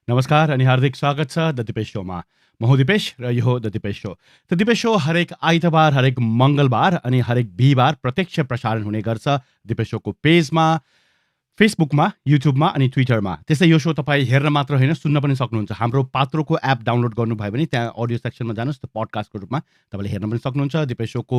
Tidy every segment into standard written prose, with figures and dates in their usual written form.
नमस्कार अनि हार्दिक स्वागत छ द दिपेश शोमा। म हुँ दिपेश र यो हो द दिपेश शो। त दिपेश शो हरेक आइतबार, हरेक मङ्गलबार अनि हरेक बिहिबार प्रत्यक्ष प्रसारण हुने गर्छ दिपेश शोको पेजमा, फेसबुकमा, युट्युबमा अनि ट्विटरमा। त्यस्तै यो शो तपाईँ हेर्न मात्र होइन, सुन्न पनि सक्नुहुन्छ। हाम्रो पात्रोको एप डाउनलोड गर्नुभयो भने त्यहाँ अडियो सेक्सनमा जानुहोस्, त पडकास्टको रूपमा तपाईँले हेर्न पनि सक्नुहुन्छ। दिपेश शोको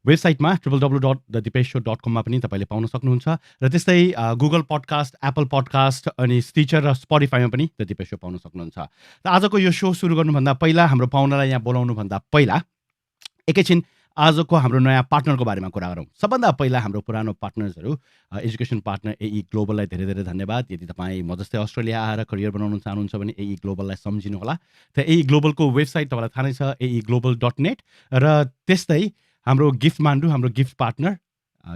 वेबसाइटमा www.thedipeshshow.com मा पनि तपाईँले पाउन सक्नुहुन्छ। र त्यस्तै गुगल पडकास्ट, एप्पल पडकास्ट अनि स्टिचर र स्पोटिफाईमा पनि द दिपेश शो पाउन सक्नुहुन्छ। र आजको यो शो सुरु गर्नुभन्दा पहिला, हाम्रो पाहुनालाई यहाँ बोलाउनुभन्दा पहिला एकैछिन आजको हाम्रो नयाँ पार्टनरको बारेमा कुरा गरौँ। सबभन्दा पहिला हाम्रो पुरानो पार्टनर्सहरू, एजुकेसन पार्टनर एई ग्लोबललाई धेरै धेरै धन्यवाद। यदि तपाईँ म जस्तै अस्ट्रेलिया आएर करियर बनाउन चाहनुहुन्छ भने एई ग्लोबललाई सम्झिनुहोला। त एई ग्लोबलको वेबसाइट तपाईँलाई थाहा नै छ, eiglobal.net। र त्यस्तै हाम्रो गिफ्ट मान्डु, हाम्रो गिफ्ट पार्टनर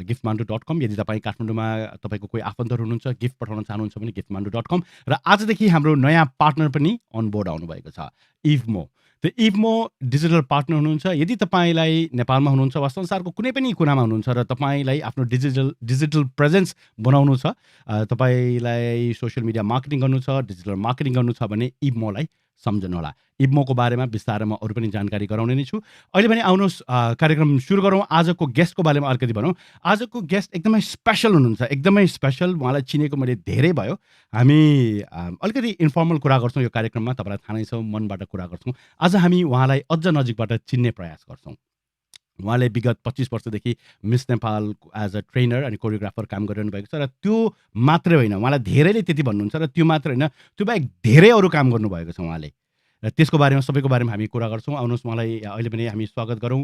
giftmandu.com। यदि तपाईँ काठमाडौँमा तपाईँको कोही आफन्तहरू हुनुहुन्छ, गिफ्ट पठाउन चाहनुहुन्छ भने giftmandu.com। र आजदेखि हाम्रो नयाँ पार्टनर पनि अनबोर्ड आउनुभएको छ, इभमो। त इभमो डिजिटल पार्टनर हुनुहुन्छ। यदि तपाईँलाई नेपालमा हुनुहुन्छ वा संसारको कुनै पनि कुनामा हुनुहुन्छ र तपाईँलाई आफ्नो डिजिटल प्रेजेन्स बनाउनु छ, तपाईँलाई सोसियल मिडिया मार्केटिङ गर्नु छ, डिजिटल मार्केटिङ गर्नु छ भने इभमोलाई सम्झनुहोला। इभमोको बारेमा विस्तारमा अरू पनि जानकारी गराउने नै छु। अहिले पनि आउनुहोस्, कार्यक्रम सुरु गरौँ। आजको गेस्टको बारेमा अलिकति भनौँ। आजको गेस्ट एकदमै स्पेसल हुनुहुन्छ, एकदमै स्पेसल। उहाँलाई चिनेको मैले धेरै भयो। हामी अलिकति इन्फर्मल कुरा गर्छौँ यो कार्यक्रममा, तपाईँलाई थाहा नै छ, मनबाट कुरा गर्छौँ। आज हामी उहाँलाई अझ नजिकबाट चिन्ने प्रयास गर्छौँ। उहाँले विगत 25 वर्षदेखि Miss Nepal as a trainer अनि कोरियोग्राफर काम गरिरहनु भएको छ। र त्यो मात्रै होइन, उहाँलाई धेरैले त्यति भन्नुहुन्छ, र त्यो मात्रै होइन, त्यो बाहेक धेरै अरू काम गर्नुभएको छ उहाँले। र त्यसको बारेमा, सबैको बारेमा हामी कुरा गर्छौँ। आउनुहोस्, उहाँलाई अहिले पनि हामी स्वागत गरौँ।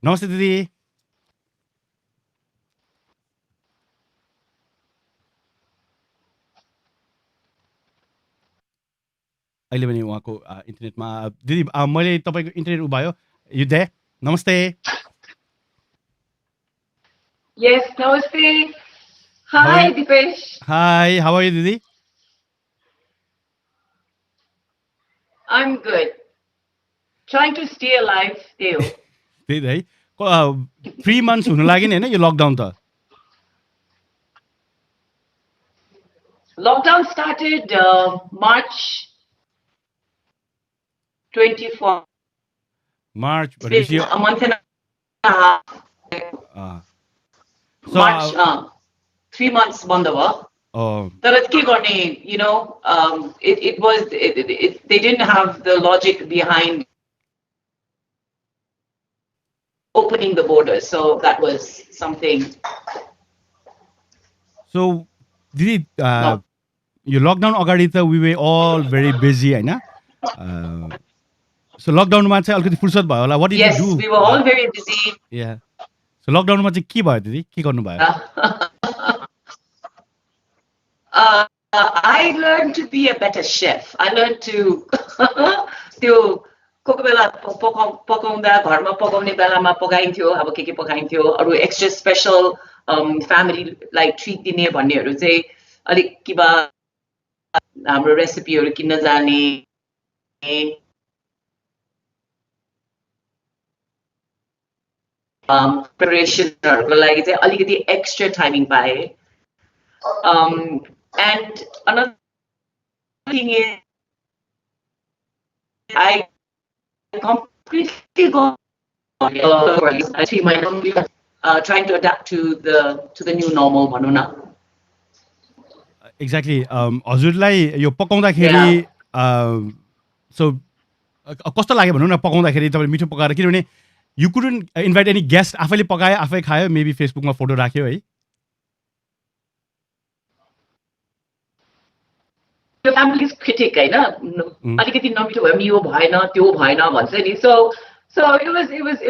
नमस्ते दिदी। अहिले पनि उहाँको इन्टरनेटमा, दिदी मैले तपाईँको इन्टरनेट उभ्यायो, यु दे। नमस्ते। Yes, namaste. Hi, Deepesh. Hi, how are you, Didi? I'm good. Trying to stay alive still. त्यही त है, 3 months हुनु लाग्यो नि होइन यो लकडाउन त? Lockdown started March 24. March, It's been a month and a half. So, March, 3 months bandava. You know, they didn't have the logic behind opening the borders, so that was something. So, Didi, your lockdown अगाडि त we were all very busy होइन? So lockdown-मा चाहिँ अलिकति फुर्सद भयो होला. What did you do? Yes, we were all very busy. Yeah. So lockdown-मा चाहिँ के भयो दिदी? के गर्नु भयो? I learned to be a better chef. I learned to त्यो कोही बेला पकाउँदा घरमा पकाउने बेलामा पकाइन्थ्यो, अब के पकाइन्थ्यो, अरू एक्स्ट्रा स्पेशल फ्यामिलीलाई ट्रिट दिने भन्नेहरू चाहिँ अलिक के बा हाम्रो रेसिपीहरू किन्न जाने, प्रिपरेसनहरूको लागि चाहिँ अलिकति एक्स्ट्रा टाइमिङ पाएँ. And another thing is, I completely got 3 months trying to adapt to the new normal भनौँ न. Exactly. हजुरलाई यो पकाउँदाखेरि so कस्तो लाग्यो भनौँ न पकाउँदाखेरि तपाईले मिठो पकाएर, किनभने you couldn't invite any guest, आफैले पकायो आफै खायो, maybe फेसबुकमा फोटो राख्यो है. The family is critic हैन, अलिकति नमिठो भयो, यो भएन त्यो भएन भन्छ नि. So it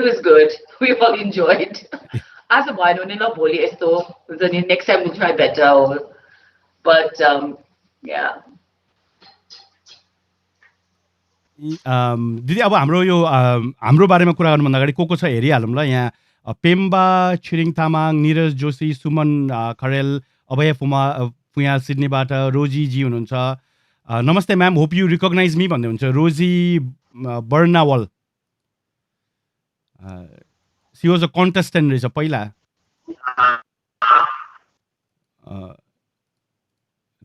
was good. We all enjoyed. आज भएन भने ल भोलि यस्तो, next time we'll try better. But yeah. दिदी अब हाम्रो यो हाम्रो बारेमा कुरा गर्नुभन्दा अगाडि को छ हेरिहालौँ ल. यहाँ पेम्बा छिरिङ तामाङ, निरज जोशी, सुमन खरेल, अभय पुया सिडनीबाट, रोजीजी हुनुहुन्छ. नमस्ते ma'am, hope you recognise me भन्दै हुन्छ रोजी बर्नावल. सी वाज अ कन्टेस्टेन्ट रहेछ पहिला.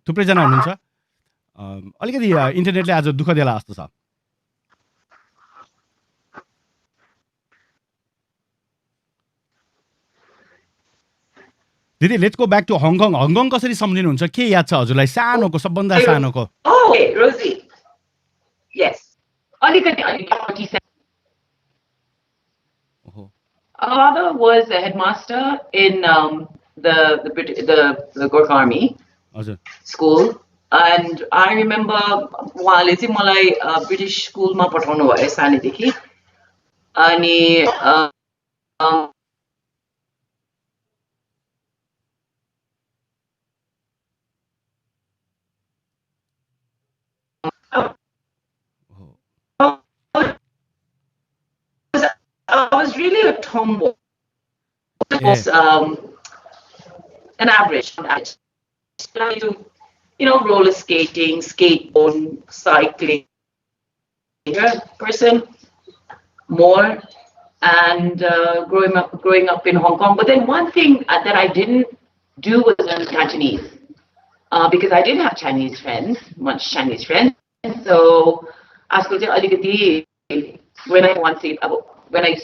थुप्रैजना हुनुहुन्छ. अलिकति इन्टरनेटले आज दुःख देला जस्तो छ। दिदी let's go back to Hong Kong. Hong Kong कसरी सम्झिनुहुन्छ? के याद छ हजुरलाई सानोको, सबभन्दा सानोको? Oh, okay, Rosie. Yes. अलिकति अलिकति ओहो, father was a headmaster in the Gorkha Army हजुर school, and I remember उहाँले चाहिँ मलाई ब्रिटिस स्कुलमा पठाउनु भयो सानैदेखि, अनि I was really a tomboy. Was an average. I do, roller skating, skateboarding, cycling. Person more, and growing up in Hong Kong. But then one thing that I didn't do was learn Cantonese because I didn't have much Chinese friends. So आजकल चाहिँ अलिकति when I want to when I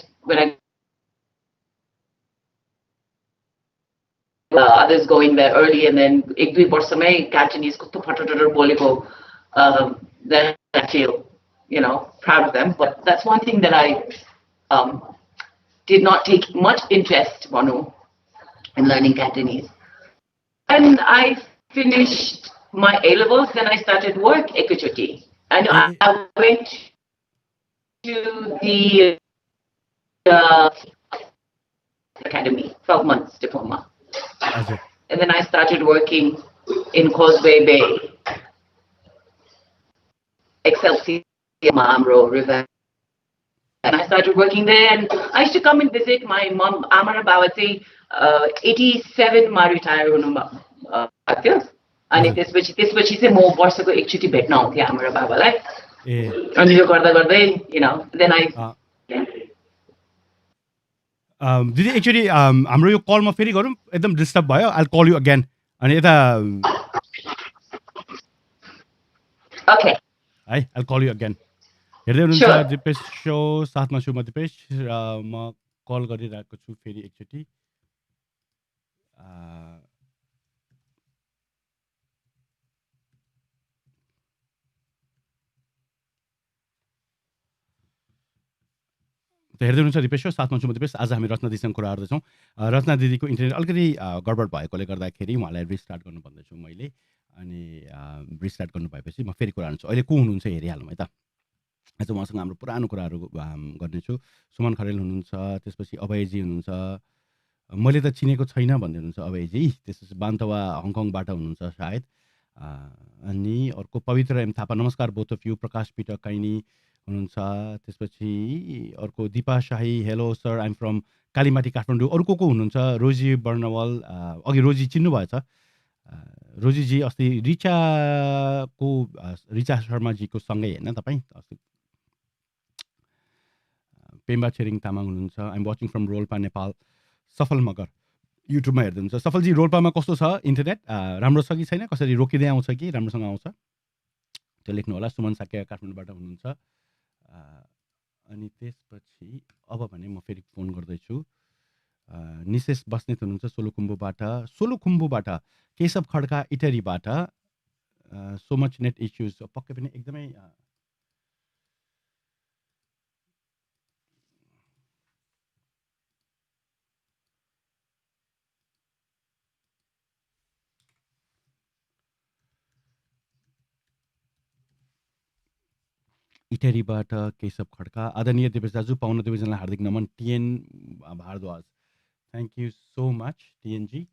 others going there early, and then एक दुई वर्षमै Cantonese कस्तो फटाफट बोलेको, then I feel proud of them. But that's one thing that I did not take much interest in learning Cantonese. And I finished my A-levels, then I started work ekachoti. And I went to the academy, 12 months diploma. And then I started working in Causeway Bay, Excelsior, Mamro River. And I started working there, and I used to come and visit my mom, Amara Bawati, 87 ma retire हुनुभयो अनि त्यसपछि चाहिँ म वर्षको एकचोटि भेट्न आउँथेँ आमा र बाबालाई, अनि यो गर्दा गर्दै then I दिदी एक्चुअली हाम्रो यो कलमा फेरि गरौँ, एकदम डिस्टर्ब भयो। आई कल यु अगेन। अनि यता ओके है, आई कल यु अगेन। हेर्दै हुनुहुन्छ दिपेश सो, साथमा छु म दिपेश, र म कल गरिरहेको छु फेरि एकचोटि। हेर्दै हुनुहुन्छ दिपेश सो, साथमा छु म दिपेश। आज हामी रचना दिदीसँग कुरा गर्दैछौँ। रचना दिदीको इन्टरनेट अलिकति गडबड भएकोले गर्दाखेरि उहाँलाई रिस्टार्ट गर्नु भन्दैछु मैले, अनि रिस्टार्ट गर्नु भएपछि म फेरि कुरा गर्छु। अहिले को हुनुहुन्छ हेरिहालौँ है त। आज उहाँसँग हाम्रो पुरानो कुराहरू गर्नेछु। सुमन खरेल हुनुहुन्छ, त्यसपछि अभयजी हुनुहुन्छ, मैले त चिनेको छैन भन्दै हुनुहुन्छ अभयजी, त्यसपछि बान्तवा हङकङबाट हुनुहुन्छ सायद, अनि अर्को पवित्र एम थापा, नमस्कार बोथ अफ यु। प्रकाश पिटर काइनी हुनुहुन्छ, त्यसपछि अर्को Dipa Shahi, hello sir, I'm from Kalimati Kathmandu. अरू को हुनुहुन्छ? रोजी बर्नवाल, अघि रोजी चिन्नुभएछ, रोजीजी अस्ति रिचा शर्माजीको सँगै होइन तपाईँ अस्ति। पेम्बा छेरिङ तामाङ हुनुहुन्छ, I'm watching from Rolpa Nepal. सफल मगर युट्युबमा हेर्दै हुनुहुन्छ। सफलजी रोल्पामा कस्तो छ इन्टरनेट? राम्रो छ कि छैन? कसरी रोकिँदै आउँछ कि राम्रोसँग आउँछ? त्यो लेख्नु होला। सुमन साक्य काठमाडौँबाट हुनुहुन्छ। अनि त्यसपछि अब भने म फेरि फोन गर्दैछु। निशेष बस्नेत हुनुहुन्छ सोलुखुम्बुबाट, केशव खड्का इटरीबाट। सो मच नेट इस्युज, पक्कै पनि एकदमै इटरीबाट केशव खड्का। आदरणीय दिपेश दाजु, पाउन दुवैजनालाई हार्दिक नमन। TN Bhardwaj, thank you so much टिएनजी।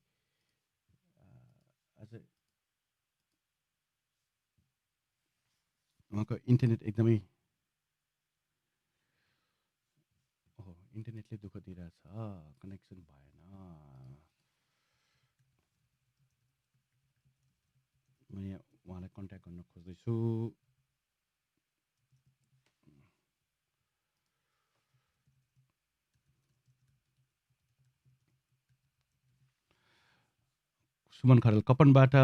उहाँको इन्टरनेट एकदमै इन्टरनेटले दुःख दिइरहेछ, कनेक्सन भएन। म यहाँ उहाँलाई कन्ट्याक्ट गर्न खोज्दैछु। सुमन खरेल कपनबाट,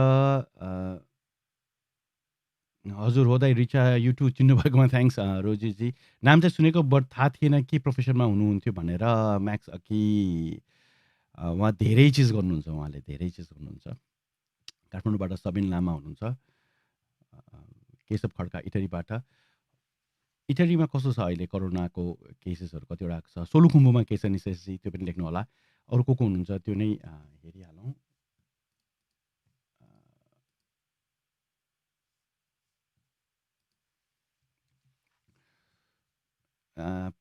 हजुर हो दाइ रिचा युट्युब चिन्नुभएकोमा थ्याङ्क्स रोजीजी नाम चाहिँ सुनेको बट थाहा थिएन के प्रोफेसनमा हुनुहुन्थ्यो भनेर म्याक्स कि उहाँ धेरै चिज गर्नुहुन्छ उहाँले धेरै चिज गर्नुहुन्छ काठमाडौँबाट सबिन लामा हुनुहुन्छ केशव खड्का इटरीबाट इटरीमा कस्तो छ अहिले कोरोनाको केसेसहरू कतिवटा आएको छ सोलुखुम्बुमा के छ निशेषजी त्यो पनि लेख्नु होला अरू को हुनुहुन्छ त्यो नै हेरिहालौँ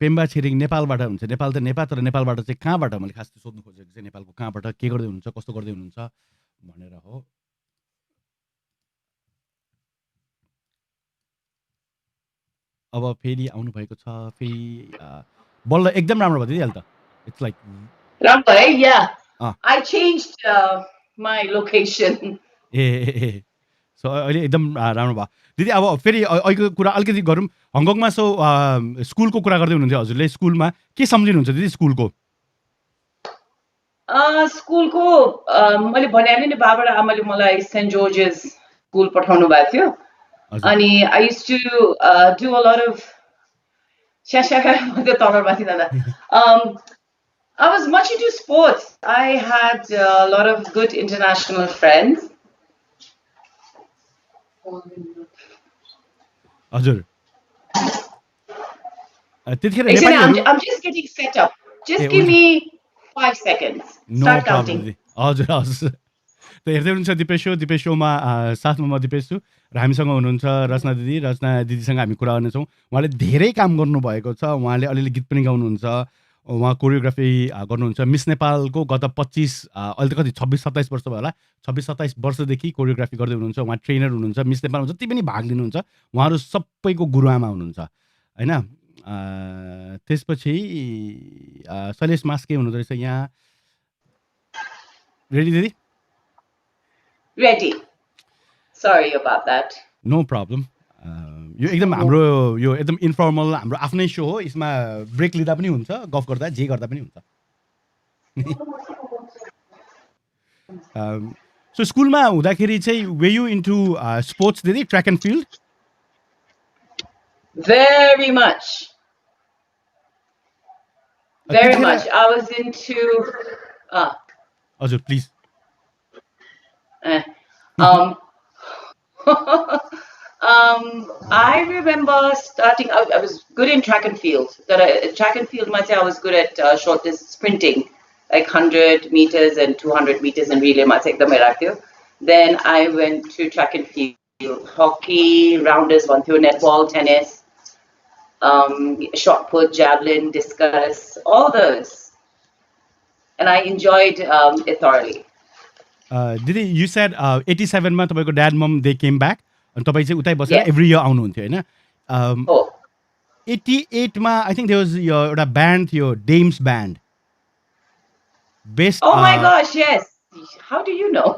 पेम्बा छिरिङ नेपालबाट हुन्छ नेपाल त नेपाल तर नेपालबाट चाहिँ कहाँबाट मैले खास सोध्नु खोजेको चाहिँ नेपालको कहाँबाट के गर्दै हुनुहुन्छ कस्तो गर्दै हुनुहुन्छ भनेर हो अब फेरि आउनुभएको छ फेरि बल्ल एकदम राम्रो भयो दिदी अहिले त इट्स लाइक राम्रो है या अँ I changed my location. ए सो अहिले एकदम राम्रो भयो दिदी अब फेरि अहिलेको कुरा अलिकति गरौँ हङकङमा सो स्कुलको कुरा गर्दै हुनुहुन्थ्यो हजुरले स्कुलमा के सम्झिनुहुन्छ दिदी स्कुलको स्कुलको मैले भने नि बाबाले आमाले मलाई सेन्ट जर्जेस स्कुल पठाउनु भएको थियो हजुर अनि I use to do a lot of त्यो तलमाथि दादा I was much into sports. I had a lot of good international friends. हजुर त्यतिखेर Actually, नेपालीहरू I'm just getting set up. Just uh give हुन्छ me 5 seconds. No Start problem counting. दिदी हजुर हजुर त हेर्दै हुनुहुन्छ दिपेश सोमा साथमा म दिपेश छु र हामीसँग हुनुहुन्छ रचना दिदीसँग हामी कुरा गर्नेछौँ उहाँले धेरै काम गर्नुभएको छ उहाँले अलिअलि गीत पनि गाउनुहुन्छ उहाँ कोरियोग्राफी गर्नुहुन्छ मिस नेपालको गत 25 अहिले त कति 26-27 वर्ष भयो होला 26-27 वर्षदेखि कोरियोग्राफी गर्दै हुनुहुन्छ उहाँ ट्रेनर हुनुहुन्छ मिस नेपालमा जति पनि भाग लिनुहुन्छ उहाँहरू सबैको गुरुआमा हुनुहुन्छ होइन त्यसपछि शैलेश मास्के हुनुहुँदो रहेछ यहाँ रेडी दिदी Ready. Sorry about that. No problem यो एकदम हाम्रो यो एकदम इन्फर्मल हाम्रो आफ्नै सो हो यसमा ब्रेक लिँदा पनि हुन्छ गफ गर्दा जे गर्दा पनि हुन्छ सो स्कुलमा हुँदाखेरि चाहिँ वे यु इन्टु स्पोर्ट्स दिदी track end field Very much. Very त्यतिखेर much. I was into. हजुर please Um, I remember starting. I was good in track and field. Track and field, I was good at short distance sprinting, like 100 meters and 200 meters and relay. Then I went to track and field, hockey, rounders, netball, tennis, shot put, javelin, discus, all those, and I enjoyed it thoroughly. दिदी you said 87 मा तपाईँको dad मम दे came back अनि तपाईँ चाहिँ उतै बसेर Yes. Every year आउनुहुन्थ्यो होइन Oh. 88 मा आई थिङ्क देयर वाज यो एउटा ब्यान्ड थियो डेम्स band best Oh my gosh, yes. How do you know?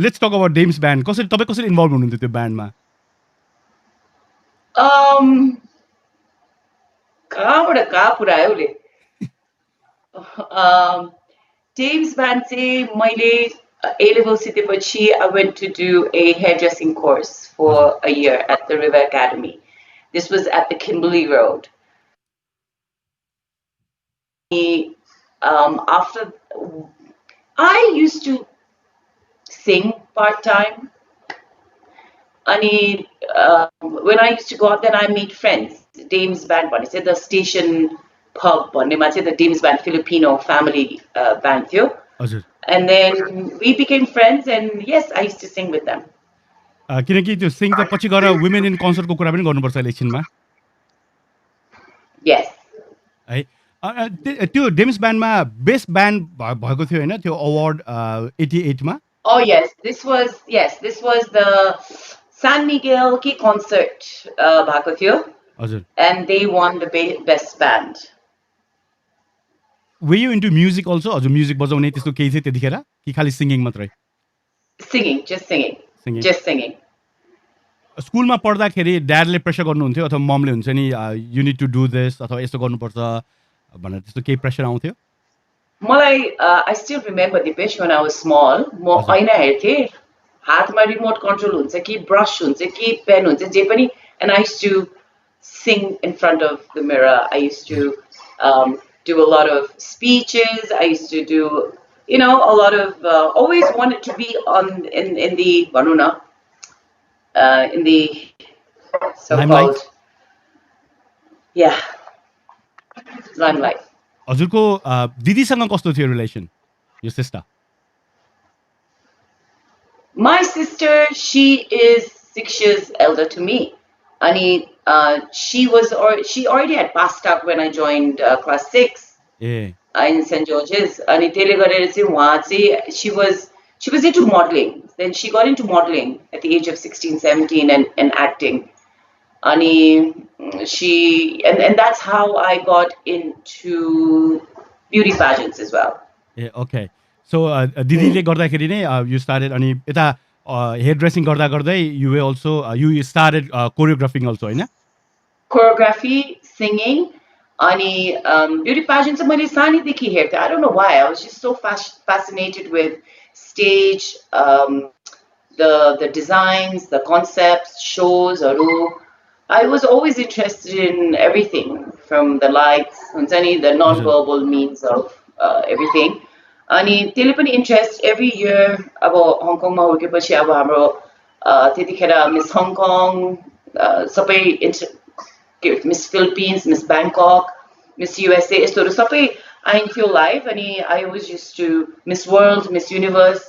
Let's talk about डेम्स ब्यान्ड तपाईँ कसरी इन्भल्भ हुनुहुन्थ्यो त्यो ब्यान्डमा कहाँबाट कहाँ पुऱ्यायो उसले Dave's band चाहिँ मैले A-level सिधेपछि I went to do a hairdressing course for a year at the River Academy. This was at the Kimberley Road. After I used to sing part-time. And when I used to go out, then I made friends. Dame's Band, the station pub, the Dame's Band Filipino family band. हजुर And then we became friends, and yes, I used to sing with them. किनकि त्यो सिङ त पछि गएर women in कन्सर्टको कुरा पनि गर्नुपर्छ इलेक्सनमा Yes. है त्यो डेम्स ब्यान्डमा बेस्ट ब्यान्ड भएको थियो होइन त्यो अवार्ड 88 मा Oh yes, this was the San Miguel Ki concert, भएको थियो, हजुर and they won the best band. Way you into music also हजुर म्युजिक बजाउने त्यस्तो केही थियो त्यतिखेर कि खालि सिङ्गिङ मात्रै Singing, just singing, Singing. just singing. स्कुलमा पढ्दाखेरि ड्याडले प्रेसर गर्नुहुन्थ्यो अथवा ममले हुन्छ नि you need to do this अथवा यस्तो गर्नुपर्छ भनेर त्यस्तो केही प्रेसर आउँथ्यो I still remember Deepesh when I was small. म हजुर ऐना हेर्थेँ हातमा रिमोट कन्ट्रोल हुन्छ कि ब्रस हुन्छ कि पेन हुन्छ जे पनि and I used to sing in front of the mirror. I used to do a lot of speeches. I used to do a lot of always wanted to be on in the भनौँ न in the Limelight. so-called yeah limelight. हजुरको दिदीसँग कस्तो थियो relation yo sister My sister, she is 6 years elder to me. Ani, she already had passed out when I joined class 6 A in St. George's. Ani, त्यसले गरेर चाहिँ उहाँ चाहिँ she was into modeling. Then she got into modeling at the age of 16, 17 and acting. Ani, and that's how I got into beauty pageants as well. A okay so दिदीले गर्दाखेरि नै you started अनि यता hair dressing गर्दा गर्दै you also you started choreographing also होइन Choreography, singing, अनि beauty pageant चाहिँ मैले सानैदेखि हेर्थेँ. I don't know why. I was just so fascinated with stage, the designs, the concepts, shows. I was always interested in everything from the lights, the non-verbal means of everything. अनि त्यसले पनि interest every year अब हङकङमा हुर्केपछि अब हाम्रो त्यतिखेर miss Hong Kong सबै Miss Philippines, Miss Bangkok, Miss USA, यस्तोहरू सबै आइन्थ्यो लाइभ अनि I always used to Miss World, Miss Universe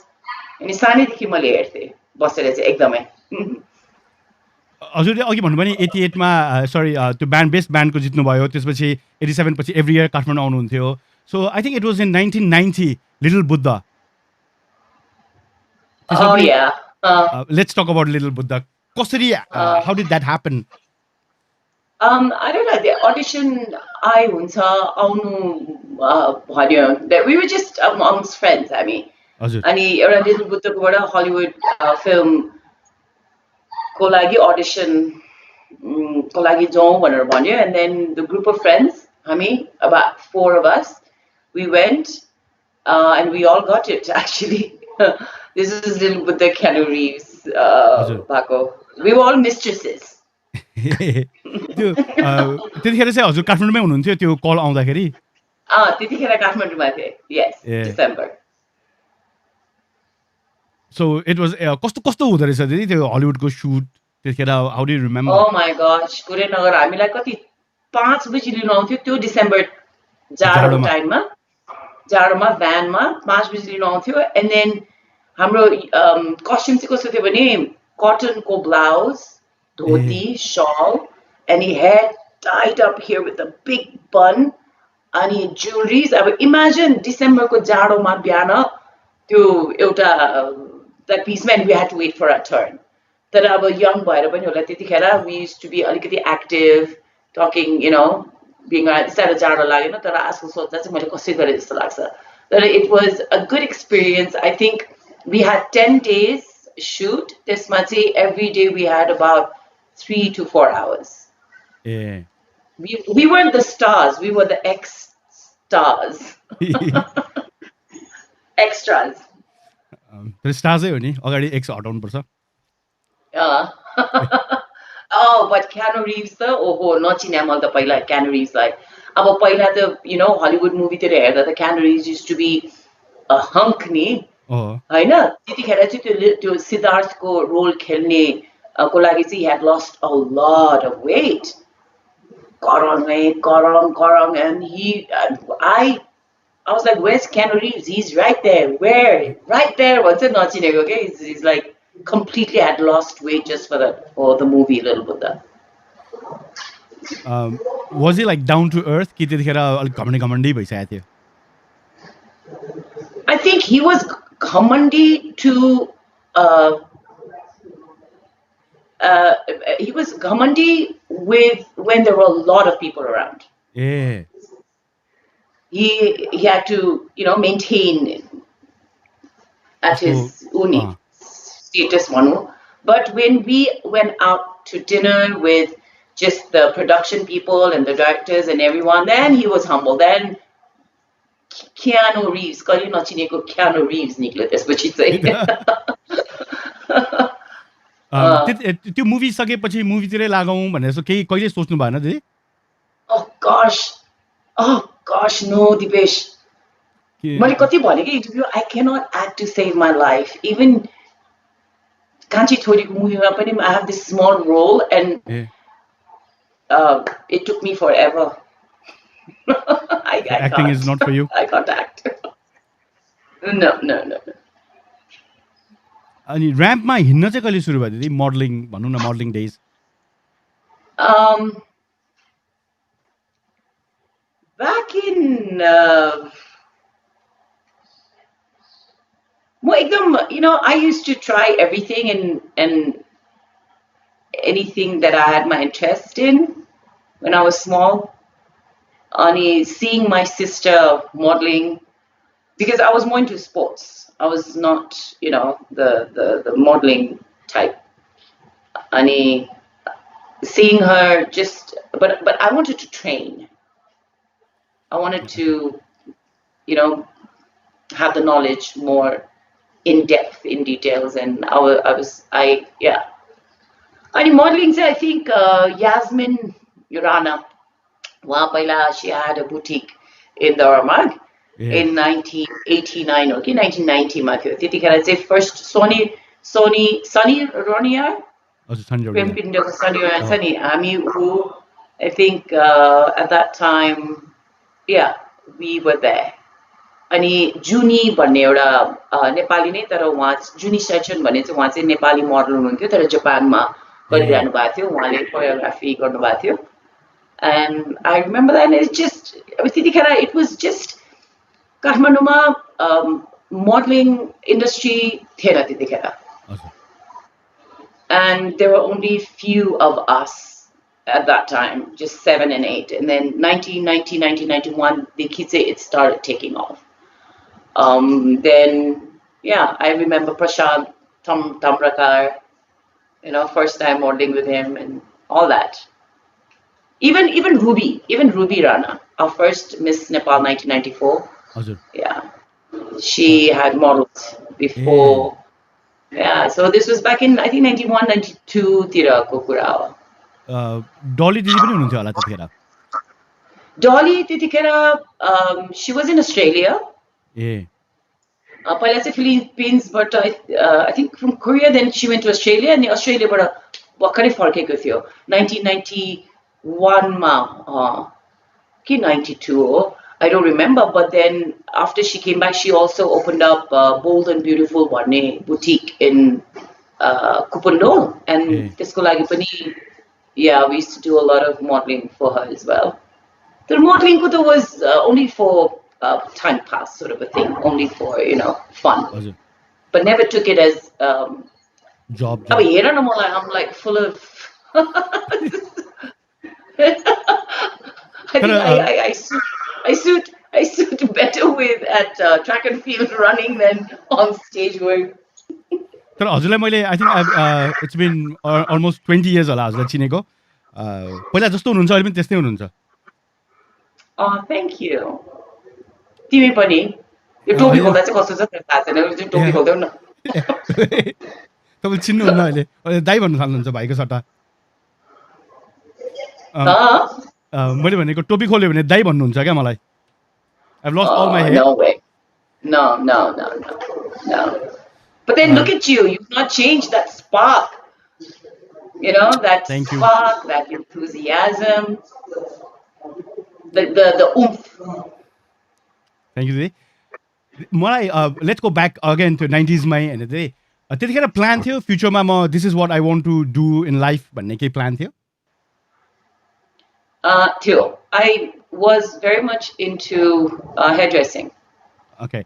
अनि सानैदेखि मैले हेर्थेँ बसेर चाहिँ एकदमै हजुरले अघि भन्नुभयो नि 88मा सरी त्यो ब्यान्ड बेस्ट ब्यान्डको जित्नुभयो त्यसपछि 87 पछि एभ्री इयर काठमाडौँ आउनुहुन्थ्यो so I think it was in 1990 little Buddha Oh yeah. Let's talk about little Buddha कसरी how did that happen I don't know, the audition I huncha aunu bhanyo that we were just amongst friends. I mean, हजुर अनि एउटा little बुद्धकोबाट Hollywood film को लागि audition को लागि जाउँ भनेर भन्यो and then the group of friends हामी about 4 of us we went and we all got it actually. This is little Buddha Keanu Reeves भएको. We were all mistresses. त्यो त्यतिखेर चाहिँ हजुर काठमाडौँमै हुनुहुन्थ्यो त्यो कल आउँदाखेरि त्यतिखेर काठमाडौँमा थिएँ yes December. So it was कस्तो कस्तो हुँदो रहेछ दिदी त्यो हलिउडको सुट त्यतिखेर how do remember Oh my gosh, कुरेनगर हामीलाई कति 5 बजी लिन आउँथ्यो त्यो डिसेम्बर जाडो टाइममा जाडोमा भ्यानमा 5 बजी लिन आउँथ्यो and then हाम्रो कस्ट्युम चाहिँ कस्तो थियो भने कटनको blouse dhoti shawl and he had tied up here with a big bun अनि jewelries अब imagine डिसेम्बरको जाडोमा बिहान त्यो एउटा that piece meant we had to wait for our turn. तर अब young भएर पनि होला त्यतिखेर we used to be अलिकति active talking being साह्रो जाडो लागेन तर आजकल सोच्दा चाहिँ मैले कसरी गरेँ जस्तो लाग्छ तर it was a good experience. I think we had 10 days shoot. त्यसमा चाहिँ every day we had about 3 to 4 hours. A We weren't the stars, we were the ex-stars. Extras. त्यो स्टार्सै हो नि अगाडि x हटाउनुपर्छ Oh, but Keanu Reeves त ओहो नचिने मैले त पहिला Keanu Reeves लाई अब पहिला त हलिउड मुभीतिर हेर्दा त Keanu Reeves used to be a hunk नि हैन त्यतिखेर चाहिँ त्यो सिद्धार्थको रोल खेल्ने को लागि चाहिँ he had lost a lot of weight. Karang, and I was like, where's Keanu Reeves? He's right there. Where? Right there. What's it not? Okay, he's like completely had lost weight just for the movie Little Buddha. Was he like down to earth कि त्यतिखेर अलिक घमण्डी भइसकेको थियो I think he was घमण्डी to he was घमण्डी with when there were a lot of people around. A He had to maintain at his uni status manu. But when we went out to dinner with just the production people and the directors and everyone, then he was humble. Then Keanu Reeves, कहिले नचिनेको Keanu Reeves निक्ल्यो त्यसपछि चाहिँ त्यो movie सकेपछि मुभीतिरै लागौँ भनेर केही कहिले सोच्नु भएन दिदी? Oh gosh, no, Deepesh. मैले कति भने कि interview I cannot act to save my life. Even कान्छी छोरीको मुभीमा पनि I have this small role and it took me forever. Acting is not for you? I can't act. No. अनि र्याम्पमा हिँड्न चाहिँ कहिले सुरु भयो दिदी? मोडलिङ भनौँ न, modelling days. Back in I used to try everything and anything that I had my interest in when I was small. And seeing my sister modeling, because I was more into sports. I was not, the modeling type. And seeing her but I wanted to train. I wanted to, have the knowledge more in depth, in details, and And modeling, I think Yasmin Urana, she had a boutique in the Armagh in 1989 or 1990 ma थियो. त्यतिखेर चाहिँ first Sunny Roniar, Sunny हामी I think at that time, we were there. अनि जुनी भन्ने एउटा नेपाली नै तर उहाँ जुनी सेक्सन भन्ने चाहिँ उहाँ चाहिँ नेपाली मोडल हुनुहुन्थ्यो तर जापानमा गरिरहनु भएको थियो. उहाँले कोरियोग्राफी गर्नुभएको थियो. And I remember that, and it was just Kathmanduमा modeling industry थिएन त्यतिखेर. And there were only few of us at that time, just 7 and 8. And then 1990, 1991, the kids say it started taking off. Then, I remember Prashant Tamrakar, first time modeling with him and all that. Even Ruby Rana, our first Miss Nepal 1994. Yeah, she had modeled before. So this was back in I think 91, 92 tira ko kura ho. Dolly didi pani huनुहुन्थ्यो होला त्यतिखेर? Dolly त्यतिखेर she was in Australia. पहिला चाहिँ Philippines, but I think from Korea, then she went to Australia, and Australiaबाट भर्खरै फर्केको थियो 1991 मा कि 92 हो, I don't remember. But then after she came back, she also opened up Bold and Beautiful भन्ने boutique in Kupundol, and त्यसको लागि पनि we used to do a lot of modeling for her as well. The modeling was only for time pass sort of a thing, only for fun, but never took it as job. I'm like full of I think I suit better with at track and field running than on stage work. तर हजुरलाई मैले I think it's been almost 20 years होला हजुरलाई चिनेको. पहिला जस्तो हुनुहुन्छ अहिले पनि त्यस्तै हुनुहुन्छ. Thank you. तिमी पनि यो टोपी खोल्दा चाहिँ कस्तो छ थाहा छैन, टोपी खोल्दैउ न. तपाईले चिन्नुहुन्न अहिले दाइ भन्नु थाल्नुहुन्छ भाइको सट्टा. मैले भनेको टोपी खोल्यो भने दाइ भन्नुहुन्छ क्या मलाई. I've lost all my hair. No way. No. But then look at you. You've not changed that spark. That spark, that enthusiasm, the oomph. Thank you, Didi. Let's go back again to 90s my and the त्यतिखेर plan थियो फ्युचरमा म this is what I want to do in life भन्ने केही plan थियो? थियो. I was very much into hairdressing. Okay.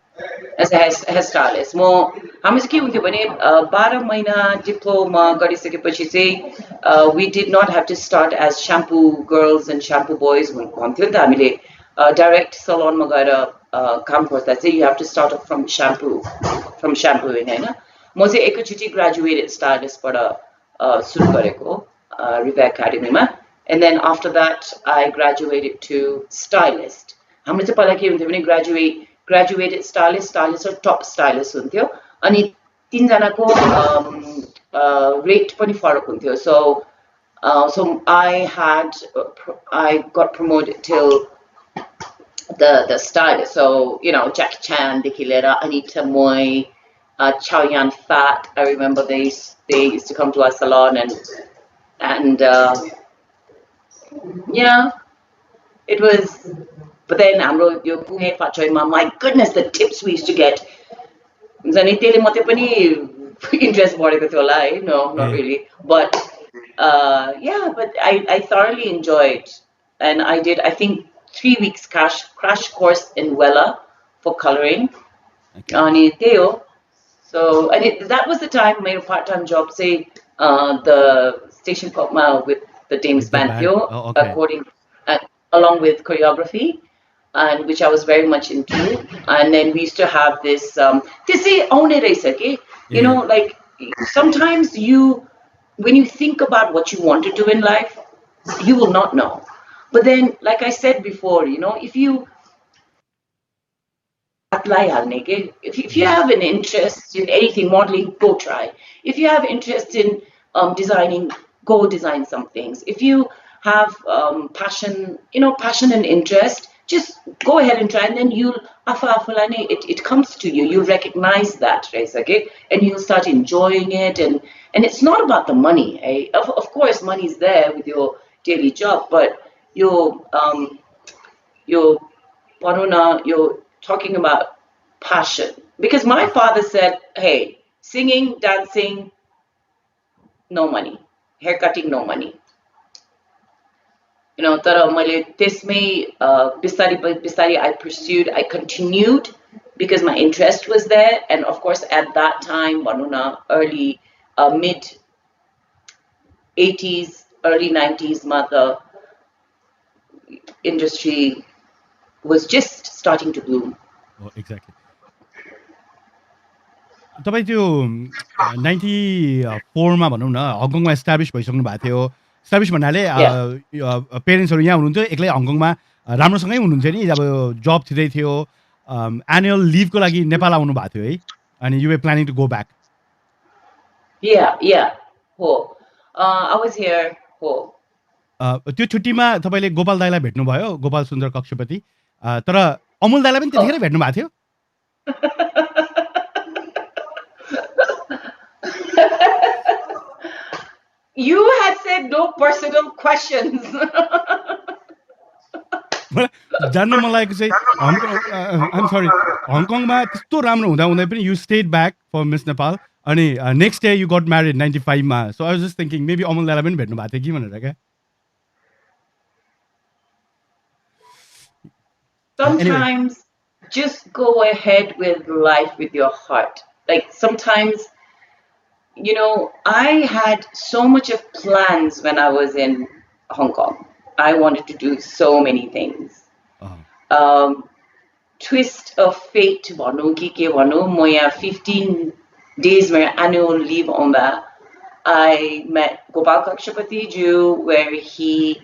As a hairstylist. हामी चाहिँ के हुन्थ्यो भने 12 महिना डिप्लोमा गरिसकेपछि चाहिँ we did not have to start as shampoo girls and shampoo boys भन्थ्यो नि त हामीले. Direct salon मा गएर काम गर्दा चाहिँ you have to start off from shampooing हैन. म चाहिँ एकैचोटि ग्रेजुएटेड स्टाइलिस्टबाट सुरु गरेको Riva एकाडेमीमा, and then after that I graduated to stylist. हाम्रो चाहिँ पहिला के हुन्थ्यो भने graduated stylist or top stylist हुन्थ्यो अनि तीनजनाको rate पनि फरक हुन्थ्यो so I got promoted till the stylist so Jackie Chan देखि लिएर Anita Moy Chow Yun Fat I remember they used to come to our salon and yeah it was but then हाम्रो यो Pune फाचोइमा my goodness the tips we used to get जनि त्यसले मात्रै पनि interest बढेको थियो होला है no not really but but I thoroughly enjoyed and I did I think 3 weeks crash course in Wella for coloring अनि त्यही हो so and that was the time my part-time job say the station Kokma with the Dames band according along with choreography and which I was very much into and then we used to have this they say own it you know like sometimes when you think about what you want to do in life you will not know but then like I said before if you if you have an interest in anything modeling go try if you have interest in designing go design some things if you have passion and interest just go ahead and try and then it comes to you you recognize that right okay and you'll start enjoying it and it's not about the money of course money is there with your daily job but you're talking about passion because my father said hey singing dancing no money haircutting no money तर मैले त्यसमै बिस्तारै I pursued I continued because my interest was there and of course at that time भनौं न early mid 80s early 90s मा the industry was just starting to bloom exactly तपाई त्यो 94 मा भनौं न हङकङमा एस्टाब्लिश भइसक्नु भएको थियो एस्टाब्लिश भन्नाले पेरेन्ट्सहरु यहाँ हुनुहुन्थ्यो एक्लै हङकङमा राम्रोसँगै हुनुहुन्थ्यो नि अब जब थिदै थियो एनुअल लिभको लागि नेपाल आउनु भएको थियो है अनि यु वर प्लानिङ टु गो ब्याक हो I was here हो त्यो छुट्टीमा तपाईले गोपाल दाइलाई भेट्नु भयो गोपाल सुन्दर कक्षपति तर अमूल दाइलाई पनि त्यतिखेर भेट्नु भएको थियो You had said no personal questions. जान्न मन लागेको चाहिँ I'm sorry हङकङमा त्यस्तो राम्रो हुँदा हुँदै पनि you stayed back for Miss Nepal अनि next day you got married 95 मा so I was just thinking maybe Amul दाइलाई पनि भेट्नु भएको थियो कि भनेर क्या Sometimes just go ahead with life with your heart. Like sometimes I had so much of plans when I was in Hong Kong. I wanted to do so many things. Twist of fate, moya 15 days my annual leave on that. I met Gopal Kakshapati Ji where he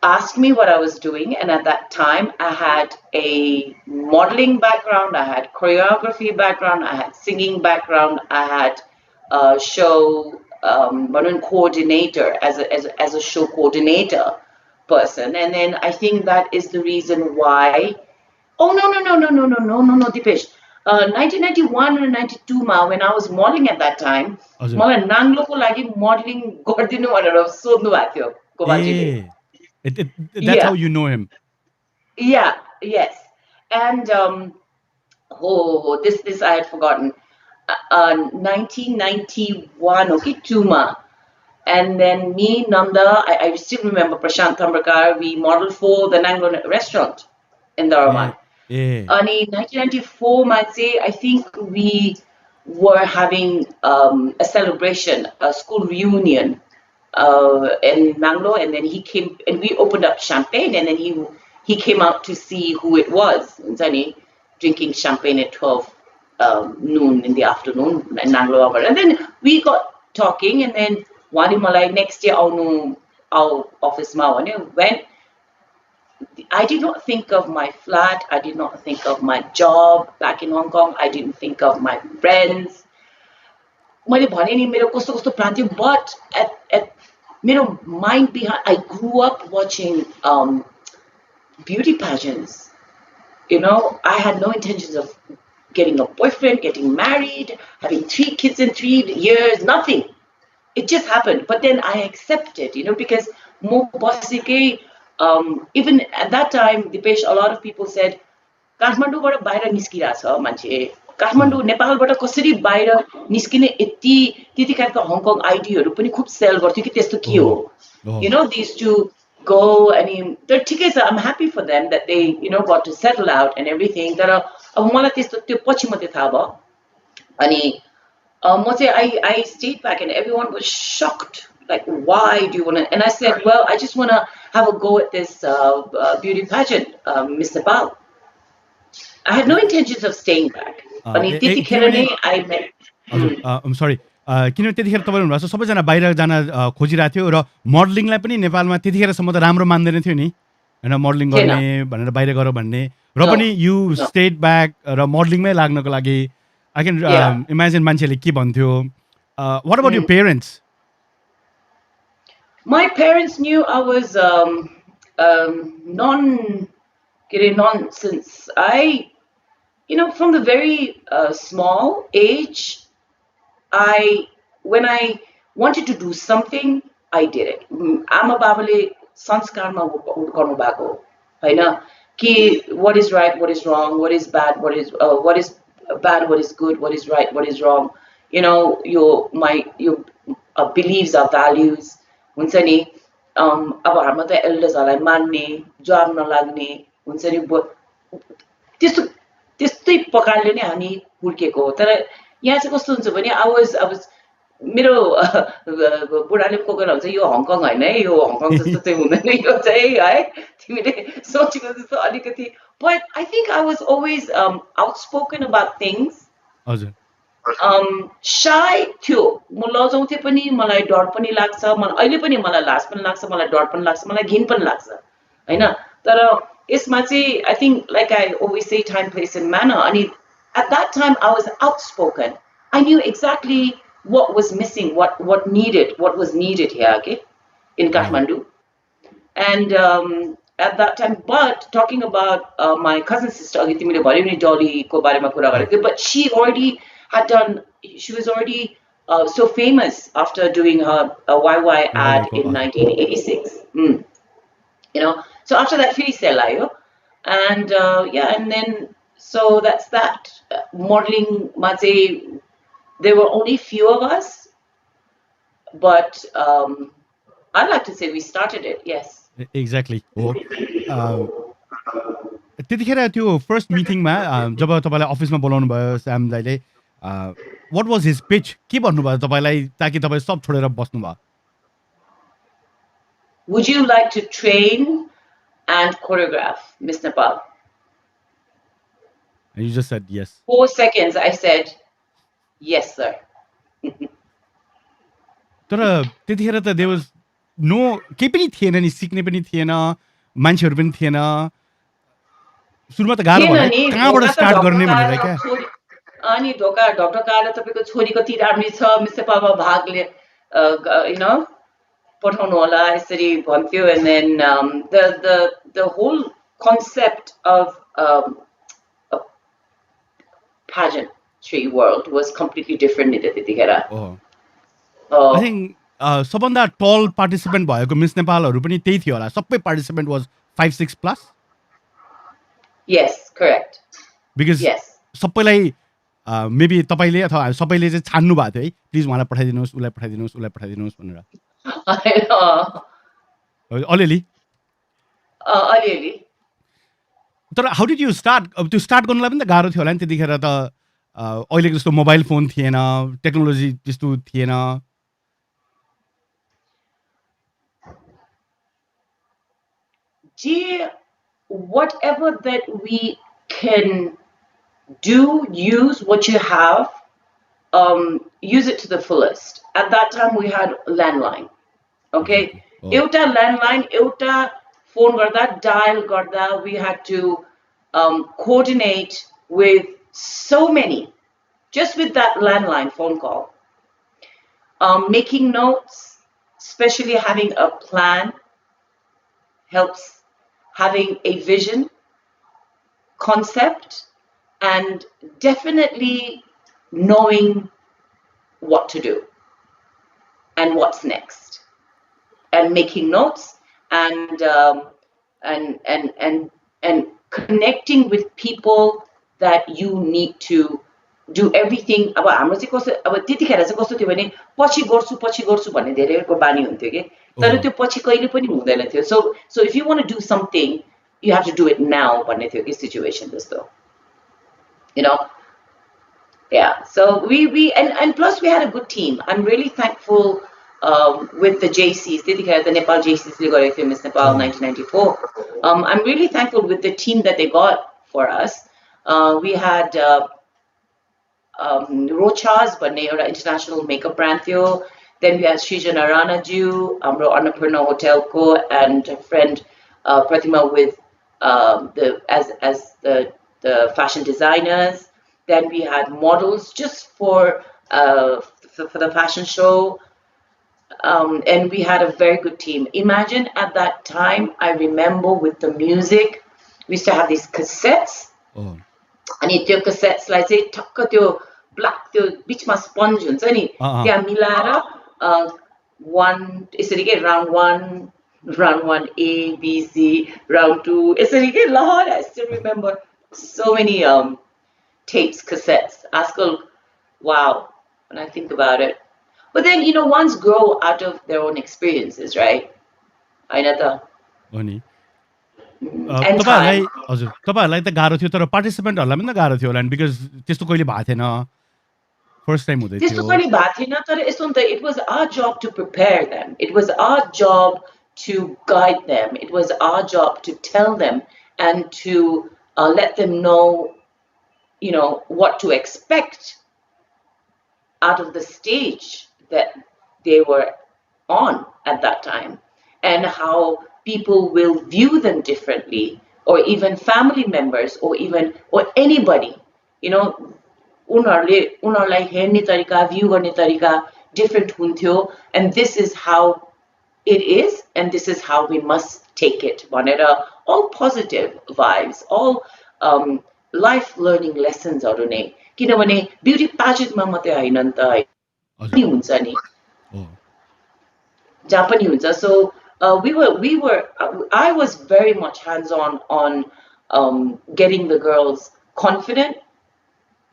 asked me what I was doing and at that time I had a modeling background, I had choreography background, I had singing background, I had show coordinator as a show coordinator person and then I think that is the reason why no Deepesh 1991 or 92 ma when I was modeling at that time मलाई नाङ्लो को लागि modeling गर्दिनु भनेर सोध्नु भएको थियो गोपालजीले That's how you know him yes and this I had forgotten 1991 okay Tuma and then me Nanda I still remember Prashant Thambrakar we modeled for the Nanglo restaurant in Dharma and in 1994 might say I think we were having a celebration a school reunion in Nanglo and then he came and we opened up champagne and then he came out to see who it was and drinking champagne at 12 noon in the afternoon in Nanglo and then we got talking and then wani malai next year our office ma when I did not think of my flat. I did not think of my job back in Hong Kong. I didn't think of my friends. मैले भने नि मेरो कस्तो कस्तो plan थियो but at मेरो mind behind I grew up watching beauty pageants. You know, I had no intentions of getting a boyfriend, getting married, having 3 kids in 3 years, nothing. It just happened. But then I accepted, you know, because even at that time, Deepesh, a lot of people said, काठमाडौँबाट बाहिर निस्किरहेछ मान्छे काठमाडौँ नेपालबाट कसरी बाहिर निस्किने त्यतिखेरको हङकङ आइडीहरू पनि खूब सेल गर्थ्यो कि त्यस्तो के हो you know these two go and they're ठिकै छ I'm happy for them that they you know got to settle out and everything तर अब मलाई त्यस्तो त्यो पछि मात्रै थाहा भयो अनि म चाहिँ I stayed back and everyone was shocked like why do you want to and I said well I just want to have a go at this beauty pageant Miss Nepal I had no intentions of staying back. अनि त्यतिखेर नै I met. I'm sorry. किन त्यतिखेर तपाईँ हुनुभएको छ सबैजना बाहिर जान खोजिरहेको थियो र मोडलिङलाई पनि नेपालमा त्यतिखेरसम्म त राम्रो मान्दैन थियो नि होइन मोडलिङ गर्ने भनेर बाहिर गर भन्ने र पनि यु स्टेट ब्याक र मोडलिङमै लाग्नको लागि आई क्यान इमेजिन मान्छेले के भन्थ्यो what about your parents My parents knew I was nonsense. You know, from the very small age, when I wanted to do something, I did it. Ama babale sanskarma garnu bhako haina ki what is right, what is wrong, what is bad, what is bad, what is good, what is right, what is wrong. You know, your beliefs or values. हुन्छ नि अब हाम्रो त एल्डर्सहरूलाई मान्ने जवाब नलाग्ने हुन्छ नि त्यस्तै प्रकारले नै हामी हुर्केको हो तर यहाँ चाहिँ कस्तो हुन्छ भने I was मेरो बुढाले कोही बेला हुन्छ यो हङकङ होइन है यो हङकङ जस्तो चाहिँ हुँदैन यो चाहिँ है तिमीले सोचेको जस्तो अलिकति but I think I was always outspoken about things हजुर shy थियो म लजाउँथे पनि मलाई डर पनि लाग्छ अहिले पनि मलाई लाज पनि लाग्छ मलाई डर पनि लाग्छ मलाई घिन पनि लाग्छ हैन तर यसमा चाहिँ I think like I always say time place and manner अनि at that time I was outspoken I knew exactly what was missing what was needed here okay in Kathmandu and at that time but talking about my cousin sister अघि तिमीले भन्यौ नि डली को बारेमा कुरा गरेको but she was already so famous after doing her YY ad in 1986. You know, so after that, Philly Selayo. And and then, so that's that. Modeling, there were only few of us, but I'd like to say we started it, yes. Exactly. त्यतिखेर त्यो first मिटिङमा जब तपाईँलाई अफिसमा बोलाउनु भयो स्याम दाइले what was his pitch के भन्नुभयो तपाईलाई ताकि तपाईँ सब छोडेर बस्नु भयो Would you like to train and choreograph Miss Nepal? And you just said yes. 4 seconds I said yes sir. तर त्यतिखेर त there was no केही पनि थिएन नि सिक्ने पनि थिएन मान्छेहरू पनि थिएन सुरुमा त गाह्रो भयो कहाँबाट स्टार्ट गर्ने भनेर क्या अनि ढोका तपाईको छोरी कति राम्रो छ मिस नेपालमा भाग ले you know पठाउनु होला यसरी भन्थ्यो and then the whole concept of a pageantry world was completely different in त्यतिखेर I think सबभन्दा टल पार्टिसिपेन्ट भएको मिस नेपालहरु पनि त्यही थियो होला सबै participant was 5-6 plus yes correct because yes सबैलाई मेबी तपाईले अथवा सबैले चाहिँ छान्नु भएको थियो है प्लिज उहाँलाई पठाइदिनुस् उलाई पठाइदिनुस् भनेर अलिअलि तर हाउ डिड यु स्टार्ट अब त्यो स्टार्ट गर्नलाई पनि त गाह्रो थियो होला नि त्यतिखेर त अहिलेको जस्तो मोबाइल फोन थिएन टेक्नोलोजी त्यस्तो थिएन whatever that we can do, use what you have, use it to the fullest. At that time, we had landline. Okay, euta landline, euta phone garda, dial garda, we had to coordinate with so many, just with that landline phone call. Making notes, especially having a plan, helps. Having a vision, concept, and definitely knowing what to do and what's next, and making notes, and and and and and connecting with people that you need to do everything. अब हाम्रो चाहिँ कस्तो, अब त्यतिखेर चाहिँ कस्तो थियो भने पछि गर्छु भन्ने धेरैको बानी हुन्थ्यो कि, तर त्यो पछि कहिले पनि हुँदैन थियो. So if you want to do something, you have to do it now भन्ने थियो कि situation त्यस्तो, you know. Yeah, so we and plus we had a good team. I'm really thankful with the JCs, the Nepal JCs, Miss Nepal 1994. I'm really thankful with the team that they got for us. We had Rochas, international makeup brand थियो. Then we had Rachana Raju, Annapurna Hotel Co, and a friend Pratima with the fashion designers. Then we had models just for the fashion show, and we had a very good team. Imagine at that time, I remember with the music, we used to have these cassettes. And त्यो cassettesलाई चाहिँ ठक्क त्यो black त्यो बिचमा sponge हुन्छ नि, त्यहाँ मिलाएर one यसरी के round one A B C, round 2 यसरी के लहर. I still remember so many tapes, cassettes. Askal, wow, when I think about it. But then, you know, ones grow out of their own experiences, right? I know the. And time. तपाईँहरूलाई त गाह्रो थियो, तर पार्टिसिपेन्टहरूलाई पनि त गाह्रो थियो होला, बिकज त्यस्तो कहिले भएको थिएन, फर्स्ट टाइम हुँदै थियो. त्यस्तो कहिले भएको थिएन, तर यस्तो नि त, it was our job to prepare them. It was our job to guide them. It was our job to tell them and to let them know, you know, what to expect out of the stage that they were on at that time, and how people will view them differently, or even family members, or anybody, you know, उनीहरूलाई हेर्ने तरिका, view गर्ने तरिका different हुन्थ्यो, and this is how it is, and this is how we must take it भनेर, all positive vibes, all life learning lessons हरू नै, किनभने ब्युटी पाजेन्टमा मात्रै हैन नि त, पनि हुन्छ नि, जहाँ पनि हुन्छ. So I was very much hands-on on getting the girls confident,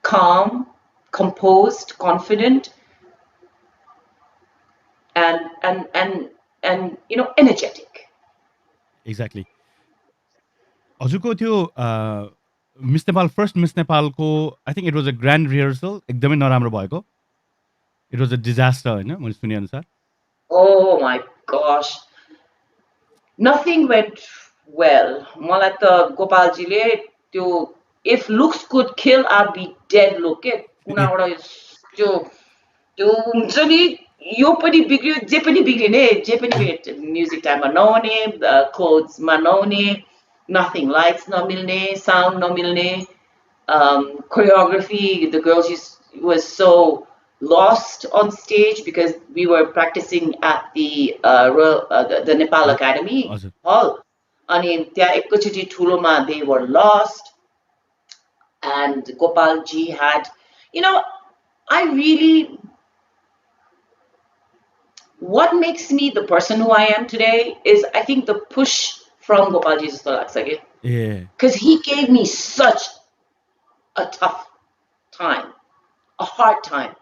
calm, composed, confident, and you know, energetic. Exactly. हजुरको त्यो Miss Nepal, first Miss Nepal ko, I think it was a grand rehearsal, एकदमै नराम्रो भएको. It was a disaster, हैन, मैले सुने अनुसार. Oh my gosh. Nothing went well. मलाई त गोपालजीले त्यो, if looks could kill, I'd be dead look it. उनीबाट त्यो हुन्छ नि, यो पनि बिग्रियो, जे पनि बिग्रिने, music time मा नहुने, clothes मा नहुने, nothing, lights नमिल्ने, sound नमिल्ने, choreography, the girls was so lost on stage because we were practicing at the Nepal Academy hall. अनि त्यहाँ एकैचोटि ठुलोमा they were lost, and Gopalji had, you know, what makes me the person who I am today is, I think, the push from Gopalji जस्तो लाग्छ के. Yeah. Because he gave me such a tough time, a hard time.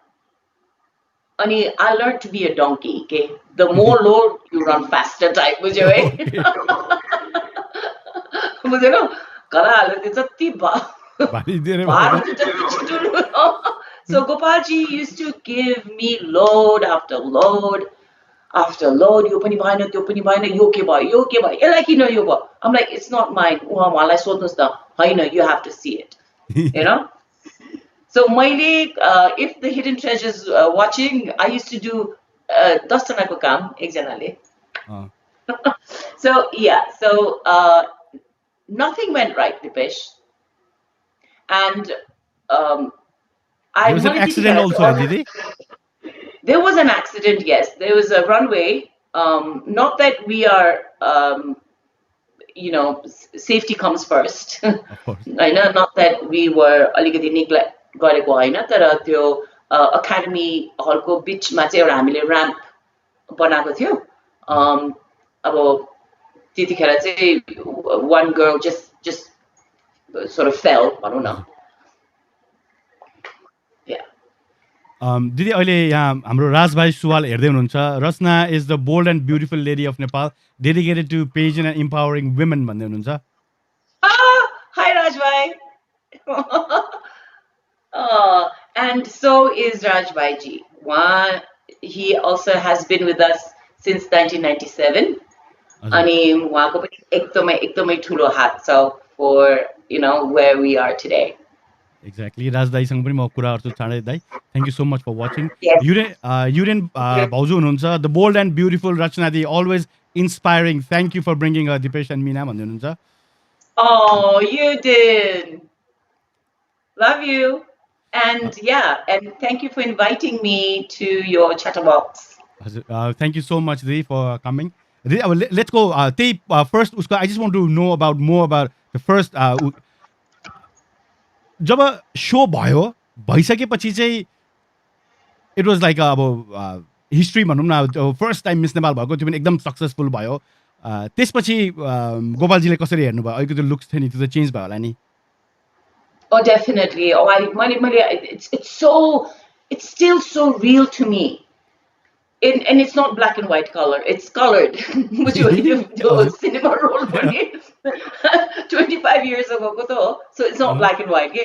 Ani, I learned to be a donkey, okay? The more load, you run faster type, बुझ्यौ है? बुझ्यौ न? गला हाल्यो त्यो जति So Gopalji used to give me load after load after load. यो पनि भएन, त्यो पनि भएन, यो के भयो, यसलाई किन यो भयो? I'm like, it's not mine. उहाँलाई सोध्नुस् न. हैन, you have to see it. You know? So मैले, if the hidden treasures watching, I used to do 10 जनाको काम एकजनाले. So nothing went right, Deepesh. And um, I There was an मैले accident त्यतिखेर also, चाहिँ Didi. there was an accident, yes. There was a runway. Not that we are, safety comes first. Of course. होइन, not that we were अलिकति neglect गरेको होइन, तर त्यो academy हलको बिचमा चाहिँ एउटा हामीले ऱ्याम्प बनाएको थियो. अब त्यतिखेर चाहिँ one girl just sort of fell, भनौँ न. दिदी अहिले यहाँ हाम्रो राजभाइ सुवाल हेर्दै हुनुहुन्छ. Rachana is the bold and beautiful lady of Nepal, dedicated to pageant and empowering women भन्दै हुनुहुन्छ. Hi Rajbhai. And so is Rajbhai ji. He also has been with us since 1997. अनि उहाँको पनि एकदमै ठुलो हात छ for where we are today. Exactly. Raj दाईसँग पनि म कुरा गर्छु चाँडै. दाई, thank you so much for watching. Yes. Yuren भाउजू हुनुहुन्छ. The bold and beautiful Rachana दी, always inspiring. Thank you for bringing Dipesh and Mina भन्दै हुनुहुन्छ. Oh, you did. Love you. And and thank you for inviting me to your chatterbox. Thank you so much, Dee, for coming. Let's go. First, I just want to know more about the first. जब सो भयो, भइसकेपछि चाहिँ it was like अब history भनौँ न. First time miss Nepal भएको, त्यो पनि एकदम सक्सेसफुल भयो. त्यसपछि गोपालजीले कसरी हेर्नुभयो? अहिलेको त्यो लुक्स थियो नि, त्यो त चेन्ज भयो होला नि? Oh, definitely. Oh, it's still so real to me. And it's not black and white color. It's colored. Which was cinema role for me 25 years ago. So it's not black and white.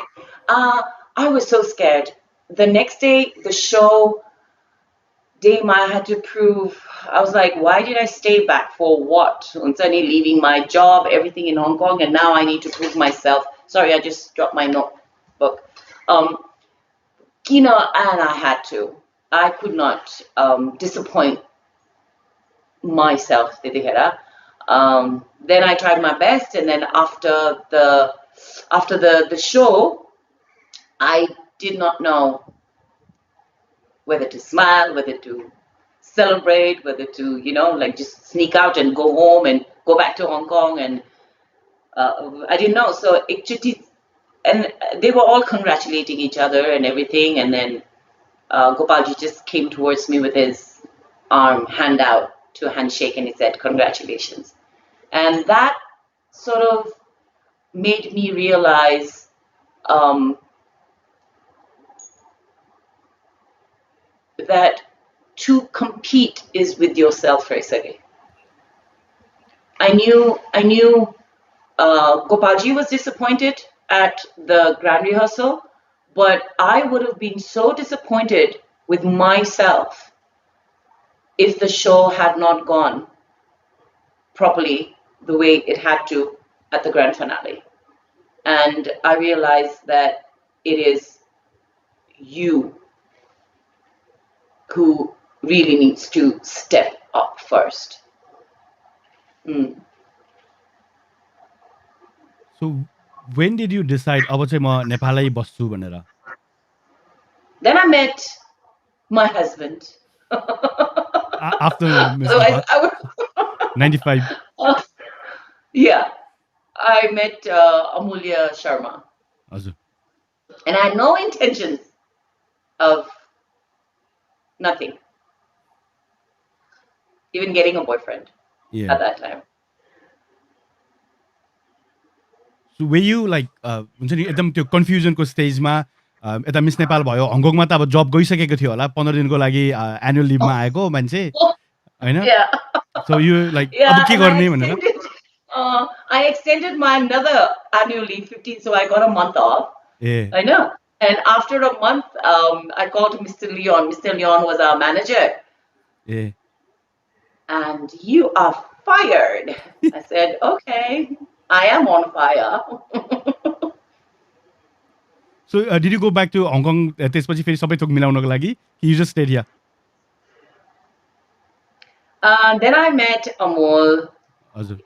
I was so scared. The next day, the show, I had to prove. I was like, why did I stay back for what? Suddenly leaving my job, everything in Hong Kong, and now I need to prove myself. Sorry, I just dropped my notebook. And I had to. I could not disappoint myself. Then I tried my best, and then after the show, I did not know whether to smile, whether to celebrate, whether to just sneak out and go home and go back to Hong Kong, and I didn't know. So and they were all congratulating each other and everything, and then Gopalji just came towards me with his hand out to a handshake, and he said, "Congratulations." And that sort of made me realize that to compete is with yourself, Raisage. I knew Gopalji was disappointed at the grand rehearsal, but I would have been so disappointed with myself if the show had not gone properly the way it had to at the grand finale. And I realized that it is you who really needs to step up first. So when did you decide अब चाहिँ म नेपालै बस्छु भनेर? Then I met my husband. After Miss So Nepal? 95. Yeah, I met Amaliya Sharma. हजुर. And I had no intentions of nothing, even getting a boyfriend at that time. So were you like हुन्छ नि एकदम त्यो कन्फ्युजनको स्टेजमा? यता miss Nepal भयो, हङकङमा त अब जब गइसकेको थियो होला, 15 दिनको लागि एनुअल लिभमा आएको मान्छे हैन? So you like अब के गर्ने भनेर? I extended my another annual leave 15, so I got a month off. I know. And after a month, I called Mr. Leon. Mr. Leon was our manager. Yeah. And you are fired. I said, okay, I am on fire. So did you go back to Hong Kong त्यसपछि फेरि सबै थोक मिलाउनको लागि? You just stayed here? Then I met Amol. हजुर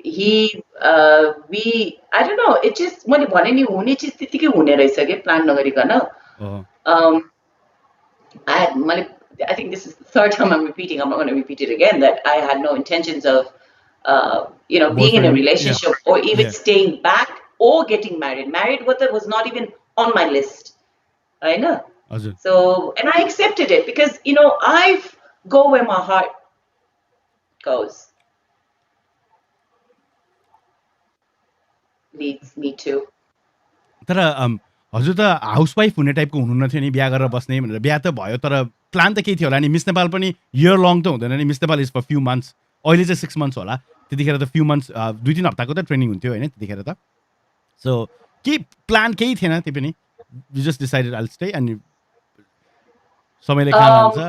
I don't know, it just मैले भने नि हुने चिज त्यतिकै हुने रहेछ के प्लान नगरिकन. Um, I think this is the third time I'm repeating. I'm not going to repeat it again. That I had no intentions of, being in a boyfriend relationship or even yeah staying back or getting married. Married was not even on my list. I know. हजुर So, and I accepted it because I go where my heart goes, leads me to. तर हजुर त housewife हुने टाइपको हुनुहुन्न थियो नि बिहा गरेर बस्ने भनेर बिहा त भयो तर प्लान त केही थियो होला नि मिस नेपाल पनि इयर लङ त हुँदैन नि miss Nepal is for few months अहिले चाहिँ 6 मन्थ्स होला त्यतिखेर त फ्यु मन्थ्स 2-3 हप्ताको त ट्रेनिङ हुन्थ्यो होइन त्यतिखेर त सो केही प्लान केही थिएन त्यो पनि you just decided I'll stay अनि समयले काम Um, हाल्छ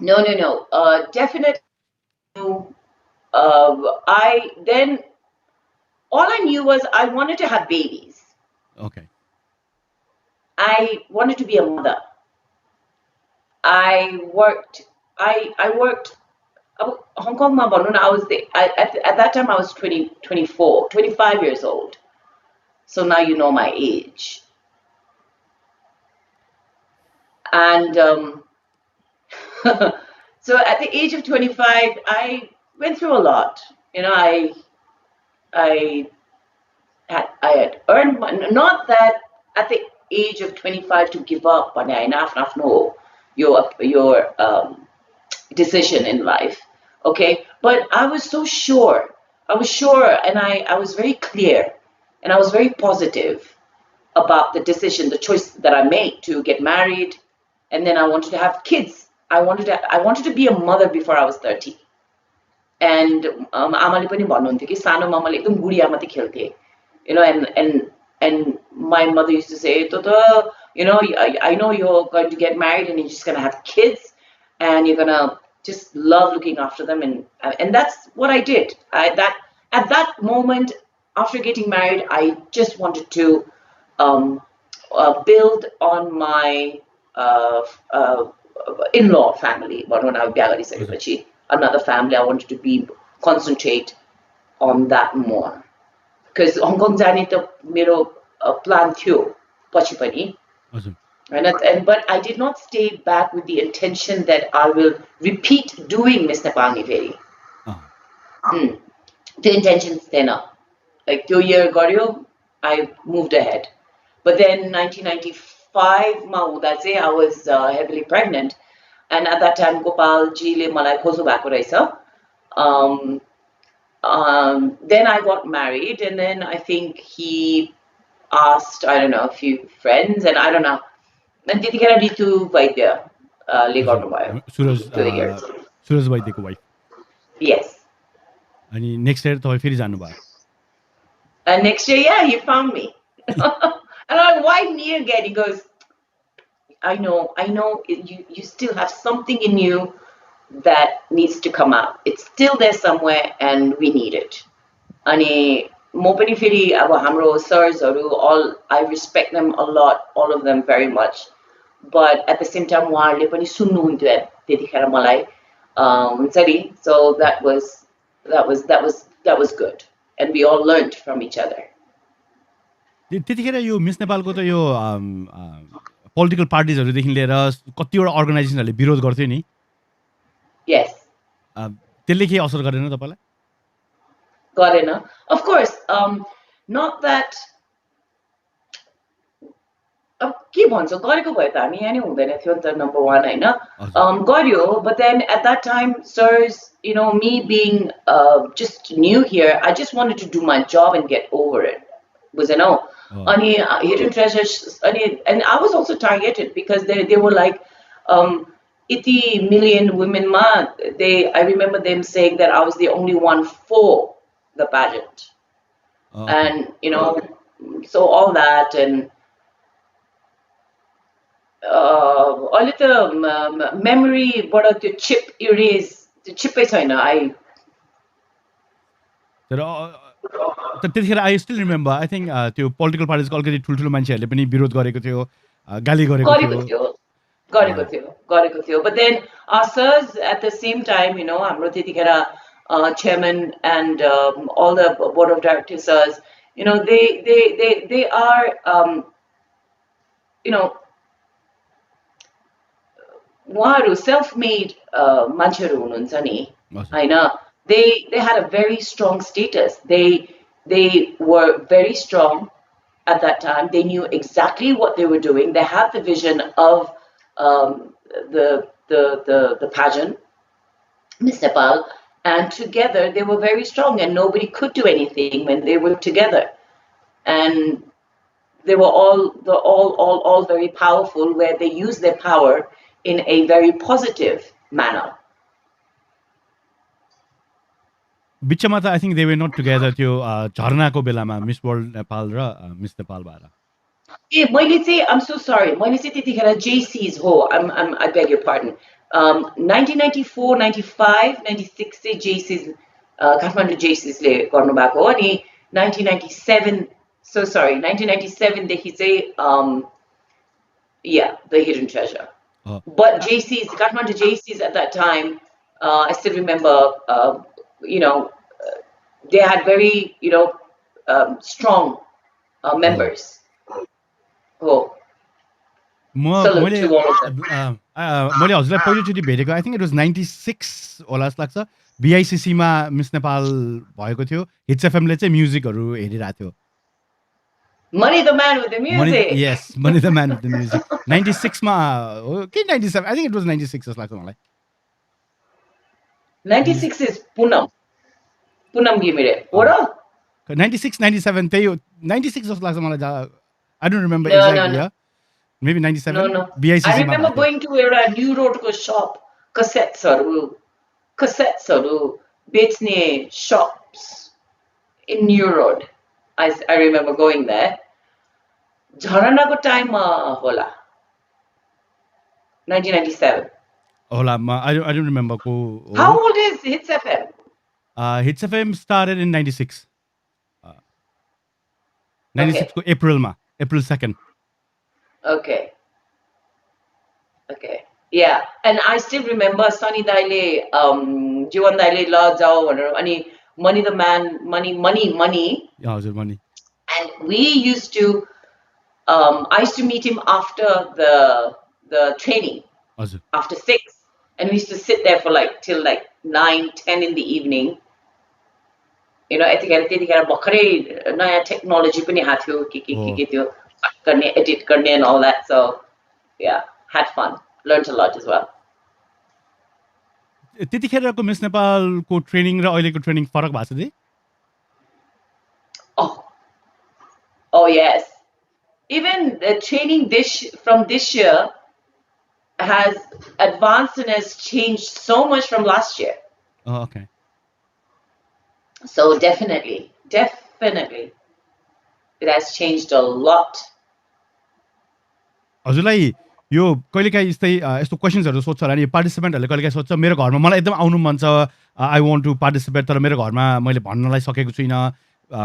no. Definitely. Then all I knew was I wanted to have babies. Okay I wanted to be a mother. I worked. Hong Kong ma bhannu na, I was there. At that time I was 24, 25 years old. So now you know my age. And so at the age of 25, I went through a lot. I had earned money. Not that at the age of 25 to give up on your decision in life. Okay, but I was so sure. I was sure, and I was very clear, and I was very positive about the decision, the choice that I made to get married, and then I wanted to have kids. I wanted to be a mother before I was 30. And आमाले पनि भन्नुहुन्थ्यो कि सानोमा मैले एकदम बुढी आमा चाहिँ खेल्थे. And my mother used to say, Toto, I know you're going to get married and you're just going to have kids and you're going to just love looking after them. And that's what I did. At that moment, after getting married, I just wanted to build on my in-law family. Another family, I wanted to concentrate on that more. Because Hong Kong जाने त मेरो plan थियो पछि पनि. But I did not stay back with the intention that I will repeat doing Miss Nepal फेरि. The intention थिएन. Like 2 year गर्यो, I moved ahead. But then 1995 मा हुँदा चाहिँ I was heavily pregnant. And at that time, Gopal ji le malai khoज्नु भएको रहेछ. Then I got married, and then I think he asked, I don't know, a few friends, and I don't know. And त्यतिखेर रितु वैद्य ले गर्नुभयो. सुरज वैद्यको wife. Yes. अनि next year तपाईँ फेरि जानुभयो. And next year, yeah, he found me. And I'm like, why me again? He goes, I know, you still have something in you that needs to come out. It's still there somewhere and we need it. Ani mo pani feri aba hamro sirs all, I respect them a lot, all of them very much. But at the same time, uharle pani sunnu hunthyo त्यतिखेर मलाई हुन्छ नि. So that was good, and we all learned from each other. त्यतिखेर यो miss नेपालको त यो political पार्टिजहरुदेखि लिएर कतिवटा अर्गनाइजेसनहरुले विरोध गर्थ्यो नि. Yes. त्यसले के असर गरेन तपाईलाई? गरेन. Of course, not that के भन्छ गरेको भए त हामी यहाँ नै हुँदैन थियो नि त number 1 हैन. गर्यो, but then at that time, sirs, me being just new here, I just wanted to do my job and get over it. Was Ani hidden treasures, and I was also targeted because they were like 80 million women ma. I remember them saying that I was the only one for the pageant. And so all that, and a little memory, but the chip erase, the chip I त्यतिखेर I still remember I think त्यो political पार्टिजको अलिकति ठुल्ठुलो मान्छेहरूले पनि विरोध गरेको थियो, गाली गरेको थियो. गरेको थियो. But then our sirs at the same time, हाम्रो त्यतिखेर chairman and all the board of directors sirs, they are उहाँहरू self-made मान्छेहरू हुनुहुन्छ नि हैन. They had a very strong status. They were very strong at that time. They knew exactly what they were doing. They had the vision of the pageant, Miss Nepal, and together they were very strong, and nobody could do anything when they were together. And they were all very powerful, where they used their power in a very positive manner. बिचमा त I think they way nut together त्यो झरनाको बेलामा miss world Nepal र miss Nepal भएर मैले चाहिँ I'm so sorry. मैले चाहिँ त्यतिखेर JCs हो. I beg your pardon. 1994, 95, 96 चाहिँ JCs काठमाडौँ JCs ले गर्नु भएको हो. अनि 1997 देखि चाहिँ the Hidden Treasure. But JCs, Kathmandu JCs at that time, I still remember, they had very, strong members. मैले हजुरलाई पहिलोचोटि भेटेको आई थिङ्क इट वाज 96 होला जस्तो लाग्छ. BICCमा मिस नेपाल भएको थियो. हिट्स एफएमले चाहिँ म्युजिकहरू हेरिरहेको थियो. Money the man with the music. Yes, Money the man with the music. 96 मा हो कि 97? I think it was 96 जस्तो लाग्छ मलाई. 96 is Punam Gimire. What? 96, 97 त्यही हो. 96 जस्तो लाग्छ मलाई. I don't remember exactly. Yeah. Maybe 97. No. BICC I remember going to a New Road shop, cassettes बेच्ने shops in New Road. I remember going there. Jharana ko time hola. 1997. Hola, I don't remember. How old is Hits FM? Hits FM started in 96. 96 ko April 2nd. Okay. Yeah, and I still remember Sunny Daile, Jiwan Daile la jao bhanera ani Money the man, money. Yeah, हजुर money. And we used to, I used to meet him after the training, after 6, and we used to sit there for till 9, 10 in the evening. त्यतिखेर भर्खरै नयाँ technology पनि आएको थियो के थियो गर्ने एडिट गर्ने and all that. So yeah, had fun, learned a lot as well. त्यतिखेरको मिस नेपालको ट्रेनिङ र अहिलेको ट्रेनिङ फरक भएको छ दि? Oh yes. Even the training from this year has advanced and has changed so much from last year. Oh, okay. So definitely it has changed a lot. हजुरलाई यो कहिलेकाहीँ यस्तो क्वेसन्सहरू सोध्छ होला नि पार्टिसिपेन्टहरूले कहिलेकाहीँ सोध्छ मेरो घरमा मलाई एकदम आउनु मन छ आई वान्ट टु पार्टिसिपेट तर मेरो घरमा मैले भन्नलाई सकेको छुइनँ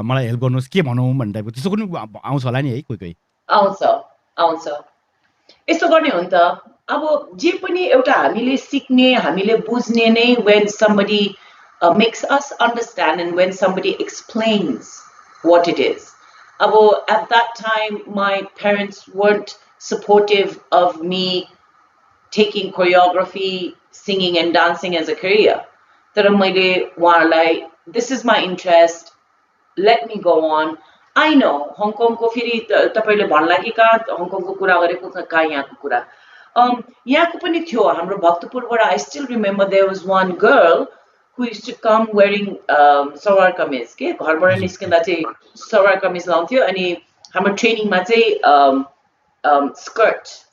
मलाई हेल्प गर्नुहोस् के भनौँ भन्ने टाइपको त्यस्तो पनि आउँछ होला नि है कोही आउँछ यस्तो गर्ने हो नि त. अब जे पनि एउटा हामीले सिक्ने हामीले बुझ्ने नै when somebody makes us understand and when somebody explains what it is. अब at that time my parents weren't supportive of me taking choreography, singing and dancing as a career. तर मैले उहाँहरूलाई this is my interest, let me go on. I know Hong Kong को फेरि तपाईले भन्ला कि का Hong Kong को कुरा गरेको का यहाँको कुरा यहाँको पनि थियो हाम्रो भक्तपुरबाट. I still remember there was one girl who used to come wearing salwar kameez के घरबाट निस्किँदा चाहिँ salwar kameez लाउँथ्यो अनि हाम्रो ट्रेनिङमा चाहिँ skirt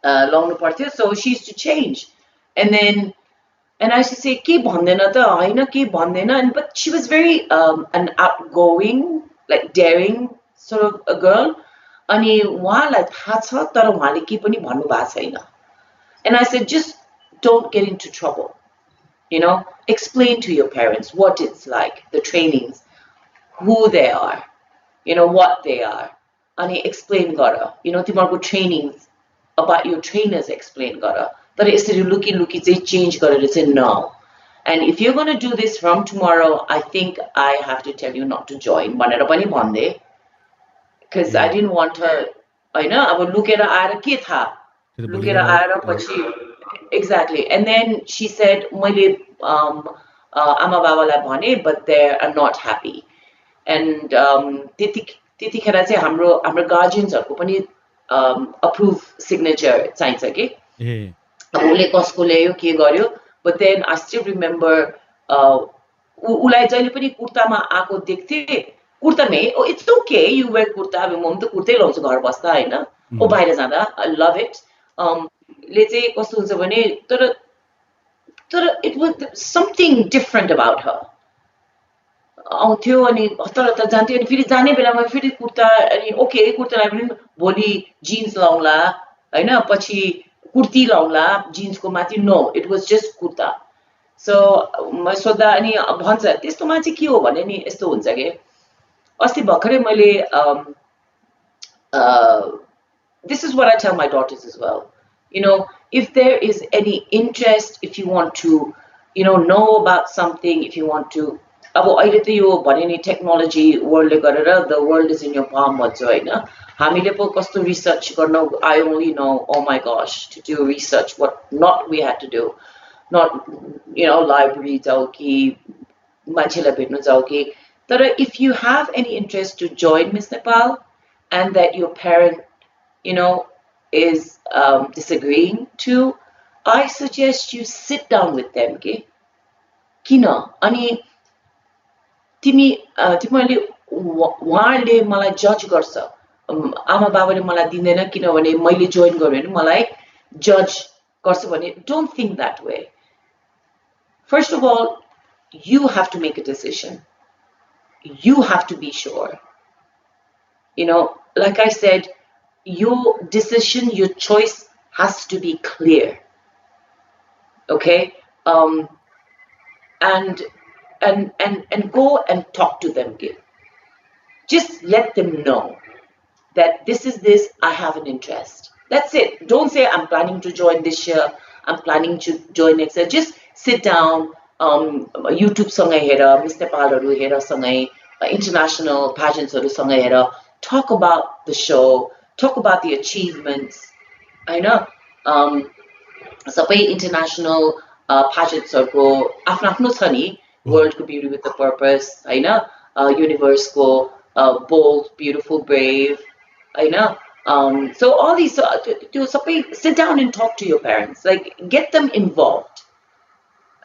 लाउनु पर्थ्यो. So she used to change and I used to say के भन्दैन त हैन के भन्दैन. And but she was very an outgoing, like daring sort of a girl. अनि उहाँलाई थाहा छ तर उहाँले के पनि भन्नु भएको छैन. And I said just don't get into trouble. Explain to your parents what it's like, the trainings, who they are, what they are. अनि explain गर. तिमीहरूको trainings about your trainers explain gara. But यसरी लुकी चाहिँ change गरेर चाहिँ no. And if you're going to do this from tomorrow, I think I have to tell you not to join. भनेर पनि भन्दै. Because I didn't want her, होइन अब लुकेर आएर के थाहा लुकेर आएर पछि exactly. And then she said मैले आमा बाबालाई भने but they are not happy. And त्यतिखेर चाहिँ हाम्रो गार्जियन्सहरुको पनि approve signature चाहिन्छ के उसले कसको ल्यायो के गर्यो. But then I still remember उलाई जहिले पनि कुर्तामा आको देख्थे कुर्ता नै it's okay you wear kurta अब म त कुर्तै लाउँछु घर बस्दा हैन ओ बाहिर जाँदा I love it. ले चाहिँ कस्तो हुन्छ भने तर it was something different about her. आउँथ्यो अनि हतार हतार जान्थ्यो अनि फेरि जाने बेलामा फेरि कुर्ता अनि ओके कुर्ता लगाए पनि भोलि जिन्स लाउँला हैन पछि कुर्ती लाउँला जिन्सको माथि no it was just kurta. So म सोध्दा अनि भन्छ त्यस्तोमा चाहिँ के हो भने नि यस्तो हुन्छ के अस्ति भर्खरै मैले this is what I tell my daughters as well. You know, if there is any interest, if you want to, know about something, if you want to, अब अहिले त यो भने नि टेक्नोलोजी वर्ल्डले गरेर the world is in your palm भन्छ हैन हामीले पो कस्तो रिसर्च गर्न I only know oh my gosh to do research what not we had to do not library जाऊ कि मान्छेलाई भेट्न जाऊ कि तर if you have any interest to join Miss Nepal and that your parent is disagreeing to, I suggest you sit down with them के किन अनि तिमीले उहाँले मलाई जज गर्छ आमा बाबाले मलाई दिँदैन किनभने मैले जोइन गर्यो भने मलाई जज गर्छ भने don't think that way. First of all, you have to make a decision. You have to be sure. Like I said, your decision, your choice has to be clear. Okay? And go and talk to them. Just let them know that this is this, I have an interest. That's it. Don't say I'm planning to join this year, I'm planning to join next year. Just sit down, YouTube सँगै हेर, Miss Nepalहरु हेर सँगै, international pageantsहरु सँगै हेर, talk about the show, talk about the achievements. हैन सबै international pageantsहरुको आफ्नो छ नि World को Beauty with a Purpose, Universe को Bold, Beautiful, Brave, so all these, sit down and talk to your parents, like get them involved.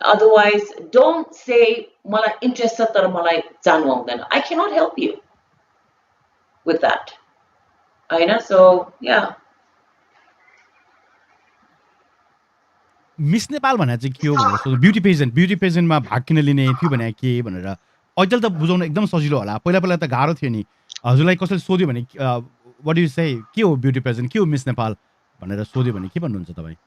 Otherwise, don't say, "Mala interest sa tara malai janu aundaina." I cannot help you with that. So yeah. Miss Nepal भनेर चाहिँ के हो भनेर सोध्नु beauty पेजेन्टमा भाग किन लिने थियो भने के भनेर अहिले त बुझाउन एकदम सजिलो होला पहिला त गाह्रो थियो नि हजुरलाई कसैले सोध्यो भने व्हाट डु यु से के हो ब्युटी पेजेन्ट के हो मिस नेपाल भनेर सोध्यो भने के भन्नुहुन्छ तपाईँ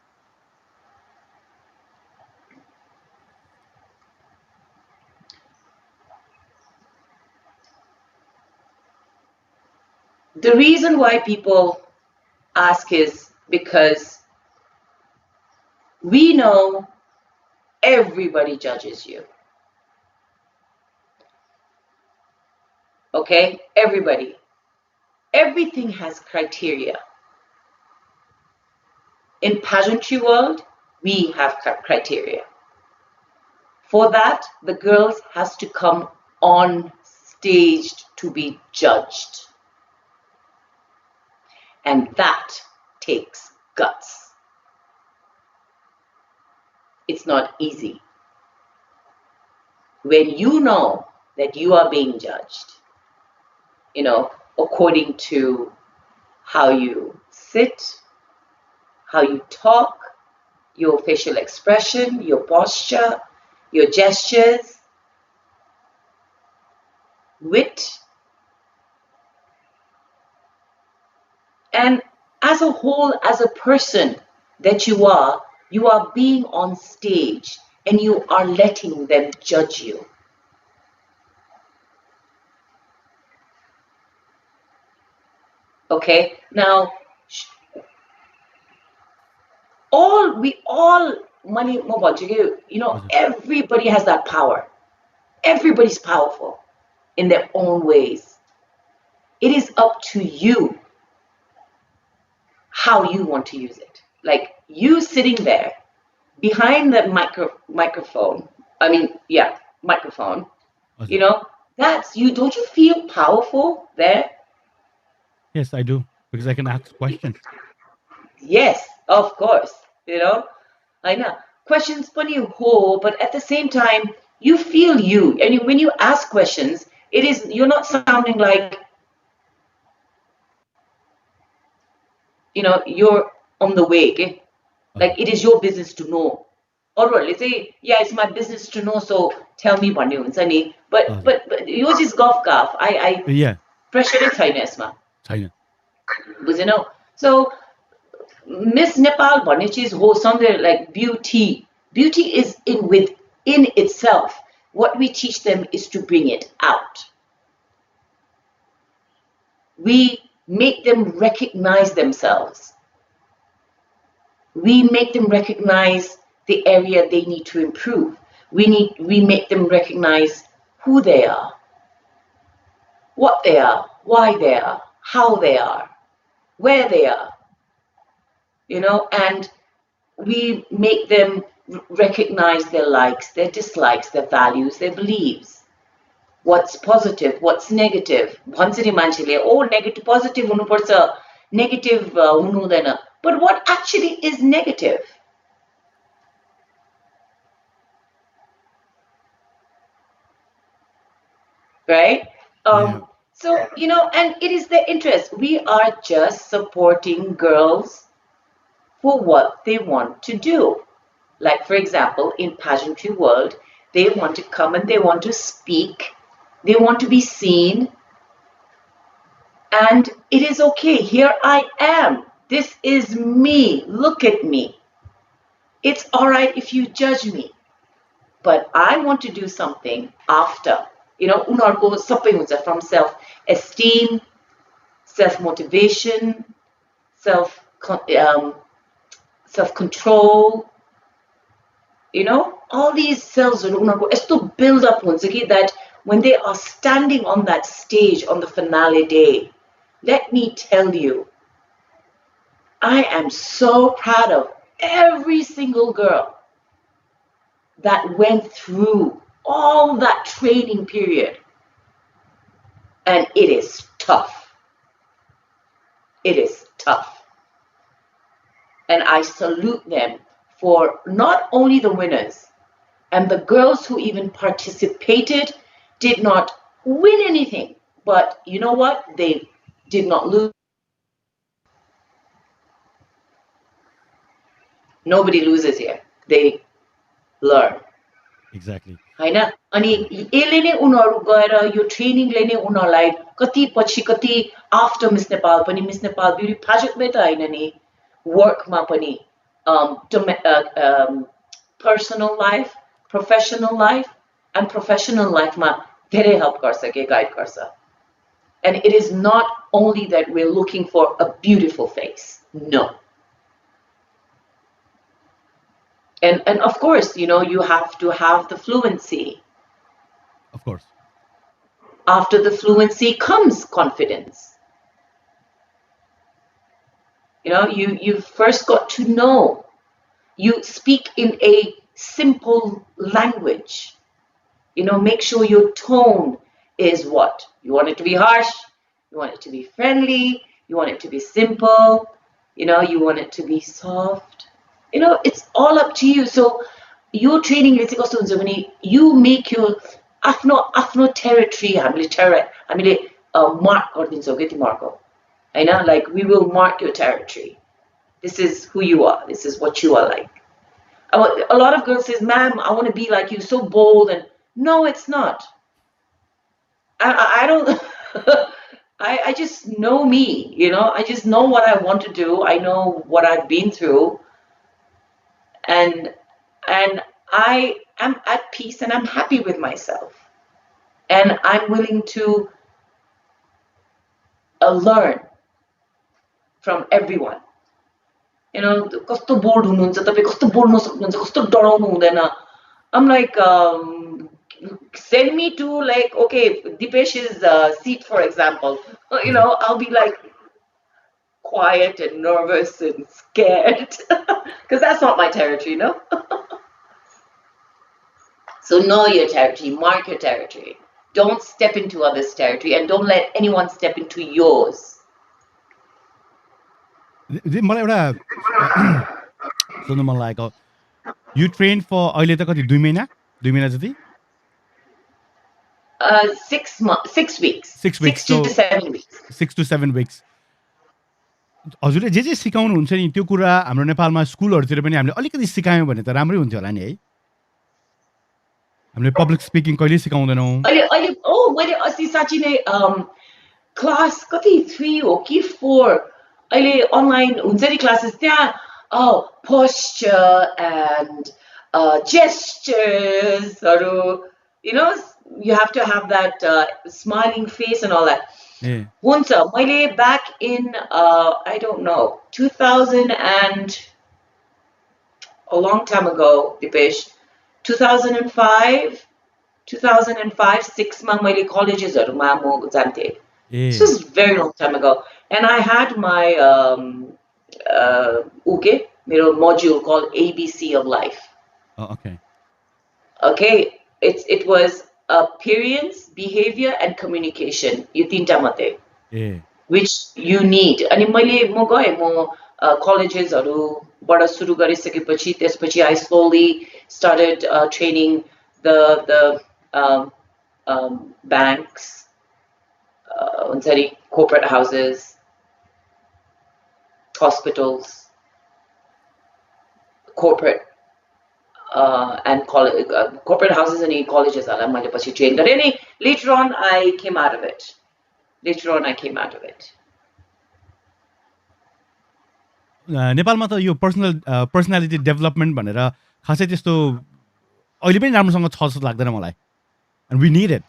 The reason why people ask is because we know everybody judges you. Okay? Everybody. Everything has criteria. In pageantry world, we have criteria. For that, the girls has to come on stage to be judged. And that takes guts. It's not easy. When you know that you are being judged, according to how you sit, how you talk, your facial expression, your posture, your gestures, wit, and as a whole, as a person that you are being on stage and you are letting them judge you. Okay, now we all money you know, everybody has that power. Everybody's powerful in their own ways. It is up to you how you want to use it. Like you sitting there behind the microphone. I mean, yeah, microphone. You know, that's you. Don't you feel powerful there? Yes, I do, because I can ask questions. Yes, of course. You know, I know. Questions funny whole, but at the same time, you feel you. And when you ask questions, you're not sounding like, you know, you're on the way. Okay? Like it is your business to know. All right, let's say, yeah, it's my business to know, so tell me what you Sunny. But yours is golf. I Yeah, pressure is highness ma. China. You know. So Miss Nepal भन्ने is हो somewhere like beauty. Beauty is in itself. What we teach them is to bring it out. We make them recognize themselves. We make them recognize the area they need to improve. We make them recognize who they are, what they are, why they are, how they are, where they are, you know, and we make them recognize their likes, their dislikes, their values, their beliefs. What's positive, what's negative. Bhansari manchele, oh, negative, positive huनुपर्छ, negative हुनु हुँदैन. But what actually is negative? Right? Yeah, So, you know, and it is their interest. We are just supporting girls for what they want to do. Like, for example, in pageantry world, they want to come and they want to speak. They want to be seen. And it is okay. Here I am. This is me. Look at me. It's all right if you judge me. But I want to do something after. You know, unarko sabai huncha, from self-esteem, self-motivation, self-control. You know, all these cells are build up that when they are standing on that stage on the finale day, let me tell you, I am so proud of every single girl that went through all that training period. And it is tough. It is tough. And I salute them for not only the winners, and the girls who even participated did not win anything. But you know what? They did not lose. Nobody loses here. They learn. exactly. होइन अनि यसले नै उनीहरू गएर यो ट्रेनिङले नै उनीहरूलाई कति पछि कति आफ्टर मिस नेपाल पनि मिस नेपाल ब्युटी प्रोजेक्टमै त होइन नि वर्कमा पनि personal life professional life and professional लाइफमा धेरै हेल्प गर्छ के गाइड गर्छ and it is not only that we're looking for a beautiful face, no. And of course, you know, you have to have the fluency. Of course. After the fluency comes confidence. You know, you've first got to know. You speak in a simple language. You know, make sure your tone is what? You want it to be harsh, you want it to be friendly, you want it to be simple, you know, you want it to be soft. You know, it's all up to you. So your training, you make your afno territory, mark I know, like we will mark your territory. This is who you are. This is what you are like. A lot of girls says, ma'am, I want to be like you, so bold. And no, it's not. I don't, I just know me, you know, I just know what I want to do. I know what I've been through. And I am at peace and I'm happy with myself. And I'm willing to learn from everyone. You know, कस्तो board हुनुहुन्छ तपाईं कस्तो बोल्न सक्नुहुन्छ कस्तो डराउनु हुँदैन. I'm like, send me to like, okay, Deepesh's seat, for example. You know, I'll be like quiet and nervous and scared because that's not my territory, you know. So know your territory, mark your territory. Don't step into others' territory and don't let anyone step into yours. मलाई एउटा सोध्नु मन लागेको यु train फर अहिले त कति 2 महिना जति 6 months, 6 weeks. 6 weeks, 6 to 7 weeks. 6 to 7 weeks. हजुरले जे सिकाउनुहुन्छ नि त्यो कुरा हाम्रो नेपालमा स्कुलहरुतिर पनि हामीले अलिकति सिकायौं भने त राम्रै हुन्थ्यो होला नि है. हामीले पब्लिक स्पिकिङ कहिले सिकाउँदैनौं. अहिले मैले अस्ति साच्चै नै क्लास कति 3 हो कि 4 अहिले अनलाइन हुन्छ नि क्लासेस त्यहाँ posture and gestures, you know, you have to have that smiling face and all that. Yeah. Once, back in, I don't know, 2000 and a long time ago, Deepesh, 2005, 6 ma मैले colleges-हरुमा म जान्थे. This was a very long time ago. And I had my मेरो module called ABC of Life. Oh, okay. Okay, it was appearance, behavior, and communication. यो तीनटा मात्रै. Yeah. Which you need. अनि म गएँ colleges-हरुबाट सुरु गरिसकेपछि त्यसपछि I slowly started training the banks, corporate houses, hospitals, corporate and corporate houses and colleges. मैले पछि train गरेँ अनि later on I came out of it. नेपालमा त यो पर्सनालिटी डेभलपमेन्ट भनेर खासै त्यस्तो अहिले पनि राम्रोसँग छ जस्तो लाग्दैन मलाई. And we need it.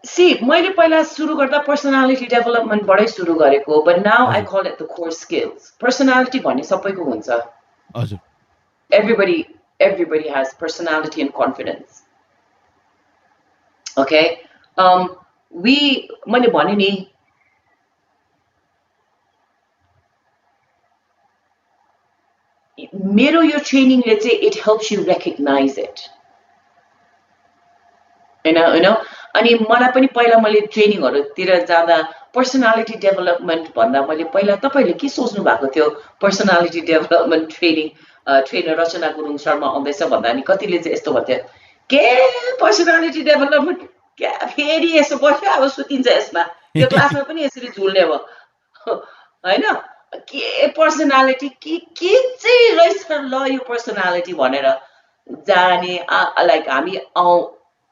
See, मैले पहिला सुरु गर्दा personality development बाटै सुरु गरेको, but now I call it the core skills. Personality भन्ने सबैको हुन्छ. हजुर. Everybody has personality and confidence. Okay? मैले भने नि मेरो यो ट्रेनिङले चाहिँ it helps you recognize it. You know? अनि मलाई पनि पहिला मैले ट्रेनिङहरुतिर जाँदा पर्सनालिटी डेभलपमेन्ट भन्दा मैले पहिला तपाईले के सोच्नु भएको थियो पर्सनालिटी डेभलपमेन्ट ट्रेनर रचना गुरुङ शर्मा आउँदैछ भन्दा नि कतिले चाहिँ यस्तो भन्थ्यो के पर्सनालिटी डेभलपमेन्ट के फेरि यसो बस्यो अब सुतिन्छ यसमा यो क्लासमा पनि यसरी झुल्ने भयो हैन के पर्सनालिटी के चाहिँ रहेछ ल यो पर्सनालिटी भनेर जाने लाइक हामी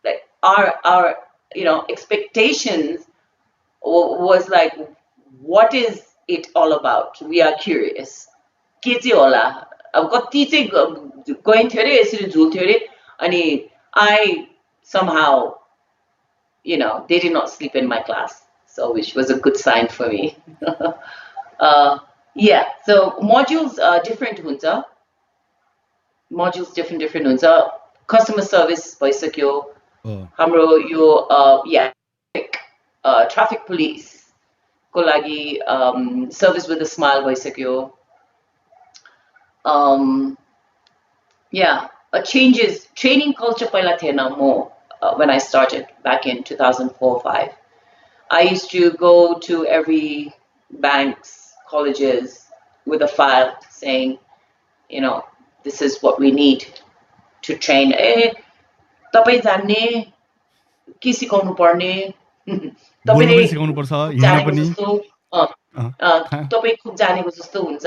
like our you know expectations was like what is it all about. We are curious के चाहिँ होला अब कति चाहिँ गइन्थ्यो रे यसरी झुल्थ्यो रे अनि I somehow you know they did not sleep in my class, so which was a good sign for me. Yeah, so modules different huncha, different huncha. Customer service भइसक्यो हाम्रो यो traffic police को लागि service with a smile भइसक्यो. Yeah, changes training culture पहिला थिएन म when I started back in 2004-05. I used to go to every banks, colleges with a file saying, you know, this is what we need to train. तपाईं जान्ने के सिकाउनु पर्ने तपाईले सिकाउनु पर्छ हिँड्न पनि तपाई खुद जानेको जस्तो हुन्छ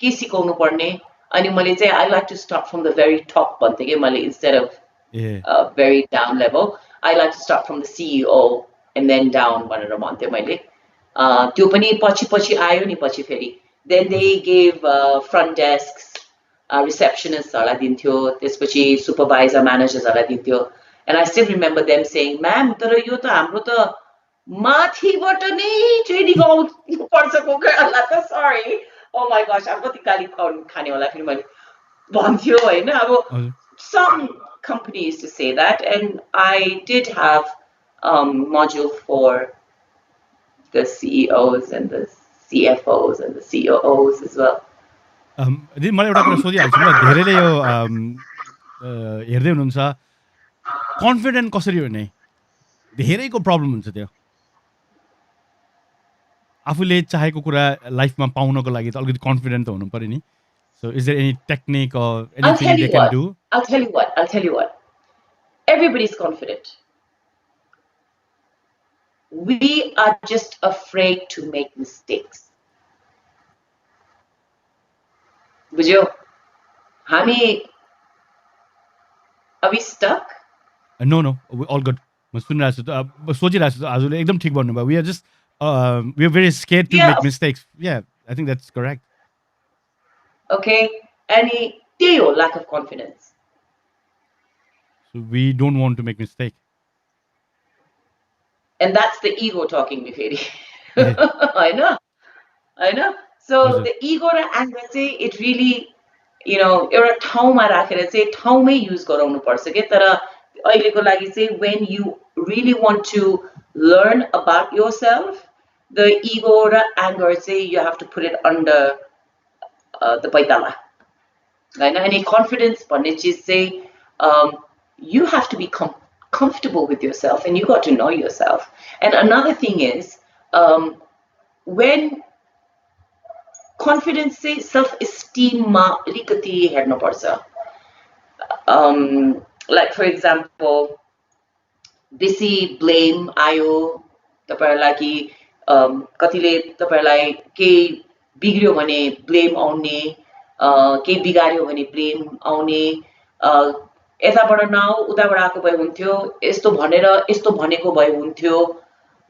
के सिकाउनु पर्ने अनि मैले चाहिँ I like to start from the very top भन्थे के मैले instead of very down level. I like to start from the CEO and then down भनेर भन्थे मैले. त्यो पनि पछि आयो नि पछि फेरि. Then they gave front desks, receptionists हरुलाई दिन्थ्यो, त्यसपछि supervisor managers हरुलाई दिन्थ्यो. And I still remember them saying, "Ma'am, तर यो त हाम्रो त माथिबाट नै ट्रेनिङ आउनु पर्छ कोही बेला त sorry." oh my gosh, अब कति गाली खाने होला फेरि मैले भन्थ्यो हैन अब some companies to say that, and I did have module for the CEOs and the CFOs and the COOs as well. मलाई एउटा कुरा सोधिहाल्छु ल धेरैले यो हेर्दै हुनुहुन्छ कन्फिडेन्ट कसरी हुने धेरैको प्रब्लम हुन्छ त्यो आफूले चाहेको कुरा लाइफमा पाउनको लागि त अलिकति कन्फिडेन्ट त हुनु पर्यो नि so is there any technique or anything they can do I'll tell you what. Everybody's confident. We are just afraid to make mistakes. बुझ्यौ हामी Are we stuck? No all good म सुनिरहेको छु सोचिरहेको छु हजुरले एकदम ठिक भन्नुभयो we are just we are very scared to make mistakes yeah I think that's correct Okay, अनि त्यही हो lack of confidence. So we don't want to make mistake. And that's the ego talking me फेरि I know. So the ego raw anger चाहिँ it really एउटा ठाउँमा राखेर चाहिँ ठाउँमै use गराउनु पर्छ के तर अहिलेको लागि चाहिँ when you really want to learn about yourself the ego raw anger चाहिँ you have to put it under the paitala हैन अनि confidence भन्ने चिज चाहिँ you have to be comfortable with yourself and you got to know yourself. And another thing is when confidence say self-esteem ma alikati hernu parcha like for example besi blame ayo tapaharलाई कि कतिले तपाईहरुलाई के बिग्रियो भने blame आउने के बिगार्यो भने blame आउने यताबाट नआउ उताबाट आएको भए हुन्थ्यो यस्तो भनेको भए हुन्थ्यो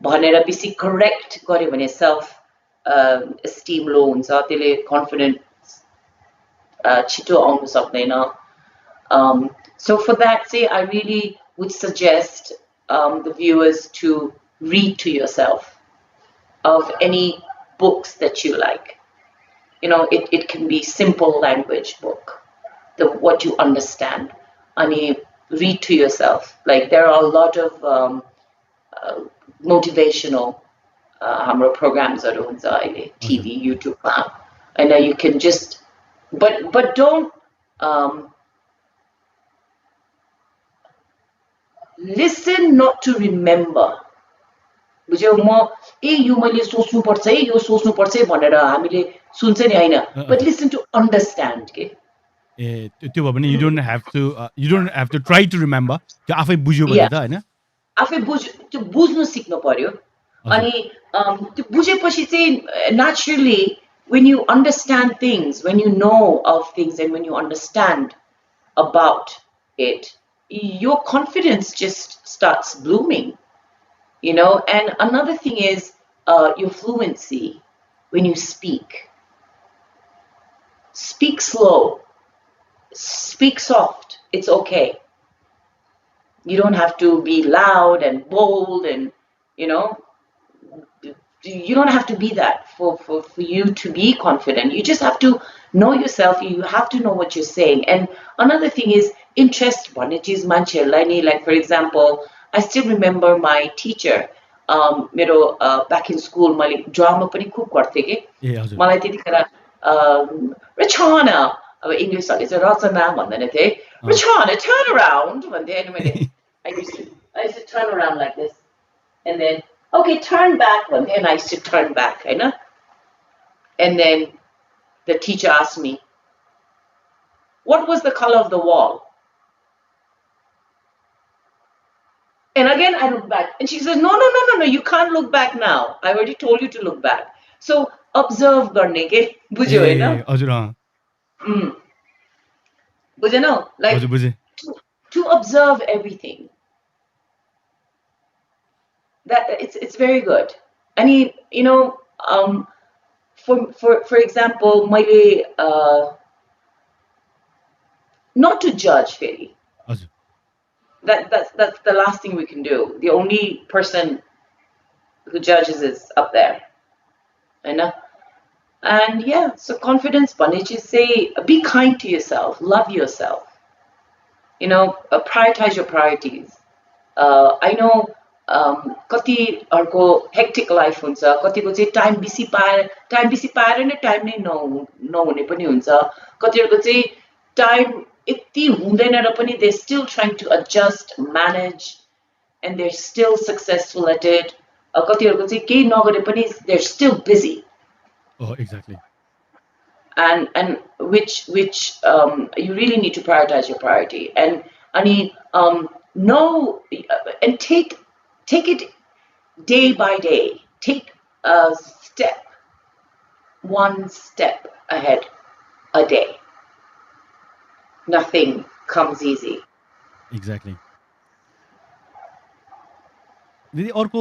भनेर बेसी करेक्ट गर्यो भने सेल्फ esteem low हुन्छ त्यसले confidence छिटो आउन सक्दैन so for that say I really would suggest the viewers to read to yourself of any books that you like it can be simple language book what you understand and read to yourself like there are a lot of motivational हाम्रो programs-हरु हुन्छ अहिले TV YouTube मा and you can just but don't listen not to remember बुझ्यौ म यो मैले सोच्नु पर्छ है यो सोच्नु पर्छ है भनेर हामीले सुन्छ नि हैन but listen to understand के त्यो भयो भने you don't have to try to remember त्यो आफै बुझ्यो भने त हैन आफै बुझ्नु सिक्नु पर्यो अनि त्यो बुझेपछि चाहिँ naturally when you understand things when you know of things and when you understand about it your confidence just starts blooming and another thing is your fluency when you speak slow speak soft it's okay you don't have to be loud and bold and you don't have to be that for you to be confident you just have to know yourself you have to know what you're saying and another thing is interest भन्ने चीज मान्छेहरुलाई नि like for example I still remember my teacher मेरो back in school मैले drama पनि खूब गर्थेँ के मलाई त्यतिखेर Rachana अब इंग्लिशले चाहिँ रचना भन्दैन थिए Rachana turn around भन्थे अनि मैले I used to turn around like this and then okay turn back भन्थे and I used to turn back Hahn and then the teacher asked me what was the color of the wall and again I looked back and she says no you can't look back now I already told you to look back so observe गर्ने के बुझ्यो हैन हजुर बुझ्यो न like to observe everything that it's very good and for example मैले not to judge Ferry that's the last thing we can do the only person who judges is up there I know And yeah, so confidence, Banichi say, be kind to yourself, love yourself. Prioritize your priorities. I know कतिहरूको hectic life हुन्छ, कतिको चाहिँ time बेसी पाएर नै time नै नहुने पनि हुन्छ, कतिहरूको चाहिँ टाइम यति हुँदैन र पनि they still trying to adjust manage and they're still successful at it. कतिहरूको चाहिँ केही नगरे पनि they're still busy. Oh, exactly. And which you really need to prioritize your priority and know and take it day by day. Take a step, one step ahead a day. Nothing comes easy. Exactly. दिदी अर्को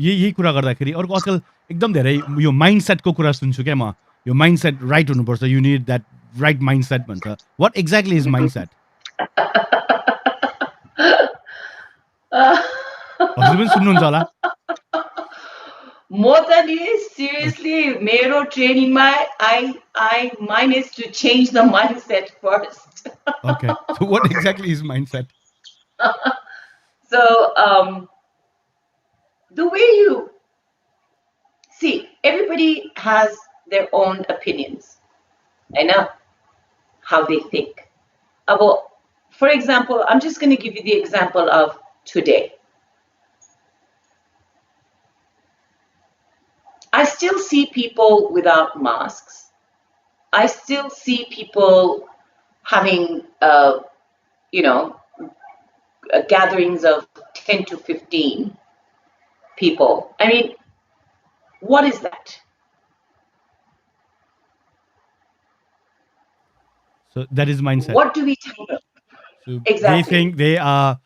यही कुरा गर्दाखेरि अर्को आजकल एकदम धेरै यो माइन्डसेटको कुरा सुन्छु क्या म, यो माइन्डसेट राइट हुनुपर्छ, you need that right mindset भन्छ. What exactly is mindset? हजुर पनि सुन्नुहुन्छ होला. More than this, seriously, मेरो ट्रेनिङमा mine is to change the mindset first. Okay, so what exactly is mindset? So the way you see, everybody has their own opinions. I know how they think. For example, I'm just going to give you the example of today. I still see people without masks. I still see people having, gatherings of 10 to 15 people. I mean, what is that? So that is mindset. What do we tell them? So Exactly. they think they are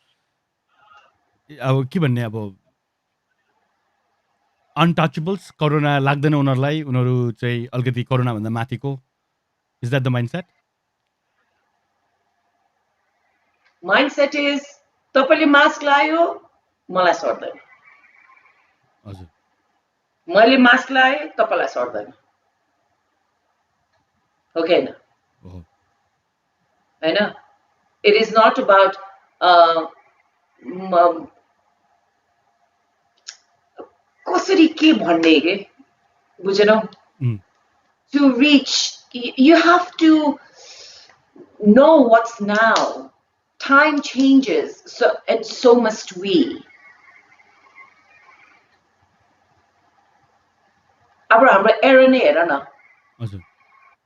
के भन्ने अब untouchables. Corona लाग्दैन उनीहरूलाई, उनीहरू चाहिँ अलिकति corona भन्दा माथिको. Is that the mindset? Mindset is तपाईले मास्क लायो मलाई सर्दैन, हजुर मैले मास्क लाए तपाईलाई सर्दैन. Okay न? हैन? It is not about कसरी के भन्ने के बुझेनौ? To reach, you have to know what's now. Time changes, so must we. अब हाम्रो एरा नै हेर न. हजुर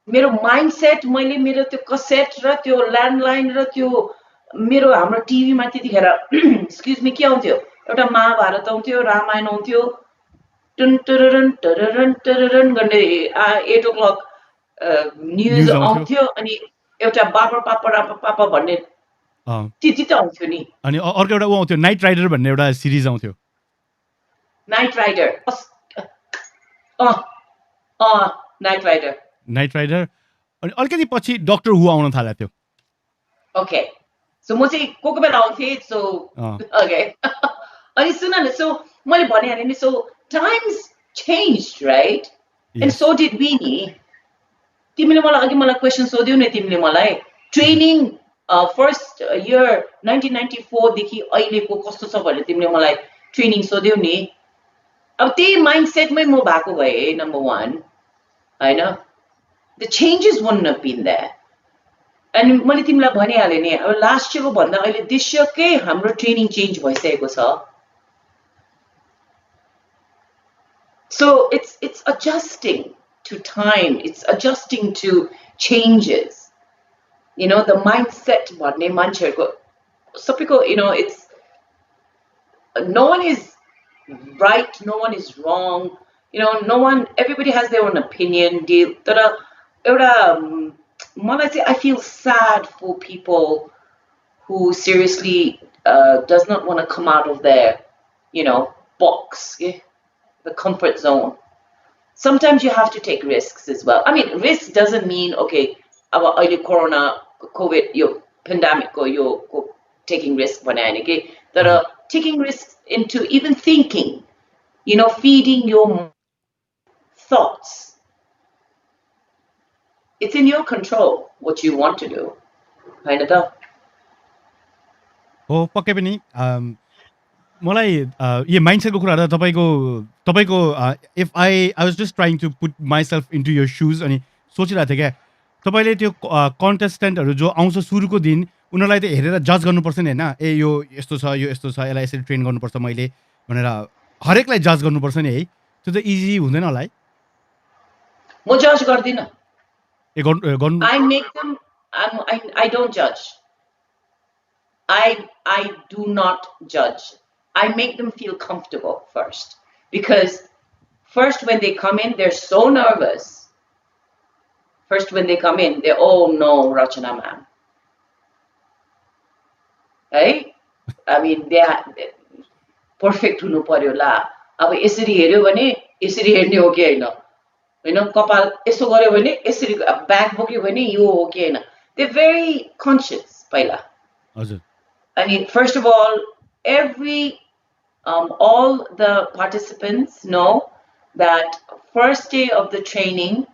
मेरो माइन्डसेट, मैले मेरो त्यो कसेट र त्यो ल्यान्डलाइन र त्यो मेरो हाम्रो टिभीमा त्यतिखेर एक्सक्युज मी के आउँथ्यो, एउटा महाभारत आउँथ्यो, रामायण आउँथ्यो, टन टररन टररन टररन गर्ने 8 o'clock न्युज आउँथ्यो, अनि एउटा बाबर पापा भन्ने त्यति त आउँथ्यो नि. अनि अर्को एउटा उ आउँथ्यो नाइट राइडर भन्ने एउटा सिरिज आउँथ्यो. नाइट राइडर नाइट राइडर अनि अलिकति पछि डक्टर हु आउन थालेको थियो. ओके, सो म चाहिँ कोही बेला आउँथेँ. सो ओके, अनि सुन न, सो मैले भनिहालेँ नि, so times changed right, and so did we नि. तिमीले मलाई अघि मलाई क्वेसन सोध्यौ नि, तिमीले मलाई ट्रेनिङ फर्स्ट इयर 1994 देखि अहिलेको कस्तो छ भनेर तिमीले मलाई ट्रेनिङ सोध्यौ नि. अब त्यही माइन्डसेटमै म भएको भए, नम्बर 1 हैन, the changes wouldn't have been there. अनि मैले तिमीलाई भनिहालेँ नि, अब लास्ट इयरको भन्दा अहिले दिस इयरकै हाम्रो ट्रेनिङ चेन्ज भइसकेको छ. So it's adjusting to time, it's adjusting to changes. The mindset भन्ने मान्छेहरुको सबैको, it's no one is right, no one is wrong, everybody has their own opinion. तर एउटा मलाई चाहिँ I feel sad for people who seriously does not want to come out of their box, the comfort zone. Sometimes you have to take risks as well. I mean, risk doesn't mean okay, अब अहिले corona, COVID, यो pandemic को यो taking risk भने हैन के, तर taking risks into even thinking, feeding your thoughts. it's in your control what you want to do. होइन त? हो पक्कै पनि मलाई यो माइन्डसेटको कुराहरू तपाईँको तपाईँको if I was just trying to put myself into your shoes अनि सोचिरहेको थिएँ क्या तपाईँले त्यो कन्टेस्टेन्टहरू जो आउँछ सुरुको दिन उनीहरूलाई त हेरेर जज गर्नुपर्छ नि होइन ए यो यस्तो छ यो यस्तो छ यसलाई यसरी ट्रेन गर्नुपर्छ मैले भनेर हरेकलाई जज गर्नुपर्छ नि है त्यो त इजी हुँदैन होला है म जज गर्दिनँ. ए गर्नु I make them. I don't judge. I do not judge. I make them feel comfortable first, because first when they come in, they're so nervous. First when they come in, they're, oh no, Rachana ma'am. Hey, I mean they are perfect हुनु पर्यो ला. अब यसरी हेर्यो भने यसरी हेर्ने हो कि हैन? हैन कपाल यसो गर्यो भने यसरी ब्याग बोक्यो भने यो हो कि हैन? They're very conscious पहिला. हजुर I mean, first of all, all the participants know that first day of the training,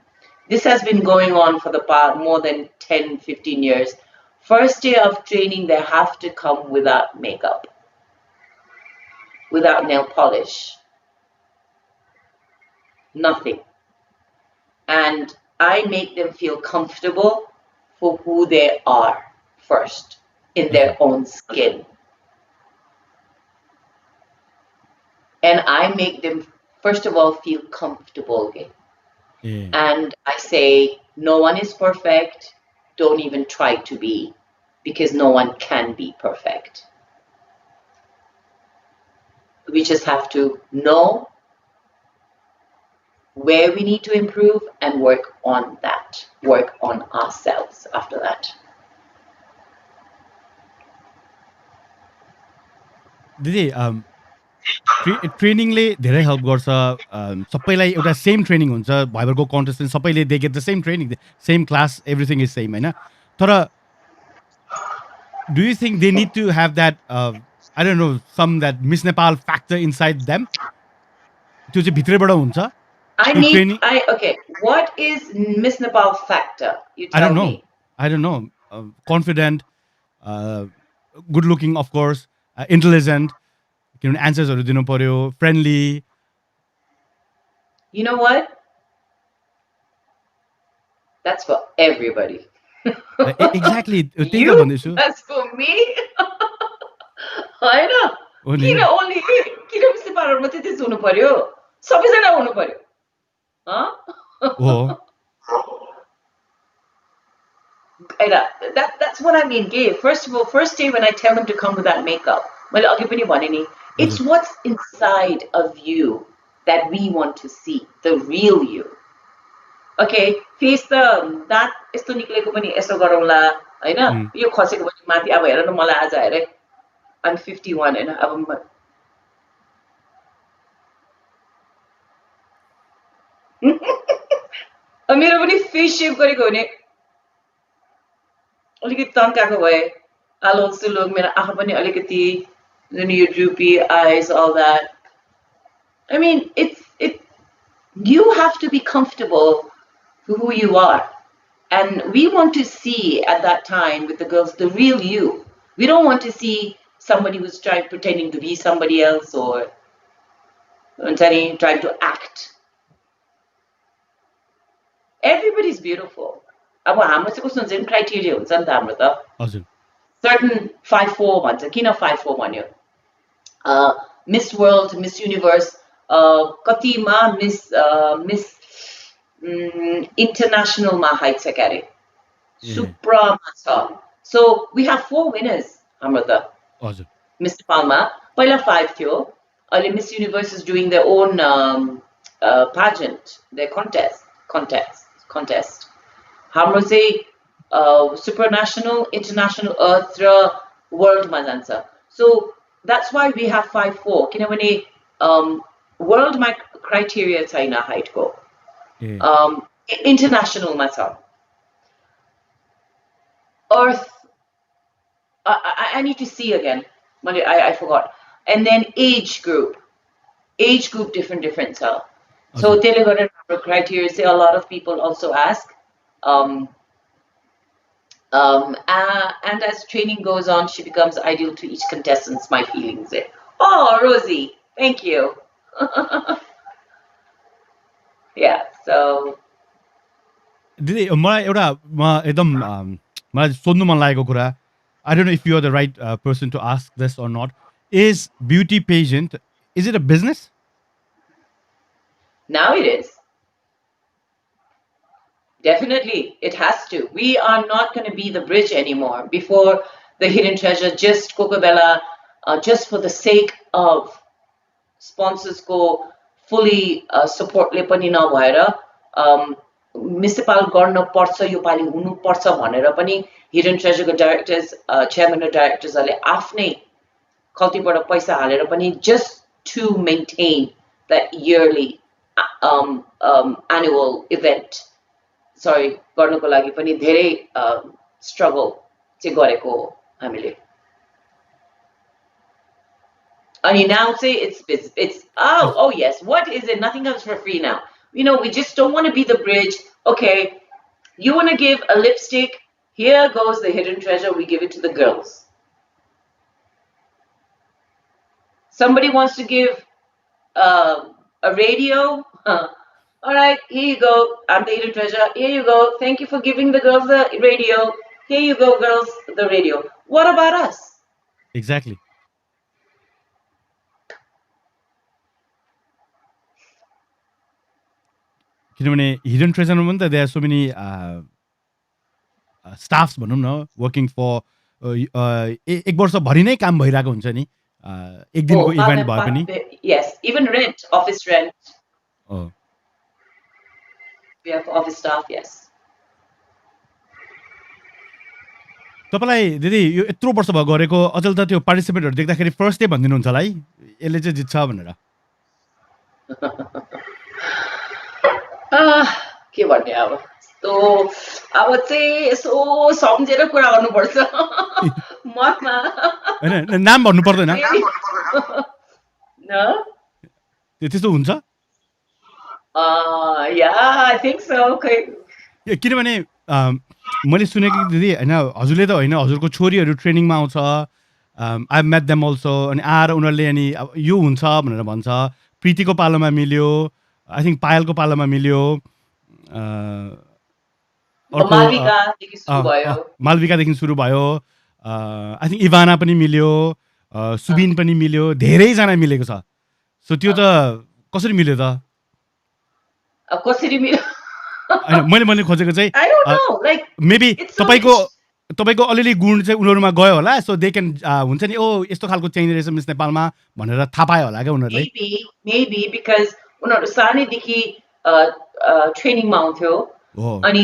this has been going on for the past more than 10, 15 years. First day of training, they have to come without makeup, without nail polish, nothing. And I make them feel comfortable for who they are first, in their own skin. And I make them, first of all, feel comfortable. Okay? A And I say, no one is perfect. Don't even try to be, because no one can be perfect. We just have to know where we need to improve and work on that, work on ourselves after that. दिदी ट्रेनिङले धेरै help गर्छ सबैलाई एउटा same training हुन्छ भइबरको contestant सबैले they get the same training same class everything is same होइन तर do you think they need to have that I don't know some that Miss Nepal factor inside them त्यो चाहिँ भित्रैबाट हुन्छ Okay, what is Miss Nepal factor? You I tell don't know. me. I don't know. Confident, good looking, of course, intelligent, answers are dinu paryo, friendly. You know what? That's for everybody. Exactly. That's for me. I know. Kiन only किन Miss Nepal मात्रै त्यस्तो हुनु पर्यो? सबैजना हुनु पर्यो. Oh. That's what I mean, gay. First of all, first day when I tell them to come without makeup, well, I'll give you it's what's inside of you that we want to see, the real you. Okay, face that यस्तो निक्लेको पनि यसो गरौँला हैन यो खसेको पनि माथि अब हेर न मलाई आज हेरे I'm 51 हैन अब मेरो पनि फेस शेप गरेको हो नि अलिकति तन्काको भए आलोक सुलोक मेरो आँखा पनि अलिकति your droopy eyes, all that. I mean, you have to be comfortable with who you are. And we want to see at that time with the girls the real you. We don't want to see somebody who's pretending to be somebody else or trying to act. Everybody's beautiful. अब हाम्रो चाहिँ कस्तो हुन्छ नि criteria हुन्छ नि त हाम्रो त हजुर certain 5'4" भन्छ किन 5'4" भन्यो Miss World, Miss Universe कतिमा Miss International मा height छ क्यारे Supra मा छ so we have 4 winners हाम्रो त हजुर Miss Nepal मा पहिला 5 थियो अहिले Miss Universe is doing their own pageant, their contest हाम्रो चाहिँ supranational, international, earth र world मा जान्छ so that's why we have 5'4" किनभने world मा criteria छैन height को international मा छ earth I need to see again I forgot and then age group different छ so त्यसले गर्दा हाम्रो criteria चाहिँ a lot of people also ask And as training goes on, she becomes ideal to each contestant. My feelings there. Oh, Rosie, thank you. Yeah, so. दिदी मलाई एउटा एकदम मलाई सोध्नु मन लागेको कुरा I don't know if you are the right person to ask this or not. Is beauty pageant, is it a business? Now it is. Definitely, it has to. We are not going to be the bridge anymore. Before the hidden treasure, just Kokobella, just for the sake of sponsors go fully support le pani nabhayera Miss Nepal गर्न पर्छ यो पालि हुनु पर्छ भनेर पनि hidden treasure को directors chairman र directors ले आफ्नै खल्तीबाट पैसा हालेर पनि just to maintain that yearly annual event गर्नको लागि पनि धेरै struggle चाहिँ गरेको हो हामीले. And now say it's oh yes, what is it? Nothing comes for free now. You know, we just don't want to be the bridge. Okay, you want to give a lipstick? Here goes the hidden treasure. We give it to the girls. Somebody wants to give a radio? All right, here you go. I'm the hidden treasure. Here you go. Thank you for giving the girls the radio. Here you go, girls, the radio. What about us? Exactly. किनभने hidden ट्रेजरमा पनि त there are so many staffs भनौँ न working for एक वर्षभरि नै काम भइरहेको हुन्छ नि एक दिनको इभेन्ट भए पनि. Yes, even rent, office rent. We have office staff, yes. तपाईलाई दिदी यो यत्रो वर्ष भयो गरेको अचेल त त्यो पार्टिसिपेटहरु देख्दाखेरि फर्स्ट डे भनिदिनुहुन्छ होला है यसले चाहिँ जित्छ भनेर. के भन्ने अब चाहिँ यसो सम्झेर कुरा गर्नुपर्छ मनमा हैन नाम भन्नु पर्दैन न त्यस्तो हुन्छ. या आई थिंक सो. ओके किनभने मैले सुनेको दिदी हैन हजुरले त हैन हजुरको छोरीहरु ट्रेनिङमा आउँछ आई मेट देम अल्सो अनि आएर उनीहरुले अनि यो हुन्छ भनेर भन्छ. प्रीतिको पालोमा मिल्यो आई थिंक पायलको पालोमा मिल्यो मालविकादेखि सुरु भयो आई थिंक इभाना पनि मिल्यो सुबिन पनि मिल्यो धेरैजना मिलेको छ. सो त्यो त कसरी मिल्यो त कसरी मिल्यो मैले खोजेको चाहिँ मेबी तपाईको अलिअलि गुण चाहिँ उनीहरुमा गयो होला सो दे क्यान हुन्छ नि ओ यस्तो खालको चेन्ज रहेछ मिस नेपालमा भनेर थाहा पायो होला क्या उनीहरुले. मेबी बिकज उनीहरु सानैदेखि ट्रेनिङमा आउँथ्यो अनि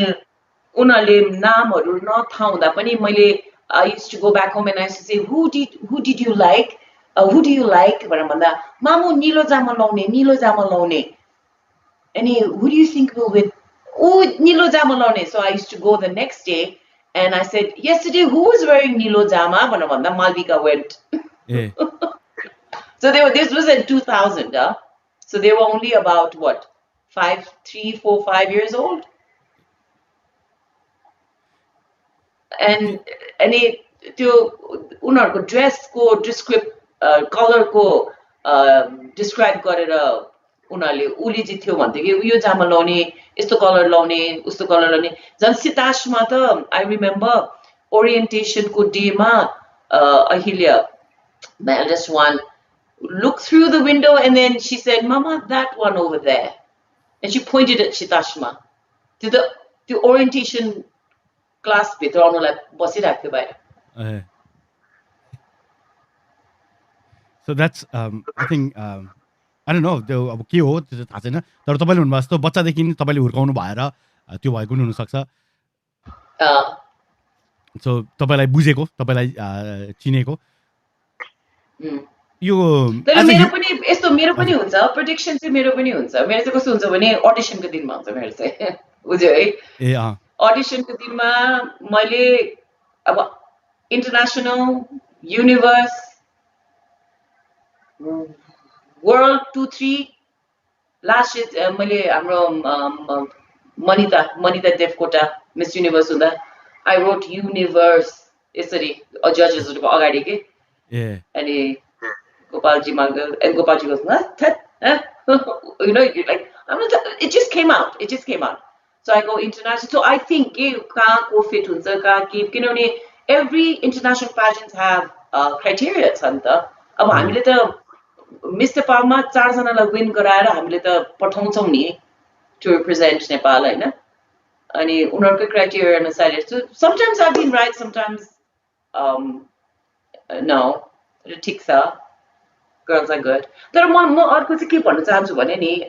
उनीहरुले नामहरु नथाहा हुँदा पनि मैले I used to go back home and I used to say who did you like who do you like भनेर भन्दा मामु नीलो जामा लाउने अनि who do you think will win oh नीलो जामा लाउने. So I used to go the next day and I said yesterday who was wearing नीलो जामा भनेर भन्दा Malvika went. So this was in 2000 so they were only about what 3, 4, 5 years old. And त्यो उनीहरुको ड्रेसको कलरको describe गरेर उनीहरुले उली जित्थ्यो भन्थे कि यो जामा लाउने यस्तो कलर लाउने उस्तो कलर लाउने. झन् सिताशमा त आई रिमेम्बर ओरिएन्टेसनको डेमा Ahilya, my eldest one, looked through the window and then she said, Mama, that one over there. And she pointed at Shitashma. To the orientation class भित्र आउनलाई बसिरहेको थियो बाहिर. So that's I think I don't know त्यो अब के हो त्यो थाहा छैन तर तपाईले भन्नुभयो जस्तो बच्चादेखि तपाईले हुर्काउनु भएर त्यो भएको पनि हुन सक्छ. सो तपाईलाई बुझेको तपाईलाई चिनेको यो तर मेरो पनि हुन्छ प्रेडिक्सन चाहिँ मेरो पनि हुन्छ. मेरो चाहिँ कस्तो हुन्छ भने अडिसनको दिनमा हुन्छ मेरो चाहिँ बुझ्यो है. ए अडिसनको दिनमा मैले अब इन्टरनेशनल युनिभर्स वर्ल्ड 2-3 लास्ट मैले हाम्रो Manita Devkota, Miss Universe hunda. I wrote universe यसरी जजेसहरुको अगाडि के अनि Gopalji Mangal and Gopalji goes, what? You know, like I'm not. It just came out. It just came out. So I go international. So I think every international pageants have criteria. अब हामीले त Miss Nepalमा 4 जनालाई win गराएर हामीले त पठाउँछौं नि to represent Nepal हैन अनि उनीहरुको criteria अनुसार so sometimes I've been right, sometimes no, ठिक छ. Girls are good. तर म अर्को चाहिँ के भन्न चाहन्छु भने नि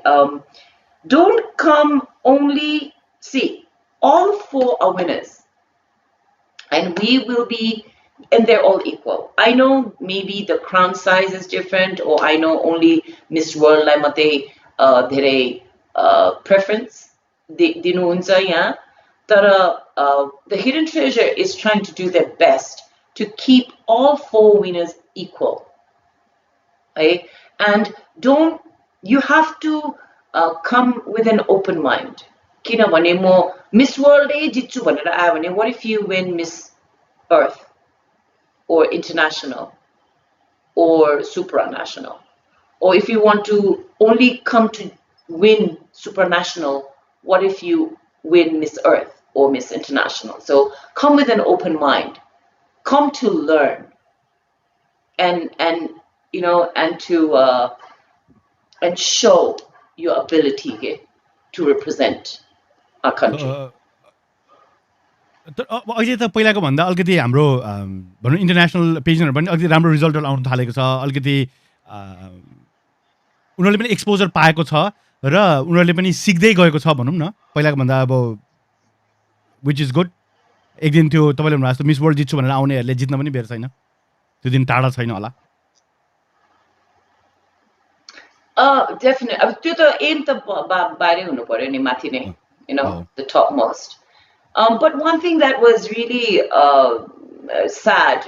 don't come only see all 4 are winners and we will be and they're all equal. I know maybe the crown size is different or I know only Miss World लाई मात्रै धेरै preference दिनुहुन्छ यहाँ तर the hidden treasure is trying to do their best to keep all 4 winners equal. Okay? And you have to come with an open mind. किनभने म Miss World जित्छु भनेर आयो भने what if you win Miss Earth or International or Supranational, or if you want to only come to win Supranational, what if you win Miss Earth or Miss International? So come with an open mind, come to learn and you know, and to and show your ability to represent our country. अहिले त पहिलाको भन्दा अलिकति हाम्रो भनौँ international पेजनहरु पनि अलिकति राम्रो रिजल्टहरु आउन थालेको छ अलिकति उनीहरुले पनि एक्सपोजर पाएको छ र उनीहरुले पनि सिक्दै गएको छ भनौँ न पहिलाको भन्दा अब which is good. एक दिन त्यो तपाईले भन्नु जस्तो मिस वर्ल्ड जित्छु भनेर आउनेहरुले जित्न पनि बेर छैन त्यो दिन टाढा छैन होला definitely. अब त्यो त एम त बाहिरै हुनु पर्यो नि माथि नै, you know, the topmost. But one thing that was really sad,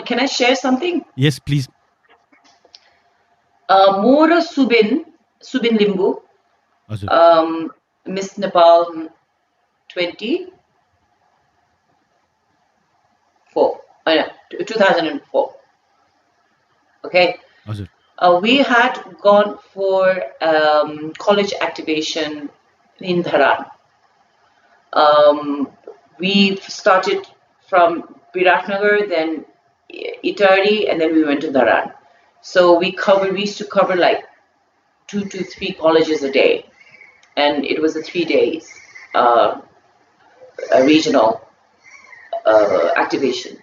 can I share something? Yes, please. Mora Subin Limbu, Miss Nepal 2004. Okay. We had gone for college activation in Dharan. We started from Biratnagar, then Itari, and then we went to Dharan. So we used to cover like 2 to 3 colleges a day, and it was a 3 days a regional activation.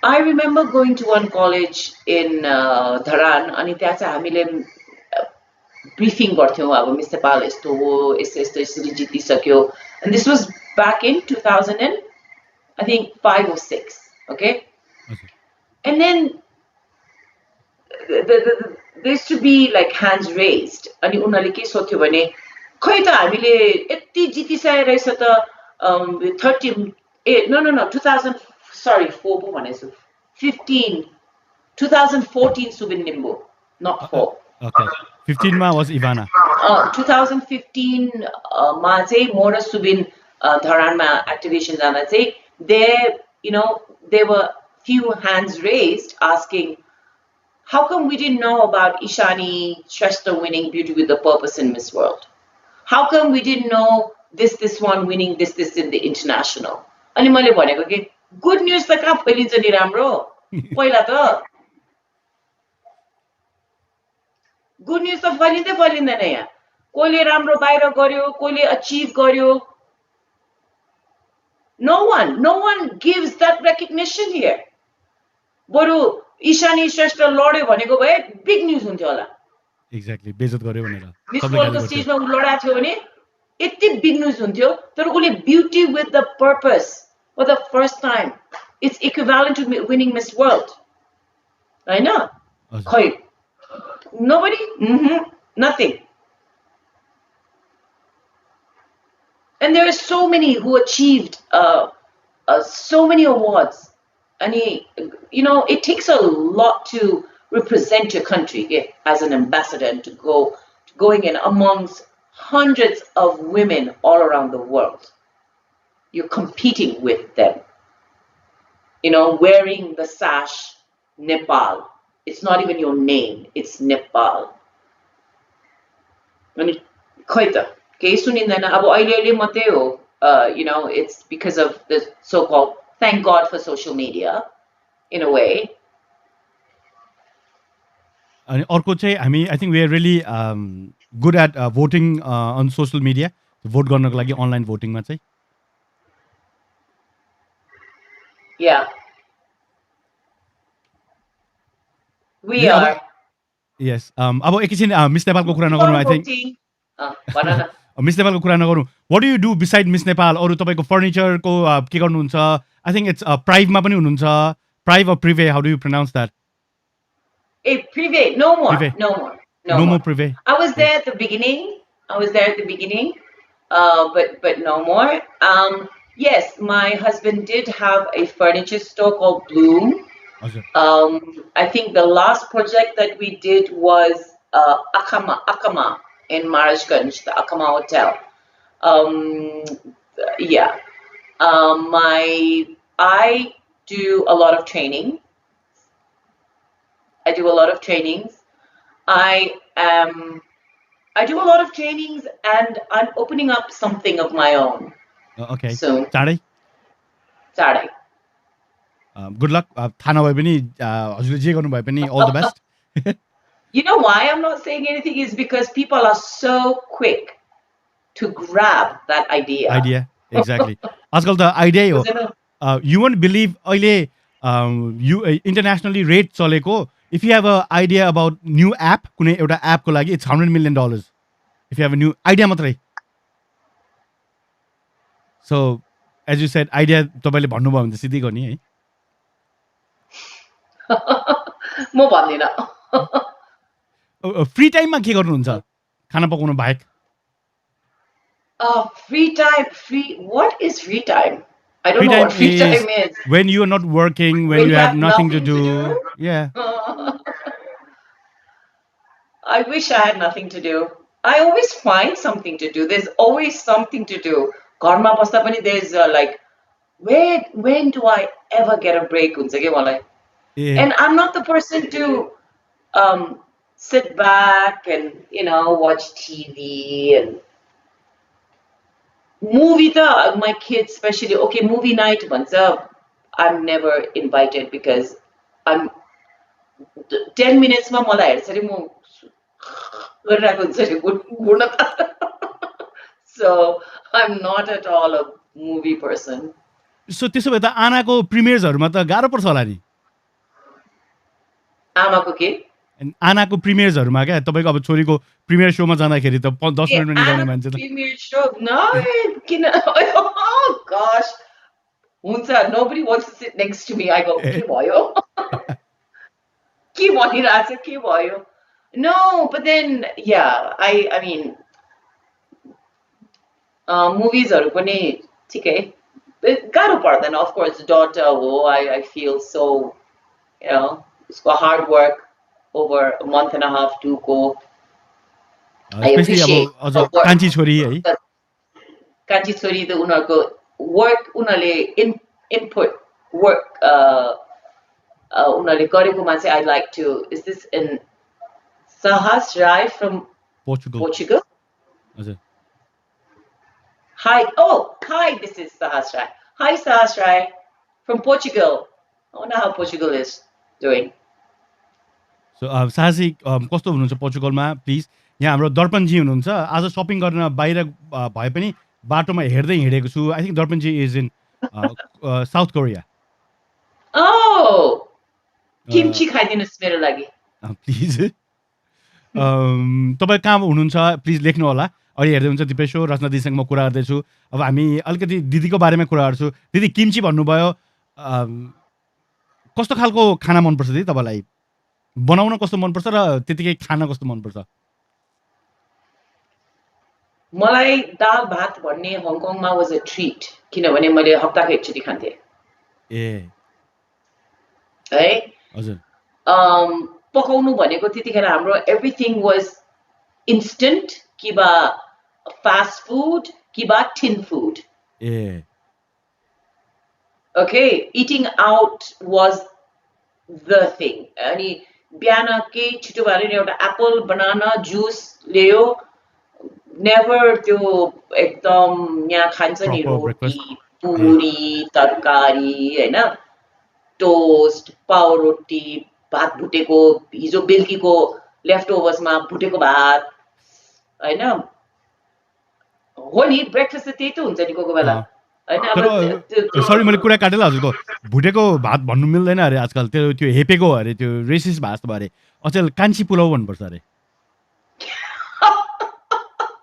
I remember going to one college in Dharan, and त्यहाँ चाहिँ हामीले briefing गर्थ्यौं अब Miss Nepal यस्तो हो यस्तो यसरी जितिसक्यो, and this was back in 2005 or 6, okay? And then there used to be like hands raised, अनि उनीहरुले के सोध्यो भने खै त हामीले यति जितिसके रहेछ त 2014 Subin Limbu, not 4. Okay. 15 ma was Ivana. 2015 ma चाहिँ Mora Subin Dharan ma activation jana चाहिँ there, you know, there were few hands raised asking, how come we didn't know about Ishani Shrestha winning Beauty with the Purpose in Miss World? How come we didn't know this one winning this in the international? अनि मैले भनेको के good news त कहाँ फैलिन्छ नि राम्रो पहिला त good news त फैलिँदैन यहाँ कोले राम्रो बाहिर गर्यो कोले achieve गर्यो no one gives that recognition here बरु ईशानी श्रेष्ठ लड्यो भनेको भए big news हुन्थ्यो होला एक्ज्याक्टली बेइज्जत गर्यो भनेर मिस वर्ल्डको स्टेजमा उ लडाएको थियो भने यति big news हुन्थ्यो तर उले beauty with the purpose for the first time it's equivalent to winning Miss World हैन खै nobody nothing and there are so many who achieved so many awards and you know it takes a lot to represent your country as an ambassador and to going in amongst hundreds of women all around the world. You're competing with them. Wearing the sash, Nepal. It's not even your name, it's Nepal. अनि खै त केही सुनिँदैन अब अहिले मात्रै हो it's because of the so-called thank God for social media in a way. अनि अर्को चाहिँ हामी I think we are really good at voting on social media vote गर्नको लागि अनलाइन भोटिङमा चाहिँ Yeah. We are. Yes. अब एकैछिन मिस नेपालको कुरा नगरौँ आई थिङ्क भन न मिस नेपालको कुरा नगरौँ what do you do beside miss Nepal अरू तपाईँको फर्निचरको के गर्नुहुन्छ आई थिङ्क इट्स प्राइभमा पनि हुनुहुन्छ Prive of Prive how do you pronounce that Prive, no more, Prive. no more, No more Prive. I was there at the beginning. But no more. Yes, my husband did have a furniture store called Bloom. हजुर I think the last project that we did was Akama in Maharashganj, the Akama Hotel. Yeah. I do a lot of training. I do a lot of trainings. I do a lot of trainings, and I'm opening up something of my own. Okay. Soon. चाँडै good luck थाहा नभए पनि हजुरले जे गर्नुभए पनि all the best You know why I'm not saying anything is because people are so quick to grab that idea. Idea exactly आजकल त आइडियै हो यु वन्ट बिलिभ अहिले यु इन्टरनेसनली रेट चलेको if you have a idea about new app कुनै एउटा एपको लागि it's $100 million if you have a new idea मात्रै so as you said idea तपाईँले भन्नुभयो भने त सिधै गर्ने है म भन्दिनँ फ्री टाइममा के गर्नुहुन्छ खाना पकाउनु बाहेक free time. What is free time? I don't know what free time is. When you are not working, when you have nothing to do. Yeah. I wish I had nothing to do. I always find something to do. There's always something to do. Karma basta pani there's like, when do I ever get a break? Yeah. And I'm not the person to sit back and watch TV and movie. My kids especially, okay, movie night I'm never invited because I'm 10 minutes ma malai hersari mo gariraeko huncha ni so I'm not at all a movie person. So त्यसो भए त आनाको प्रिमियर्सहरुमा त गाह्रो पर्छ होला नि आमाको के आनाको प्रिमियर्सहरुमा क्या तपाईको अब छोरीको प्रिमियर शोमा जाँदाखेरि त 10 मिनेटमा निकाल्ने मान्छे त प्रिमियर शो no किन oh gosh huncha nobody wants to sit next to me. I go के भयो के भनिरहेछ के भयो no but then yeah I mean movies हरु पनि ठिकै गाह्रो पर्दैन of course daughter हो I feel so उसको hard work over a month and a half to go. I appreciate अब कान्छी छोरी है कान्छी छोरी त उनीहरुको work उनीहरुले input work उनीहरुले गरेकोमा चाहिँ I like to is this in Sahas Rai from Portugal? हजुर Hi, this is Sahas Rai. Hi, Sahas Rai from Portugal. I wonder how Portugal is doing. So, साहसी कस्तो हुनुहुन्छ पोर्चुगलमा प्लिज यहाँ हाम्रो दर्पणजी हुनुहुन्छ आज सपिङ गर्न बाहिर भए पनि बाटोमा हेर्दै हिँडेको छु I think Darpanji is in south Korea kimchi खाइदिनुस् मेरो लागि प्लिज तपाईँ कहाँ हुनुहुन्छ प्लिज लेख्नु होला अहिले हेर्दै हुन्छ दिपेश हो रचना दिदीसँग म कुरा गर्दैछु अब हामी अलिकति दिदीको बारेमा कुरा गर्छु दिदी किम्ची भन्नुभयो कस्तो खालको खाना मनपर्छ दिदी तपाईँलाई बनाउन कस्तो मनपर्छ र त्यतिकै खान कस्तो मनपर्छ मलाई दाल भात भन्ने हङकङमा वाज अ ट्रिट किनभने मैले हप्ताको एकचोटि खान्थे है हजुर पकाउनु भनेको त्यतिखेर हाम्रो एभ्रिथिङ वाज इन्स्टेन्ट कि बा fast food कि बा tin food. A Okay, eating out was the thing. अनि बिहान के छिटो भएर नि एउटा एप्पल बनाना जुस ल्यायो नेभर त्यो एकदम यहाँ खान्छ नि proper रोटी breakfast पुरी तरकारी हैन टोस्ट पाउ रोटी भात भुटेको हिजो बेलुकीको लेफ्ट ओभर्समा भुटेको भात हैन हो नि ब्रेकफास्ट त त्यही त हुन्छ नि कोही बेला हैन तर सरी मैले कुरा काटेँ ल हजुरको भुटेको भात भन्नु मिल्दैन अरे आजकल त्यो त्यो हेपेको अरे त्यो रेसिस भात जस्तो अरे अचेल कान्छी पुलाउ भन्नुपर्छ अरे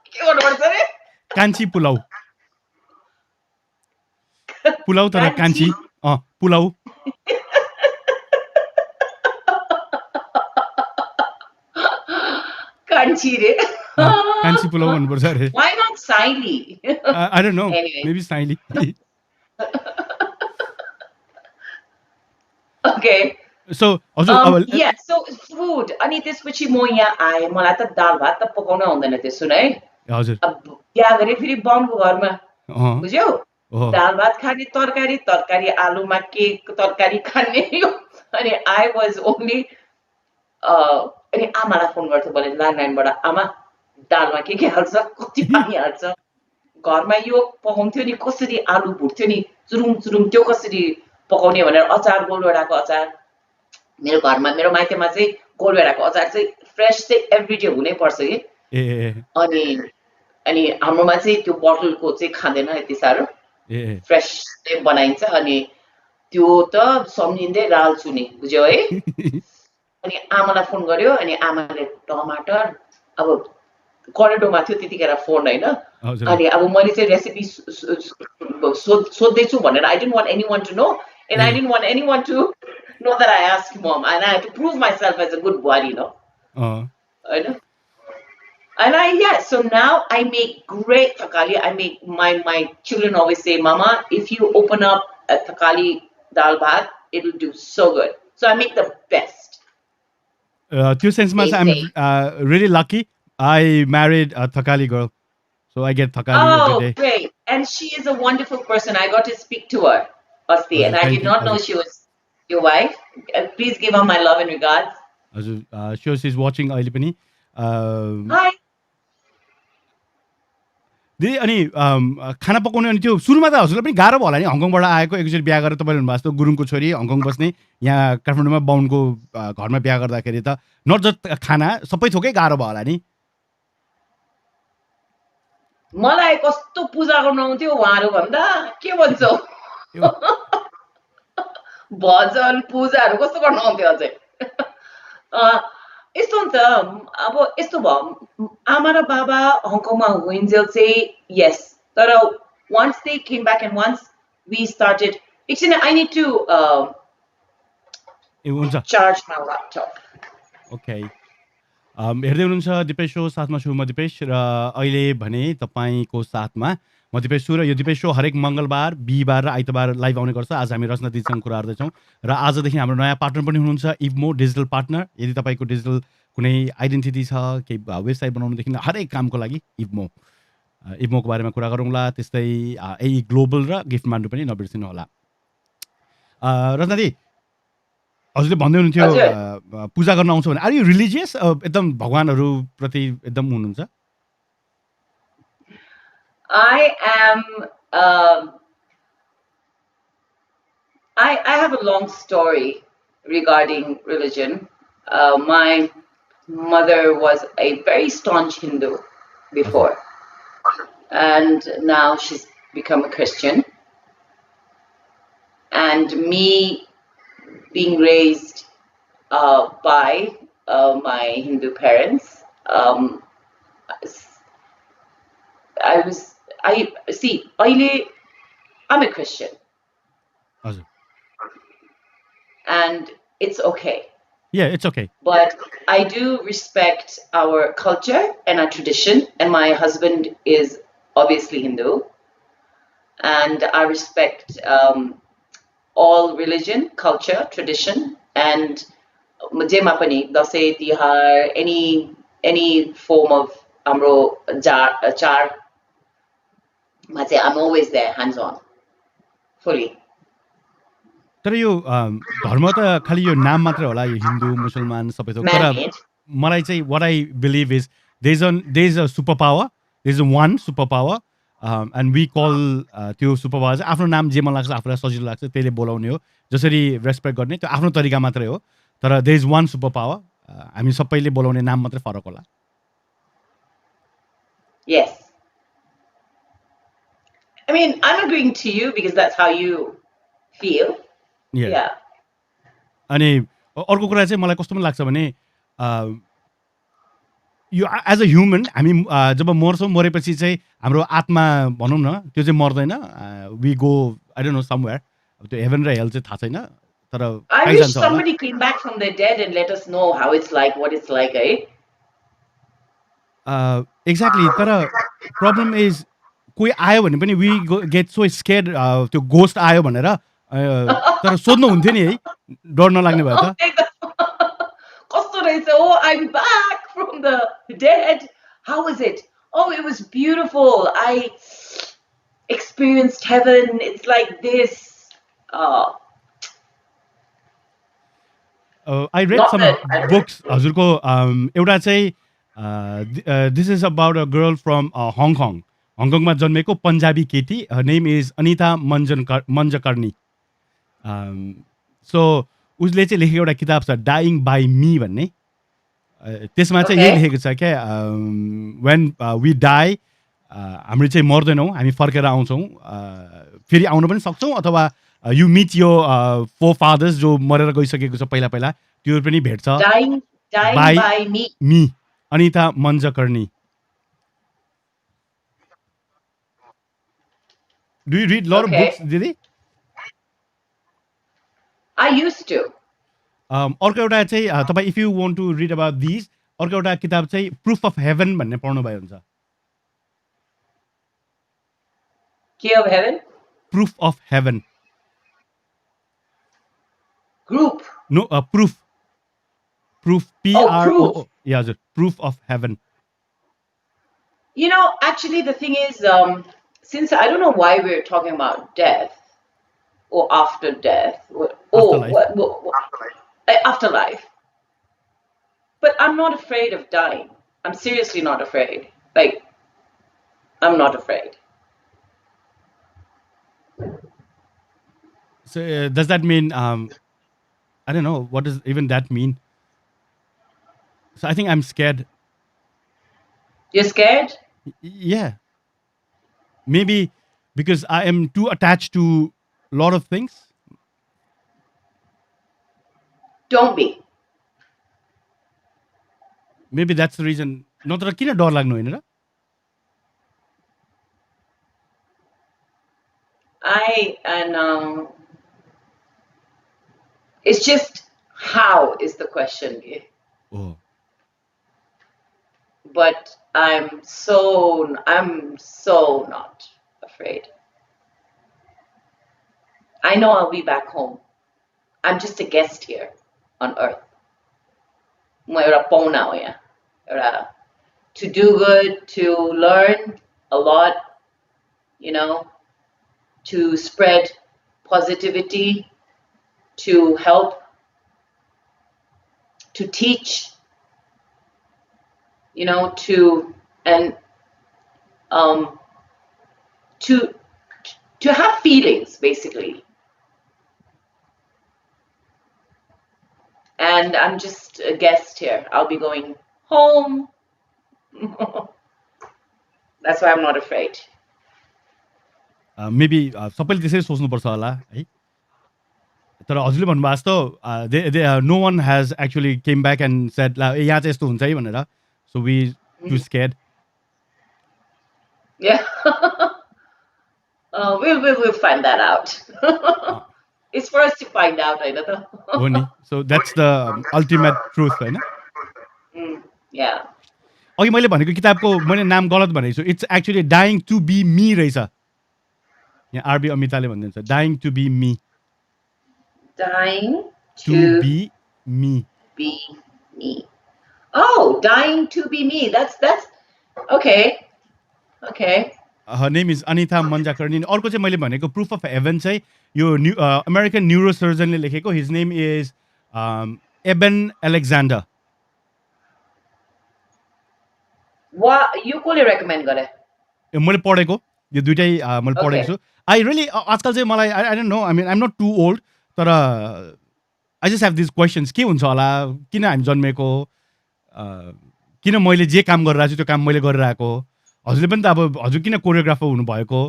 के गर्नुपर्छ रे कान्छी पुलाउ पुलाउ तर कान्छी पुलाउ कान्छी रे कान्छी पुलाउ भन्नुपर्छ अरे why not Saili I don't know Anyway. maybe Saili okay so हजुर अब yeah so food अनि त्यसपछि म यहाँ आएँ मलाई त दाल भात त पकाउन आउँदैन त्यो सुन है हजुर अब बिहा गरे फेरि बमको घरमा बुझ्यौ ओहो दाल भात खाने तरकारी आलुमा के तरकारी खाने अनि आई वाज ओन्ली अनि आमालाई फोन गर्थ्यो भने ल्यान्डलाइनबाट आमा दालमा के हाल्छ कति पानी हाल्छ घरमा यो पकाउँथ्यो नि कसरी आलु भुट्थ्यो नि चुरुम त्यो कसरी पकाउने भनेर अचार गोलभेडाको अचार मेरो घरमा मेरो माइतीमा चाहिँ गोलभेडाको अचार चाहिँ फ्रेस चाहिँ एभ्रीडे हुनै पर्छ कि ए अनि हाम्रोमा चाहिँ त्यो बोतलको चाहिँ खाँदैन यति साह्रो फ्रेस चाहिँ बनाइन्छ अनि त्यो त सम्झिँदै राल्छु नि बुझ्यौ है अनि आमालाई फोन गर्यो अनि आमाले टमाटर अब करेडोमा थियो त्यतिखेर फोन हैन अनि अब मैले चाहिँ रेसिपी सोध्दैछु भनेर I didn't want anyone to know and I didn't want anyone to know that I ask mom and I have to prove myself as a good buhari no हैन And so now I make great thakali. I make my children always say, Mama, if you open up a thakali dal bhat, it'll do so good. So I make the best. Two sense I'm really lucky. I married a thakali girl, so I get thakali every day. Oh, great! And she is a wonderful person. I got to speak to her, Asti, and I did not know she was your wife. Please give her my love and regards. Sure, she's watching अहिले पनि. Hi. दिदी अनि खाना पकाउने अनि त्यो सुरुमा त हजुरलाई पनि गाह्रो भयो होला नि हङकङबाट आएको एकचोटि बिहा गरेर तपाईँ हुनुभएको जस्तो गुरुङको छोरी हङकङ बस्ने यहाँ काठमाडौँमा बाहुनको घरमा बिहा गर्दाखेरि त नट जस्ट खाना सबै थोकै गाह्रो भयो होला नि मलाई कस्तो पूजा गर्न आउँथ्यो उहाँहरू भन्दा के भन्छौ भजन पूजाहरू कस्तो गर्न आउँथ्यो अझै यस्तो हुन्छ अब यस्तो भयो आमा र बाबा हङकङमा हुइन्जेल चाहिँ यस तर once they came back and once we started एकछिन I need to charge my laptop. Okay. हेर्दै हुनुहुन्छ दिपेश शो साथमा छु म दिपेश र अहिले भने तपाईको साथमा म दिपेश छु र यो दिपेश शो हरेक मङ्गलबार बिहिबार र आइतबार लाइभ आउने गर्छ आज हामी रचना दिदीसँग कुरा गर्दैछौँ र आजदेखि हाम्रो नयाँ पार्टनर पनि हुनुहुन्छ इभमो डिजिटल पार्टनर यदि तपाईँको डिजिटल कुनै आइडेन्टिटी छ केही वेबसाइट बनाउनुदेखि हरेक कामको लागि इभमोको बारेमा कुरा गरौँला त्यस्तै यही ग्लोबल र गिफ्ट मान्डु पनि नबिर्सिनु होला रचना दिदी हजुरले भन्दै हुनुहुन्थ्यो पूजा गर्न आउँछ भने आर यु रिलिजियस एकदम भगवानहरू प्रति एकदम हुनुहुन्छ I am I have a long story regarding religion. My mother was a very staunch Hindu before, and now she's become a Christian. And me being raised by my Hindu parents, I'm a Christian. And it's okay. Yeah, it's okay. But I do respect our culture and our tradition. And my husband is obviously Hindu. And I respect all religion, culture, tradition, and any form of हाम्रो चाडमा चाहिँ I'm always there, hands on, fully. तर यो धर्म त खालि यो नाम मात्रै होला, यो हिन्दू मुसलमान सबै थोक, तर Man-made. मलाई चाहिँ what I believe is there is a superpower, there is one superpower, and we call त्यो superpower चाहिँ आफ्नो नाम जे मन लाग्छ आफूलाई सजिलो लाग्छ त्यसले बोलाउने हो, जसरी रेस्पेक्ट गर्ने त्यो आफ्नो तरिका मात्रै हो, तर there is one superpower, हामी सबैले बोलाउने नाम मात्रै फरक होला. Yes. I mean, I'm agreeing to you because that's how you feel. Yeah. Yeah. अनि अर्को कुरा चाहिँ मलाई कस्तो पनि लाग्छ भने यो एज अ ह्युमन हामी जब मर्छौँ, मरेपछि चाहिँ हाम्रो आत्मा भनौँ न त्यो चाहिँ मर्दैन, we go I don't know somewhere, त्यो हेभन र हेल चाहिँ थाहा छैन, तर I कहीँ wish जान्छ होला. somebody came back from the dead and let us know how it's like, what it's like, eh? Exactly, तर प्रब्लम इज कोही आयो भने पनि वी गेट सो स्केड, त्यो गोस्ट आयो भनेर, तर सोध्नु हुन्थ्यो नि है, डर नलाग्ने भयो त. Kosto रहेछ, oh, I'm back from the dead. How was it? Oh, it was beautiful. I experienced heaven. It's like this. I read Not some that- books. हजुरको एउटा चाहिँ this is about a girl from Hong Kong, हङकङमा जन्मेको पन्जाबी केटी, her name is Anita मञ्जकर्णी. So उसले चाहिँ लेखेको एउटा किताब छ डाइङ बाई मी भन्ने, त्यसमा चाहिँ यही Okay. लेखेको छ क्या, वेन वी डाई, हामी चाहिँ मर्दैनौँ, हामी फर्केर आउँछौँ, फेरि आउन पनि सक्छौँ, अथवा यु मिट यो फोर फादर्स जो मरेर गइसकेको छ पहिला पहिला, त्यो पनि भेट्छ. dying By- by me. Me Anita मञ्जकर्णी. Do you read lot of Okay. Books दिदी? I used to. अर्को एउटा चाहिँ तपाईँ if you want to read about this, अर्को एउटा किताब चाहिँ प्रुफ अफ हेभन भन्ने पढ्नु भयो हुन्छ. Key of Heaven. Proof of Heaven. Group. No proof, proof proof. PRO, या हजुर, Proof of Heaven. You know, actually, the thing is, since I don't know why we're talking about death or after death, Afterlife. Afterlife. But I'm not afraid of dying. I'm seriously not afraid. Like, I'm not afraid. So does that mean I don't know what does even that mean? So I think I'm scared. You're scared? Yeah. Maybe because I am too attached to a lot of things. Don't be. Maybe that's the reason. नत्र किन डर लाग्नु होइन र? It's just how is the question, eh? Oh. But I'm so not afraid. I know I'll be back home. I'm just a guest here on earth. म एउटा पाहुना हो यहाँ, एउटा to do good, to learn a lot, you know, to spread positivity, to help, to teach, you know, to have feelings, basically. And I'm just a guest here. I'll be going home. That's why I'm not afraid. Maybe सबैले त्यसरी सोच्नुपर्छ होला है. तर हजुरले भन्नुभएको जस्तो no one has actually came back and said यहाँ चाहिँ यस्तो हुन्छ है भनेर. So we too scared. Yeah. We'll find that out. It's for us to find out, I know. हो नि. So that's the ultimate truth होइन. Yeah. अघि मैले भनेको किताबको मैले नाम गलत भनेको छु. It's actually dying to be me रहेछ. यहाँ आरबी अमिताले भनिदिन्छ dying to be me. Dying To be me. be me. Oh, dying to be me. That's Okay. Okay. Her name is Anita Manjakarni. अर्को चाहिँ मैले भनेको प्रुफ अफ हेभन चाहिँ यो American न्युरोसर्जनले लेखेको. His name is Eben Alexander. यो कसले recommend गरे? मैले पढेको यो दुइटै मैले Okay. पढेको छु. आई रियली आजकल चाहिँ मलाई आई डोन्ट नो, आई मिन आइम नट टु ओल्ड, तर I just have this questions. के हुन्छ होला, किन हामी जन्मेको, किन मैले जे काम गरिरहेको छु त्यो काम मैले गरिरहेको. हजुरले पनि त अब हजुर किन कोरियोग्राफर हुनुभएको,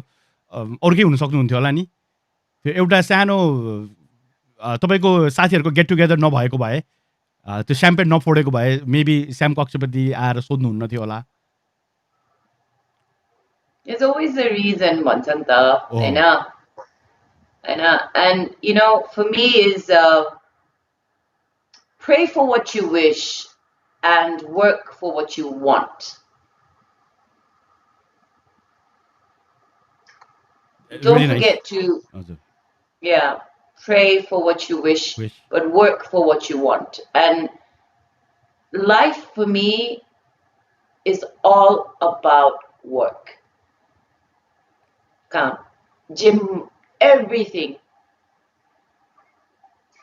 अरू केही हुन सक्नुहुन्थ्यो होला नि. त्यो एउटा सानो तपाईँको साथीहरूको गेट टुगेदर नभएको भए, त्यो स्याम्पेन नफोडेको भए मेबी स्याम कक्षपति आएर सोध्नुहुन्न थियो होला. There's always a reason, Mansanta. Oh. I know. And you know, for me is pray for what you wish and work for what you want. Don't Really forget nice. to हजुर. pray for what you wish, but work for what you want. And life for me is all about work. Come, gym, everything.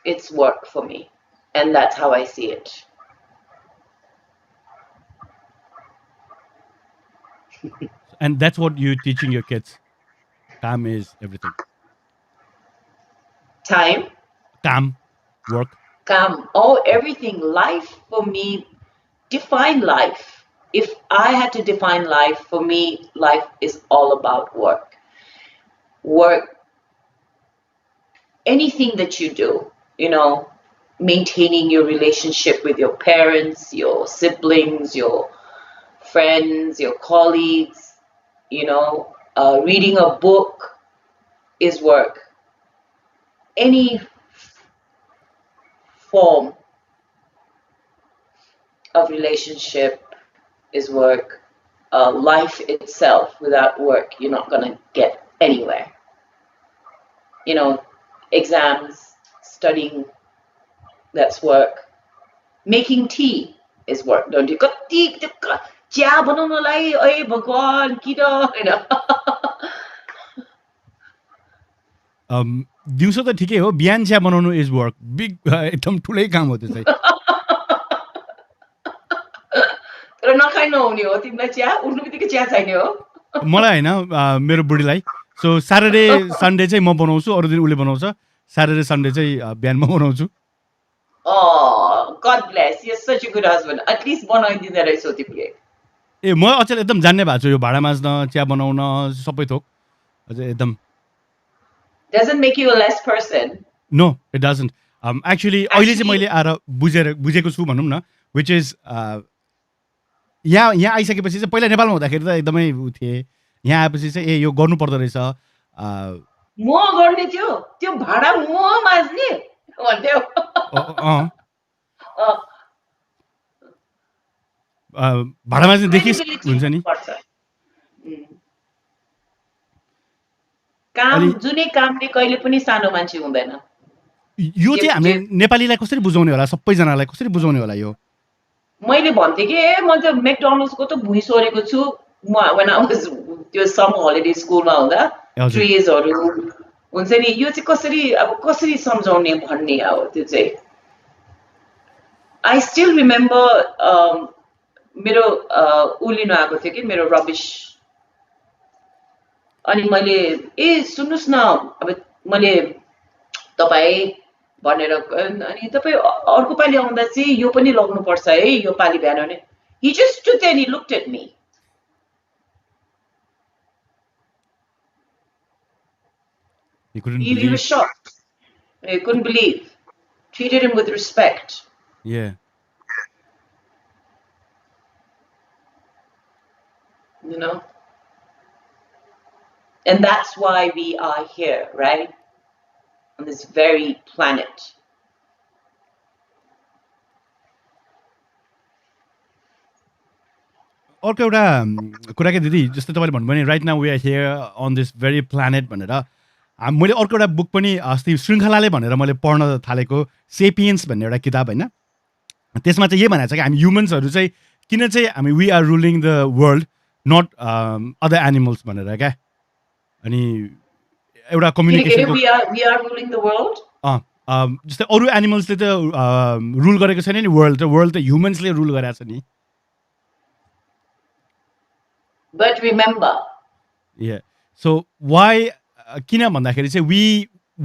It's work for me, and that's how I see it. And that's what you're teaching your kids. काम is everything. Time, काम, work. come, everything. Life for me, define life. If I had to define life, for me, life is all about work. Work, anything that you do, you know, maintaining your relationship with your parents, your siblings, your friends, your colleagues, you know, reading a book is work. Any form of relationship is work. Life itself, without work, you're not going to get anywhere. You know, exams, studying, that's work. Making tea is work, don't you? चिया बनाउनलाई ए भगवान किन, you know. दिउँसो त ठिकै हो, बिहान चिया बनाउनु इज वर्क. बिग एकदम ठुलै काम हो त्यो चाहिँ. तर नखाइ नहुने हो तिमीलाई चिया, उठ्नु बित्तिकै चिया चाहिने हो. मलाई होइन, मेरो बुढीलाई. सो स्याटरडे सन्डे चाहिँ म बनाउँछु, अरू दिन उसले बनाउँछ. स्याटरडे सन्डे चाहिँ बिहान म बनाउँछु. Oh, God bless. You're such a good husband. At least बनाइदिँदो रहेछौ तिमीले. ए म अचेल एकदम जान्ने भएको छु यो भाँडा माझ्न, चिया बनाउन, सबै थोक. अझै एकदम. Doesn't make you a less person. No it doesn't. Actually अहिले चाहिँ मैले आएर बुझेको छु भनौँ न, विच इज यहाँ आइसकेपछि चाहिँ पहिला नेपालमा हुँदाखेरि त एकदमै उ थिएँ. यहाँ आएपछि चाहिँ ए यो गर्नु पर्दो रहेछ. म गर्ने थियो, त्यो भाडा म माझ्ने भन्थ्यौ. भाडा माझ्ने देखिस हुन्छ नि. काम, जुनै कामले कहिले पनि सानो मान्छे हुँदैन. यो चाहिँ हामीले नेपालीलाई कसरी बुझाउने होला, सबैजनालाई कसरी बुझाउने होला यो? मैले भन्थेँ कि म त मेकडोनल्ड्सको त भुइँ सोरेको छु. when I was त्यो समर हलिडे स्कुलमा हुँदा ट्रेजहरू हुन्छ नि, यो चाहिँ कसरी सम्झाउने भन्ने हो त्यो चाहिँ. आई स्टिल रिमेम्बर मेरो उलिनु आएको थियो कि मेरो रबिश, अनि मैले सुन्नुहोस् न, अब मैले तपाईँ भनेर, अनि तपाईँ अर्को पालि आउँदा चाहिँ यो पनि लग्नुपर्छ है, यो पालि बिहान भने. He just stood there and he looked at me. He was shocked. He couldn't believe. Treated him with respect. Yeah. You know? And that's why we are here, right? On this very planet. अर्को एउटा कुरा के दिदी, जस्तै तपाईँले भन्नुभयो नि right now we are here on this very planet भनेर. मैले अर्को एउटा बुक पनि अस्ति श्रृङ्खलाले भनेर मैले पढ्न थालेको, सेपियन्स भन्ने एउटा किताब होइन. त्यसमा चाहिँ यही भनेको छ कि हामी ह्युमन्सहरू चाहिँ किन चाहिँ हामी we are ruling the world, not other animals भनेर क्या अनि एउटा किनकि कम्युनिकेसनको we are ruling the world. जस्तै अरू एनिमल्सले त रुल गरेको छैन नि वर्ल्ड त ह्युमन्सले रुल गरेको छ नि But remember, सो वाइ किन भन्दाखेरि चाहिँ वी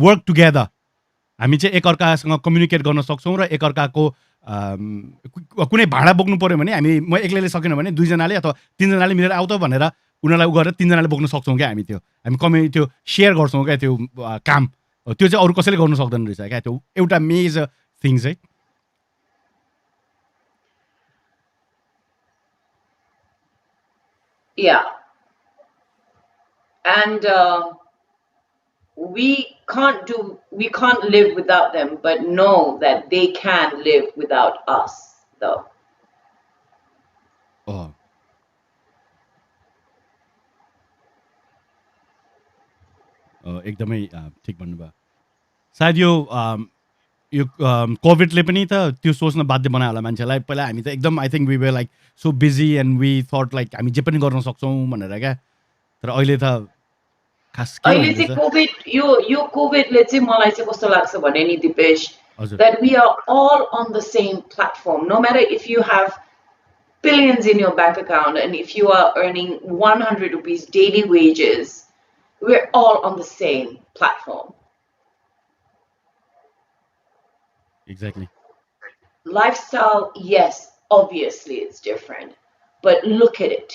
वर्क टुगेदर हामी चाहिँ एकअर्कासँग कम्युनिकेट गर्न सक्छौँ र एकअर्काको कुनै भाँडा बोक्नु पऱ्यो भने हामी म एक्लैले सकेन भने दुईजनाले अथवा तिनजनाले मिलेर आउँ त भनेर उनीहरूलाई उ गरेर तिनजनाले बोक्न सक्छौँ क्या हामी त्यो सेयर गर्छौँ क्या त्यो काम त्यो चाहिँ अरू कसैले गर्नु सक्दैन रहेछ क्या त्यो एउटा मेजर थिङ चाहिँ yeah, and we can't live without them, but know that they can live without us, though. एकदमै ठिक भन्नुभयो सायद यो कोभिडले पनि त त्यो सोच्न बाध्य बनायो होला मान्छेलाई पहिला हामी त एकदम I think we were like so busy and we thought like हामी जे पनि गर्न सक्छौँ भनेर क्या तर अहिले त खास के अहिले चाहिँ कोभिड यो कोभिडले चाहिँ मलाई चाहिँ कस्तो लाग्छ भने नि Dipesh that we are all on the same platform, no matter if you have billions in your bank account and if you are earning 100 rupees daily wages, we're all on the same platform. Exactly. Lifestyle, yes, obviously it's different, but look at it.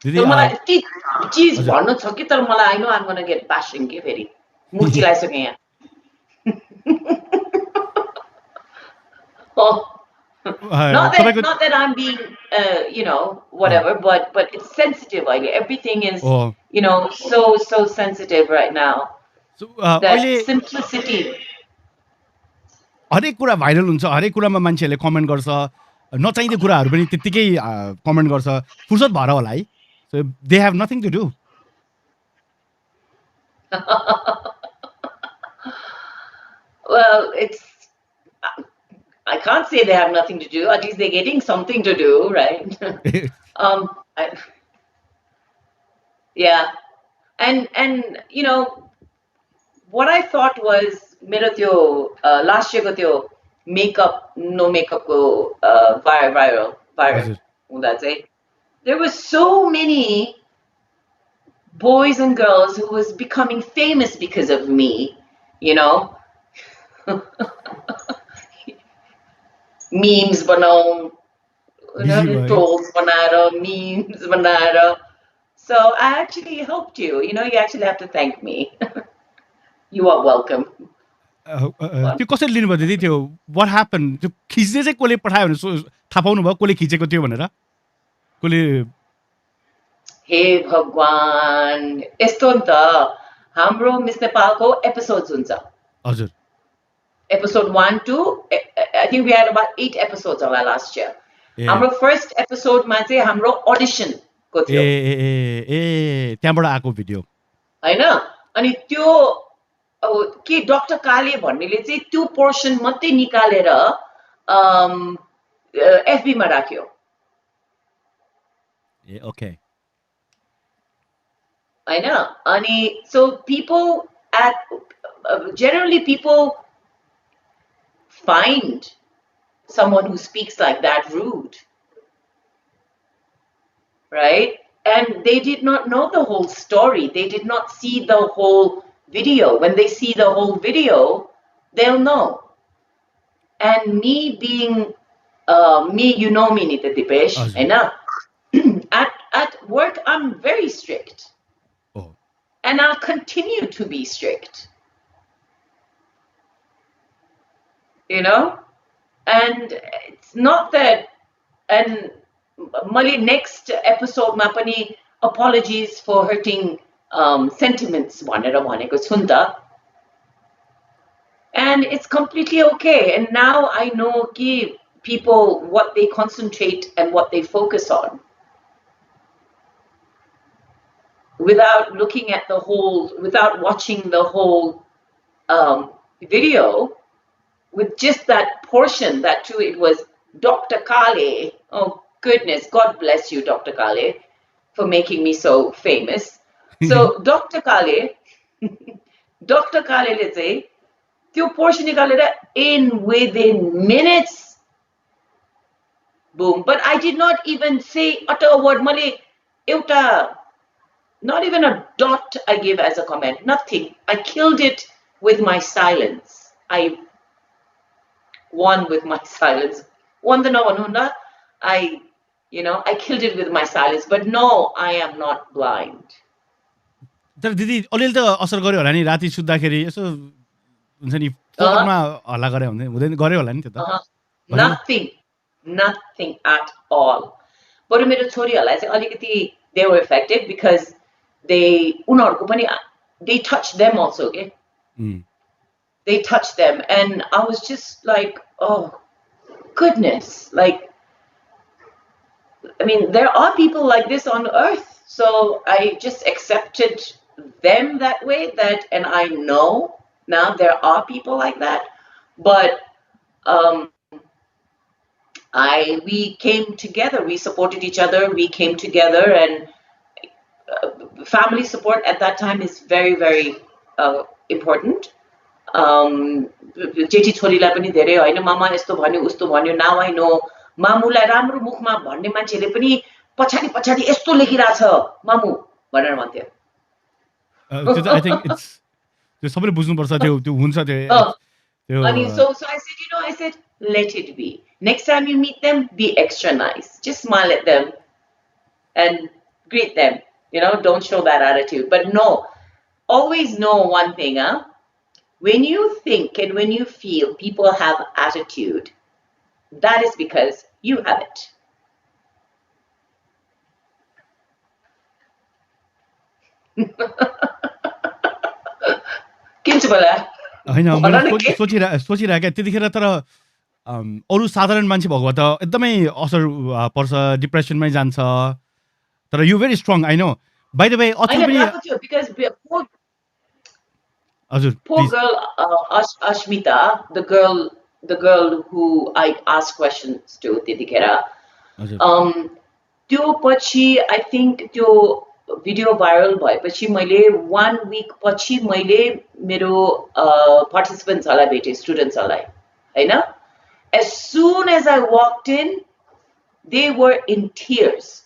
मलाई चीज भन्नु छ कि तर मलाई I know I'm going to get bashing के फेरि मुख चिलाइसके यहाँ not that I'm being whatever, but it's sensitive. Like everything is so sensitive right now. So that simplicity. हरेक कुरा भाइरल हुन्छ हरेक कुरामा मान्छेहरूले कमेन्ट गर्छ नचाहिँदो कुराहरू पनि त्यत्तिकै कमेन्ट गर्छ फुर्सद भएर होला है so they have nothing to do. Well, I can't say they have nothing to do. At least they're getting something to do, right? Yeah, and what I thought was मेरो त्यो last year को त्यो no makeup को viral हुँदा चाहिँ there were so many boys and girls who was becoming famous because of me, memes बनाऊ trolls बनाएर memes बनाएर so I actually helped you. You actually have to thank me. You are welcome. त्यो कसरी लिनुभयो दिदी त्यो what happened त्यो खिच्ने चाहिँ कसले पठायो भने थाहा पाउनु भयो कसले खिचेको थियो भनेर कसले हे भगवान यस्तो नि त हाम्रो मिस नेपालको एपिसोड्स हुन्छ हजुर episode 1 2 I think we had about 8 episodes होला last year. हाम्रो first episode मा चाहिँ हाम्रो audition को थियो ए त्यहाँबाट आएको भिडियो हैन अनि त्यो के डाक्टर काले भन्नेले चाहिँ त्यो पोर्सन मात्रै निकालेर FB मा राख्यो okay हैन अनि so people generally people find someone who speaks like that rude, right? And they did not know the whole story. They did not see the whole video. When they see the whole video, they'll know. And me being me, you know me, Nita Deepesh, at work I'm very strict. And I'll continue to be strict. And it's not that, and Mali next episode ma pani apologies for hurting sentiments and it's completely okay. And now I know ki people what they concentrate and what they focus on without looking at without watching the whole video. with just that portion, that too, it was Dr. Kale. Oh goodness, God bless you, Dr. Kale, for making me so famous. So Dr. Kale, Dr. Kale ले चाहिँ त्यो portion निकालेर in within minutes, boom. But I did not even say utter a word. मैले एउटा, not even a dot I gave as a comment, nothing. I killed it with my silence. I won with my silence. Won the no, I killed it with my silence. But no, I am not blind. तर दिदी अलिअलि त असर गर्यो होला नि राति सुत्दाखेरि यसो हुन्छ नि फोकरमा हल्ला गरे हुँदैन गर्यो होला नि त्यो त Nothing at all. But मेरो छोरीहरूलाई चाहिँ अलिकति they were affected because उनीहरूको पनि they touched them also, okay? They touched them, and I was just like, oh goodness, like, I mean, there are people like this on earth, so I just accepted them that way, and I know now there are people like that, but we came together, we supported each other, we came together, and family support at that time is very, very important. जेठी छोरीलाई पनि धेरै होइन मामा यस्तो भन्यो उस्तो भन्यो, now I know मामुलाई राम्रो मुखमा भन्ने मान्छेले पनि पछाडी पछाडी यस्तो लेखिरहेछ मामु भनेर भन्थ्यो. त्यो त आई थिंक इट्स त्यो सबैले बुझ्नु पर्छ त्यो हुन्छ त्यो अनि so I said let it be. Next time you meet them, be extra nice. Just smile at them and greet them. Don't show that attitude. But no, always know one thing, when you think and when you feel people have attitude, that is because you have it. होइन सोचिरहेको त्यतिखेर तर अरू साधारण मान्छे भएको त एकदमै असर पर्छ, डिप्रेसनमै जान्छ. तर you very strong, I know. By the way poor girl Ashmita, the girl who I asked questions to त्यतिखेर त्यो पछि I think त्यो भिडियो भाइरल भएपछि मैले 1 week पछि मैले मेरो पार्टिसिपेन्ट्सहरूलाई भेटेँ, स्टुडेन्ट्सहरूलाई हैन. As soon as I walked in, they were in tears.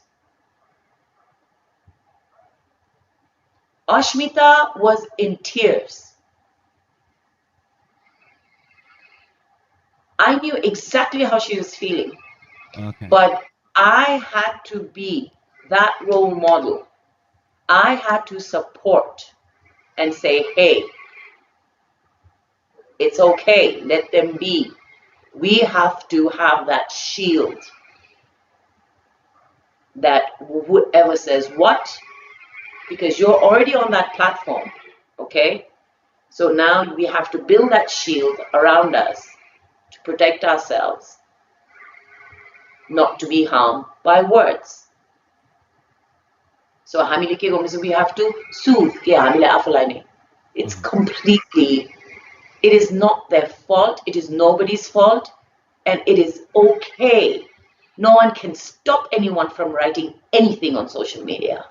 Ashmita was in tears. I knew exactly how she was feeling. Okay. But I had to be that role model. I had to support and say, hey, it's okay, let them be. We have to have that shield that whoever says what, because you're already on that platform, okay? So now we have to build that shield around us to protect ourselves, not to be harmed by words. So we have to soothe. It's completely, it is not their fault, it is nobody's fault, and it is okay. No one can stop anyone from writing anything on social media.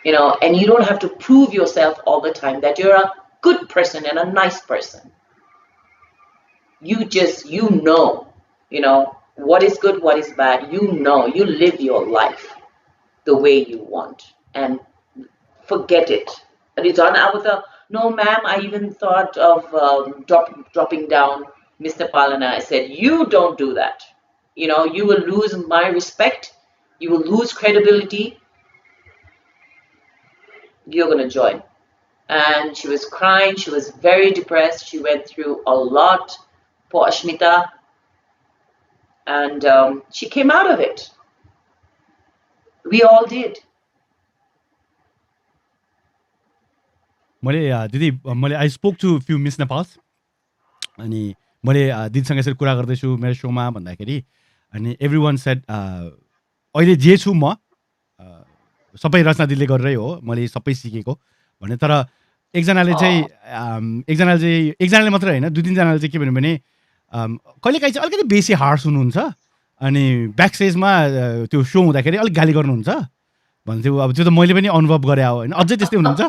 And you don't have to prove yourself all the time that you're a good person and a nice person. You just, what is good, what is bad, you live your life the way you want and forget it. No ma'am, I even thought of dropping down Miss Nepal, and I said, you don't do that. You will lose my respect, you will lose credibility, you're going to join. And she was crying, she was very depressed, she went through a lot, poor Ashmita. And she came out of it. We all did. I spoke to a few Miss Nepals. अनि मैले दिदीसँग यसरी कुरा गर्दैछु मेरो शोमा भन्दाखेरि अनि everyone said अहिले जे छु म सबै रचना दिदीले गरेरै हो, मैले सबै सिकेको भने. तर एकजनाले मात्र होइन 2-3जनाले चाहिँ के भन्यो भने कहिलेकाहीँ चाहिँ अलिकति बेसी हार्स हुनुहुन्छ अनि ब्याक स्टेजमा त्यो सो हुँदाखेरि अलिक गाली गर्नुहुन्छ भन्थ्यो। अब त्यो त मैले पनि अनुभव गरेँ हो होइन, अझै त्यस्तै हुनुहुन्छ?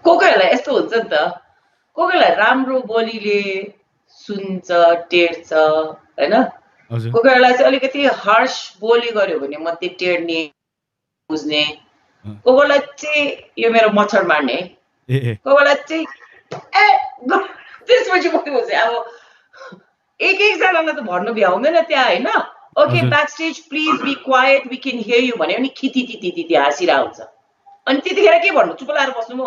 कोहीलाई यस्तो हुन्छ नि त, कोहीलाई राम्रो बोलीले सुन्छ टेर्छ होइन, हजुर कोहीलाई चाहिँ अलिकति हार्स बोली गर्यो भने मात्रै टेर्ने बुझ्ने, कोहीलाई चाहिँ यो मेरो मच्छर मार्ने, ए ए कोहीलाई चाहिँ त्यसपछि पनि हुन्छ। अब एकजनालाई त भन्नु भ्याउँदैन त्यहाँ होइन। ओके हजुर back stage please be quiet we can hear you भन्यो भने खिति हाँसिरहेको हुन्छ। अनि त्यतिखेर के भन्नु, चुप लाएर बस्नु म,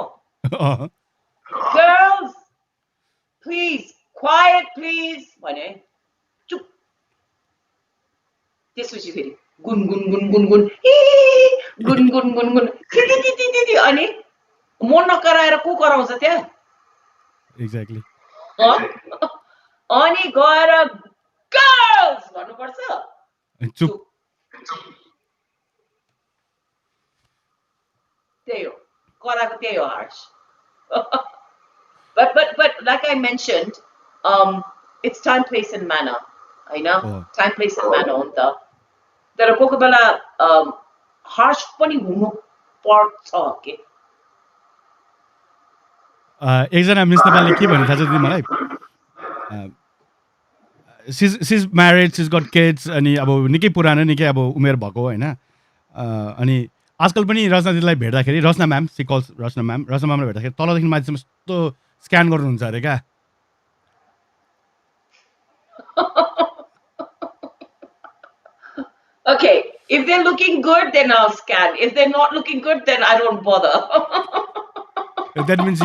गर्ल्स प्लिज क्वाइट प्लिज भने चुप। त्यसपछि फेरि गुनगुन गुनगुन गुन गुनगुन गुनगुन खिति अनि म नकराएर को कराउँछ त्यहाँ? एक्ज्याक्टली। अनि गएर गर्ल्स भन्नुपर्छ, चुप। त्यही हो कराको, त्यही हो horse. but like I mentioned, it's time, place and manner होइन, time, place and manner हो नि त। तर कोही बेला हार्स पनि हुनु पर्छ के। एकजना मिस नेपालले के भन्नु थाहा छ दिदी मलाई, सिज म्यारिड, सिज गट किड्स, अनि अब निकै पुरानो, निकै अब उमेर भएको होइन। अनि आजकल पनि रचना दिदीलाई भेट्दाखेरि, रचना म्याम, सी कल्स रचना म्यामलाई भेट्दाखेरि तलदेखि मान्छेसम्म यस्तो स्क्यान गर्नुहुन्छ अरे क्या। Okay, if they're looking good, then I'll scan. If they're not looking good, then I don't bother. That means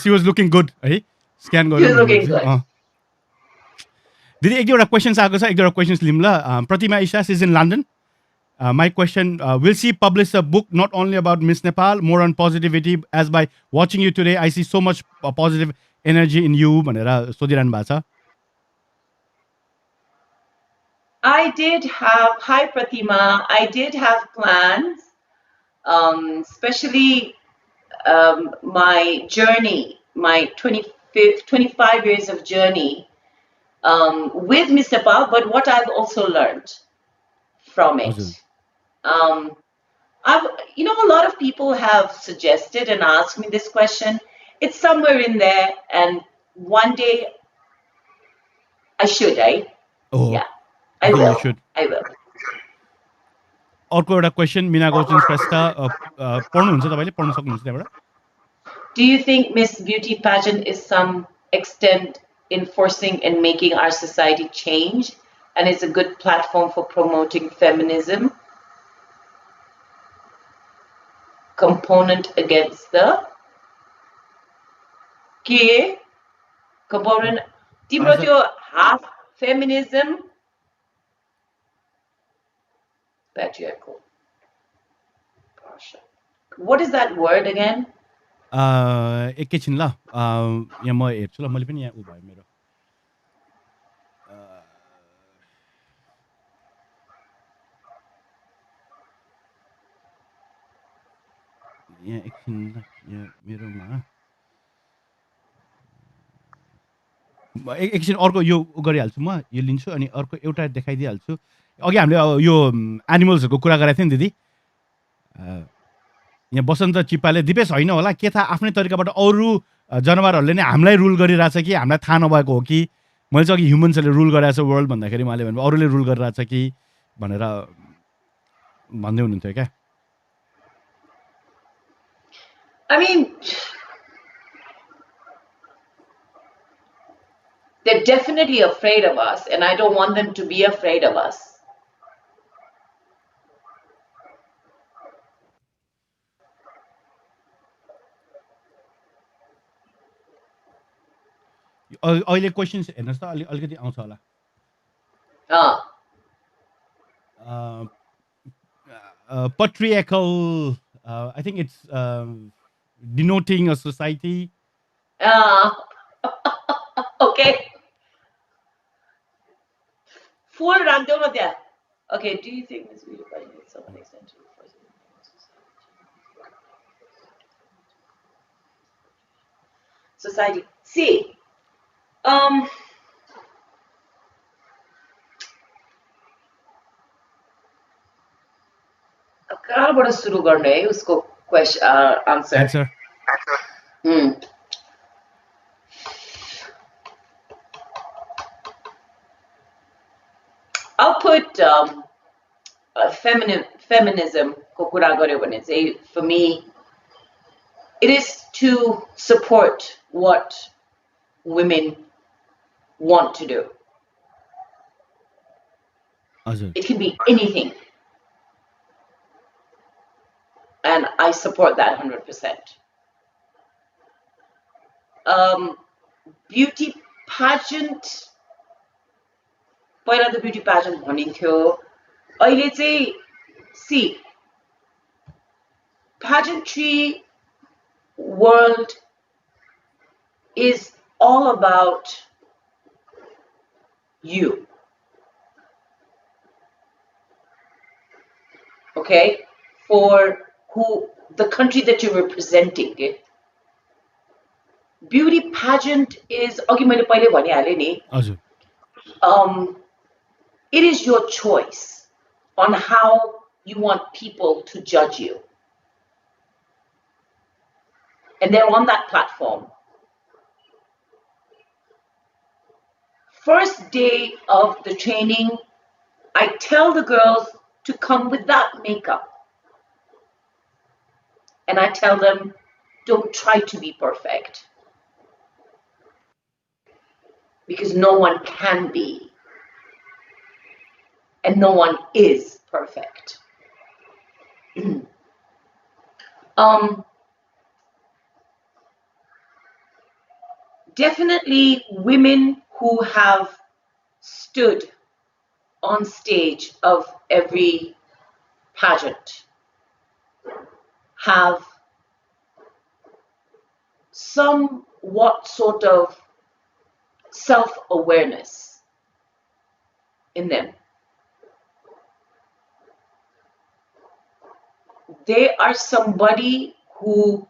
she was looking good है, scan She was looking good. दिदी एक दुईवटा questions आएको छ, एक दुईवटा क्वेसन्स लिऊँ ल। Pratima Isha, she is in London. My question, will she publish a book not only about Miss Nepal, more on positivity, as by watching you today, I see so much positive energy in you भनेर सोधिरहनु भएको छ। I did have, hi Pratima, I did have plans, especially my journey, my 25 years of journey with Miss Nepal, but what I've also learned from it. a lot of people have suggested and asked me this question. It's somewhere in there, and one day I should, right? Yeah. I will. अर्को एउटा question Meena Gautam श्रेष्ठ, पढ्नुहुन्छ तपाईँले, पढ्न सक्नुहुन्छ त्यहाँबाट? Do you think Miss Beauty pageant is some extent enforcing and making our society change, and is a good platform for promoting feminism component against the component तिम्रो त्यो half feminism patriarchal. What is that word again? एकैछिन ल, यहाँ म हेर्छु ल, मैले पनि यहाँ उ भयो मेरो। यहाँ एकछिन यहाँ मेरोमा एकछिन अर्को यो गरिहाल्छु म, यो लिन्छु अनि अर्को एउटा देखाइदिइहाल्छु। अघि हामीले यो एनिमल्सहरूको कुरा गरेको थियौँ नि दिदी, यहाँ बसन्त चिप्पाले दिपेश होइन होला के थाहा आफ्नै तरिकाबाट अरू जनावरहरूले नै हामीलाई रुल गरिरहेछ कि हामीलाई थाहा नभएको हो कि, मैले चाहिँ अघि ह्युमन्सहरूले रुल गरिरहेछ वर्ल्ड भन्दाखेरि उहाँले भन्नु अरूले रुल गरिरहेछ कि भनेर भन्दै हुनुहुन्थ्यो क्या। I mean, they're definitely afraid of us, and I don't want them to be afraid of us. अहिले क्वेसन्स हेर्नुहोस् त, अलिकति आउँछ होला। Patriarchal, I think it's denoting a society. Okay. Full राख्देऊ न त्यहाँ। Okay, do you think Miss Nepal needs someone extent to society? See, कहाँबाट सुरु गर्ने है उसको answer? Answer. I'll put feminism को कुरा गर्यो भने चाहिँ for me it is to support what women want to do. हजुर. It can be anything. And I support that 100%. Beauty pageant, पहिला त beauty pageant भनिन्थ्यो. अहिले चाहिँ, see, pageantry world is all about you. Okay? For the country that you're representing. Okay? Beauty pageant is, it is your choice on how you want people to judge you. And they're on that platform. First day of the training, I tell the girls to come with that makeup. And I tell them, don't try to be perfect. Because no one can be. And no one is perfect. Definitely women who have stood on stage of every pageant have somewhat sort of self-awareness in them. They are somebody who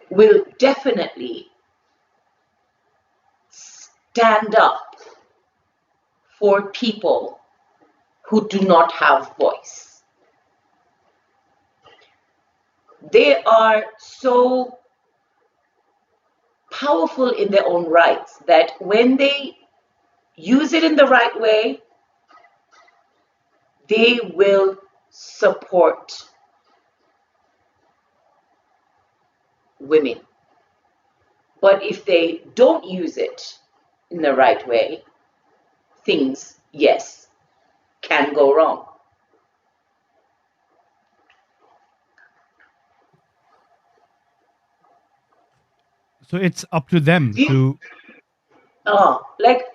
will definitely stand up for people who do not have voice. They are so powerful in their own rights that when they use it in the right way, they will support women. But if they don't use it in the right way, things, yes, can go wrong. So it's up to them to... Like,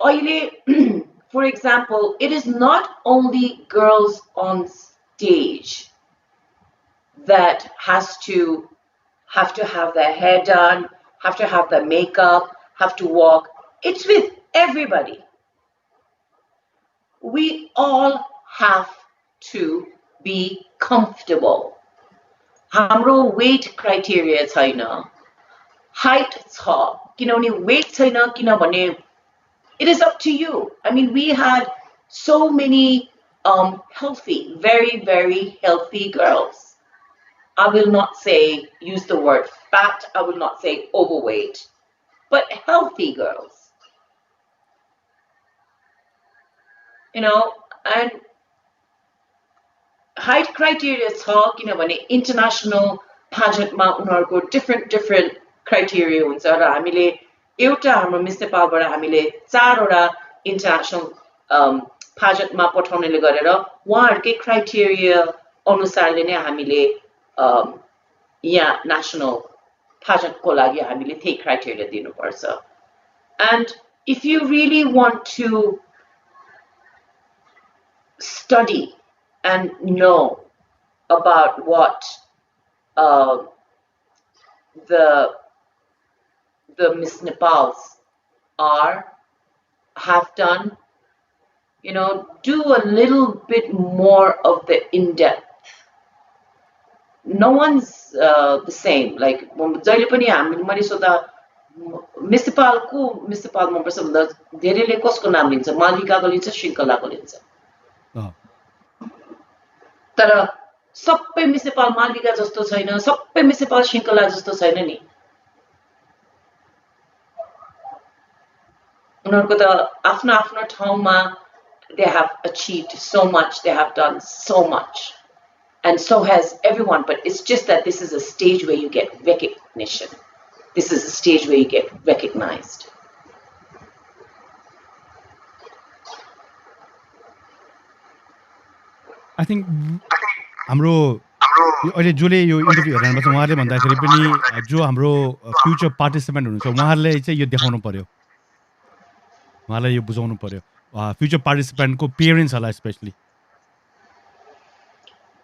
for example, it is not only girls on stage that have to have their hair done, have to have their makeup, have to walk. It's with everybody. We all have to be comfortable. हाम्रो weight criteria छैन. Height छ. किनभने weight छैन किनभने it is up to you. I mean, we had so many healthy, very, very healthy girls. I will not use the word fat, I will not say overweight, but healthy girls. You know, and height criteria छ किनभने international pageant मा उनीहरुको different criteria हुन्छ र हामीले एउटा हाम्रो miss नेपालबाट हामीले 4 वटा international pageant मा पठाउनेले गरेर उहाँहरुकै criteria अनुसारले नै हामीले यहाँ national pageant को लागि हामीले त्यही criteria दिनुपर्छ. And if you really want to study and know about what the Miss Nepals have done, You know, do a little bit more of the in-depth. No one's the same. Like जहिले पनि मैले सोध्दा miss नेपालको miss Nepal मनपर्छ भन्दा धेरैले कसको नाम लिन्छ, मालिकाको लिन्छ, श्रृङ्खलाको लिन्छ। तर सबै मिस नेपाल मालिका जस्तो छैन, सबै मिस नेपाल श्रृङ्खला जस्तो छैन नि। उनीहरूको त आफ्नो आफ्नो ठाउँमा they have achieved so much, they have done so much, and so has everyone, but it's just that this is a stage where you get recognition. This is a stage where you get recognized. I think हाम्रो अहिले जसले यो interview हेर्नुहुन्छ उहाँहरूले भन्दाखेरि पनि जो हाम्रो future participant हुनुहुन्छ उहाँहरूले चाहिँ यो देखाउनु पर्यो, उहाँलाई यो बुझाउनु पर्यो फ्युचर पार्टिसिपेन्टको पेरेन्ट्सहरूलाई स्पेसली।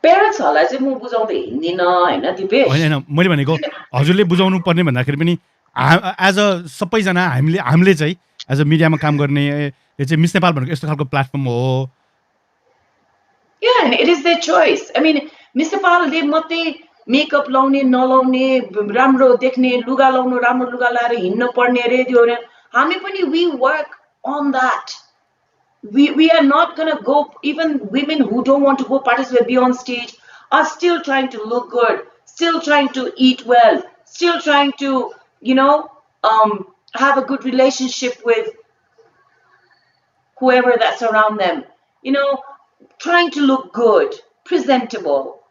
पेरेन्ट्सहरूलाई चाहिँ म बुझाउँदै हिँड्दिनँ होइन दिपेश। होइन मैले भनेको हजुरले बुझाउनु पर्ने भन्दाखेरि पनि एज अ सबैजना हामीले चाहिँ एज अ मिडियामा काम गर्ने यो चाहिँ मिस नेपाल भनेको यस्तो खालको प्लेटफर्म हो। Yeah, and it is their choice. I mean, Miss Nepalले मात्रै मेकअप लाउने नलाउने, राम्रो देख्ने लुगा लाउनु, राम्रो लुगा लाएर हिँड्नु पर्ने रे त्यो रे। हामी पनि we work on that. We are not gonna go. Even women who don't want to go participate, be on stage, are still trying to look good, still trying to eat well, still trying to, you know, have a good relationship with whoever that's around them. You know, trying to look good, presentable.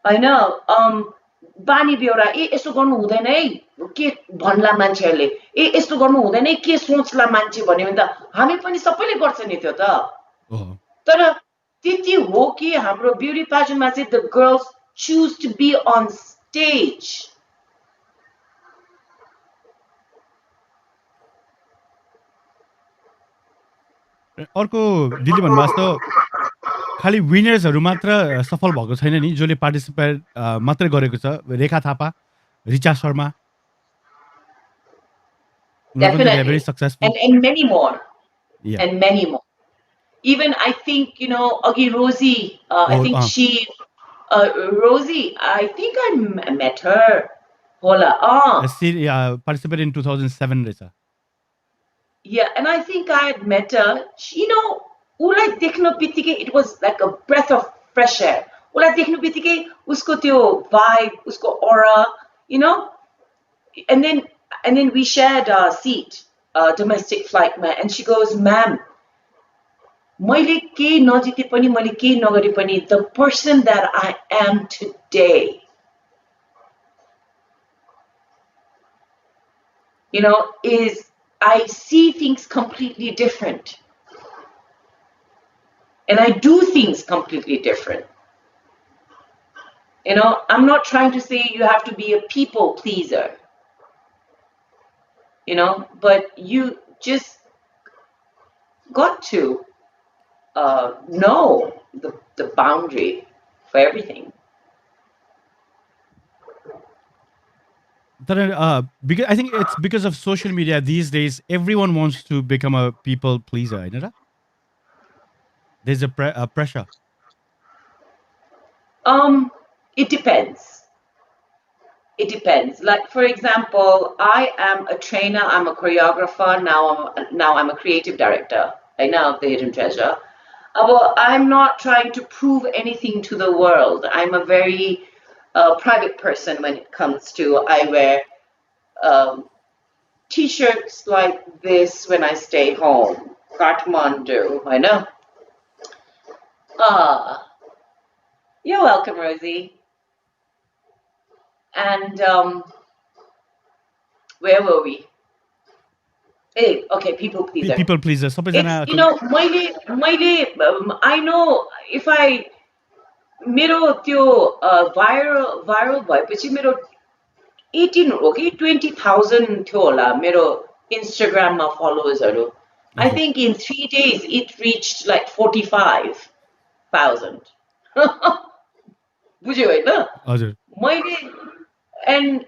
I know. बानी बेहोरा यस्तो गर्नु हुँदैन है, के भन्ला मान्छेहरूले, यस्तो गर्नु हुँदैन है, के सोच्ला मान्छे भन्यो भने त हामी पनि सबैले गर्छ नि त्यो त। तर त्यति हो कि हाम्रो ब्युटी प्याजेन्टमा चाहिँ the girls choose to be on stage. अर्को दिदी भन्नुभएको जस्तो खालि विनर्सहरू मात्र सफल भएको छैन नि, जसले पार्टिसिपेट मात्रै गरेको छ। Rekha Thapa, Richa Sharma, Definitely. very successful. And many more. Yeah. And many more. Even I think, you know, Agi Rosie, I think Rosie, I think I met her. Hola. She participated in 2007, Risa. Yeah, and I think I had met her. You know, Ula dekhnu bitike, it was like a breath of fresh air. Ula dekhnu bitike, usko tyo vibe, usko aura, you know. And then we shared a seat, domestic flight, and she goes, "Ma'am, मैले के नजिते पनि मैले के नगरे पनि the person that I am today, you know, is I see things completely different. And I do things completely different. You know, I'm not trying to say you have to be a people pleaser. You know, but you just got to know the boundary for everything. Because I think it's because of social media these days, everyone wants to become a people pleaser. There's a pressure. It depends. It depends. Like, for example, I am a trainer, I'm a choreographer, now I'm a creative director. Right now, the Hidden Treasure. I'm not trying to prove anything to the world. I'm a very private person when it comes to, I wear t-shirts like this when I stay home. Kathmandu, I know. You're welcome, Rosie. And where were we? Hey, okay, people pleaser. People pleaser. You know, I know if I मेरो त्यो viral भएपछि मेरो 18 हो कि 20,000 थियो होला मेरो Instagramमा followers-हरु. I think in 3 days it reached like 45,000. बुझ्यो हैन? हजुर. मैले and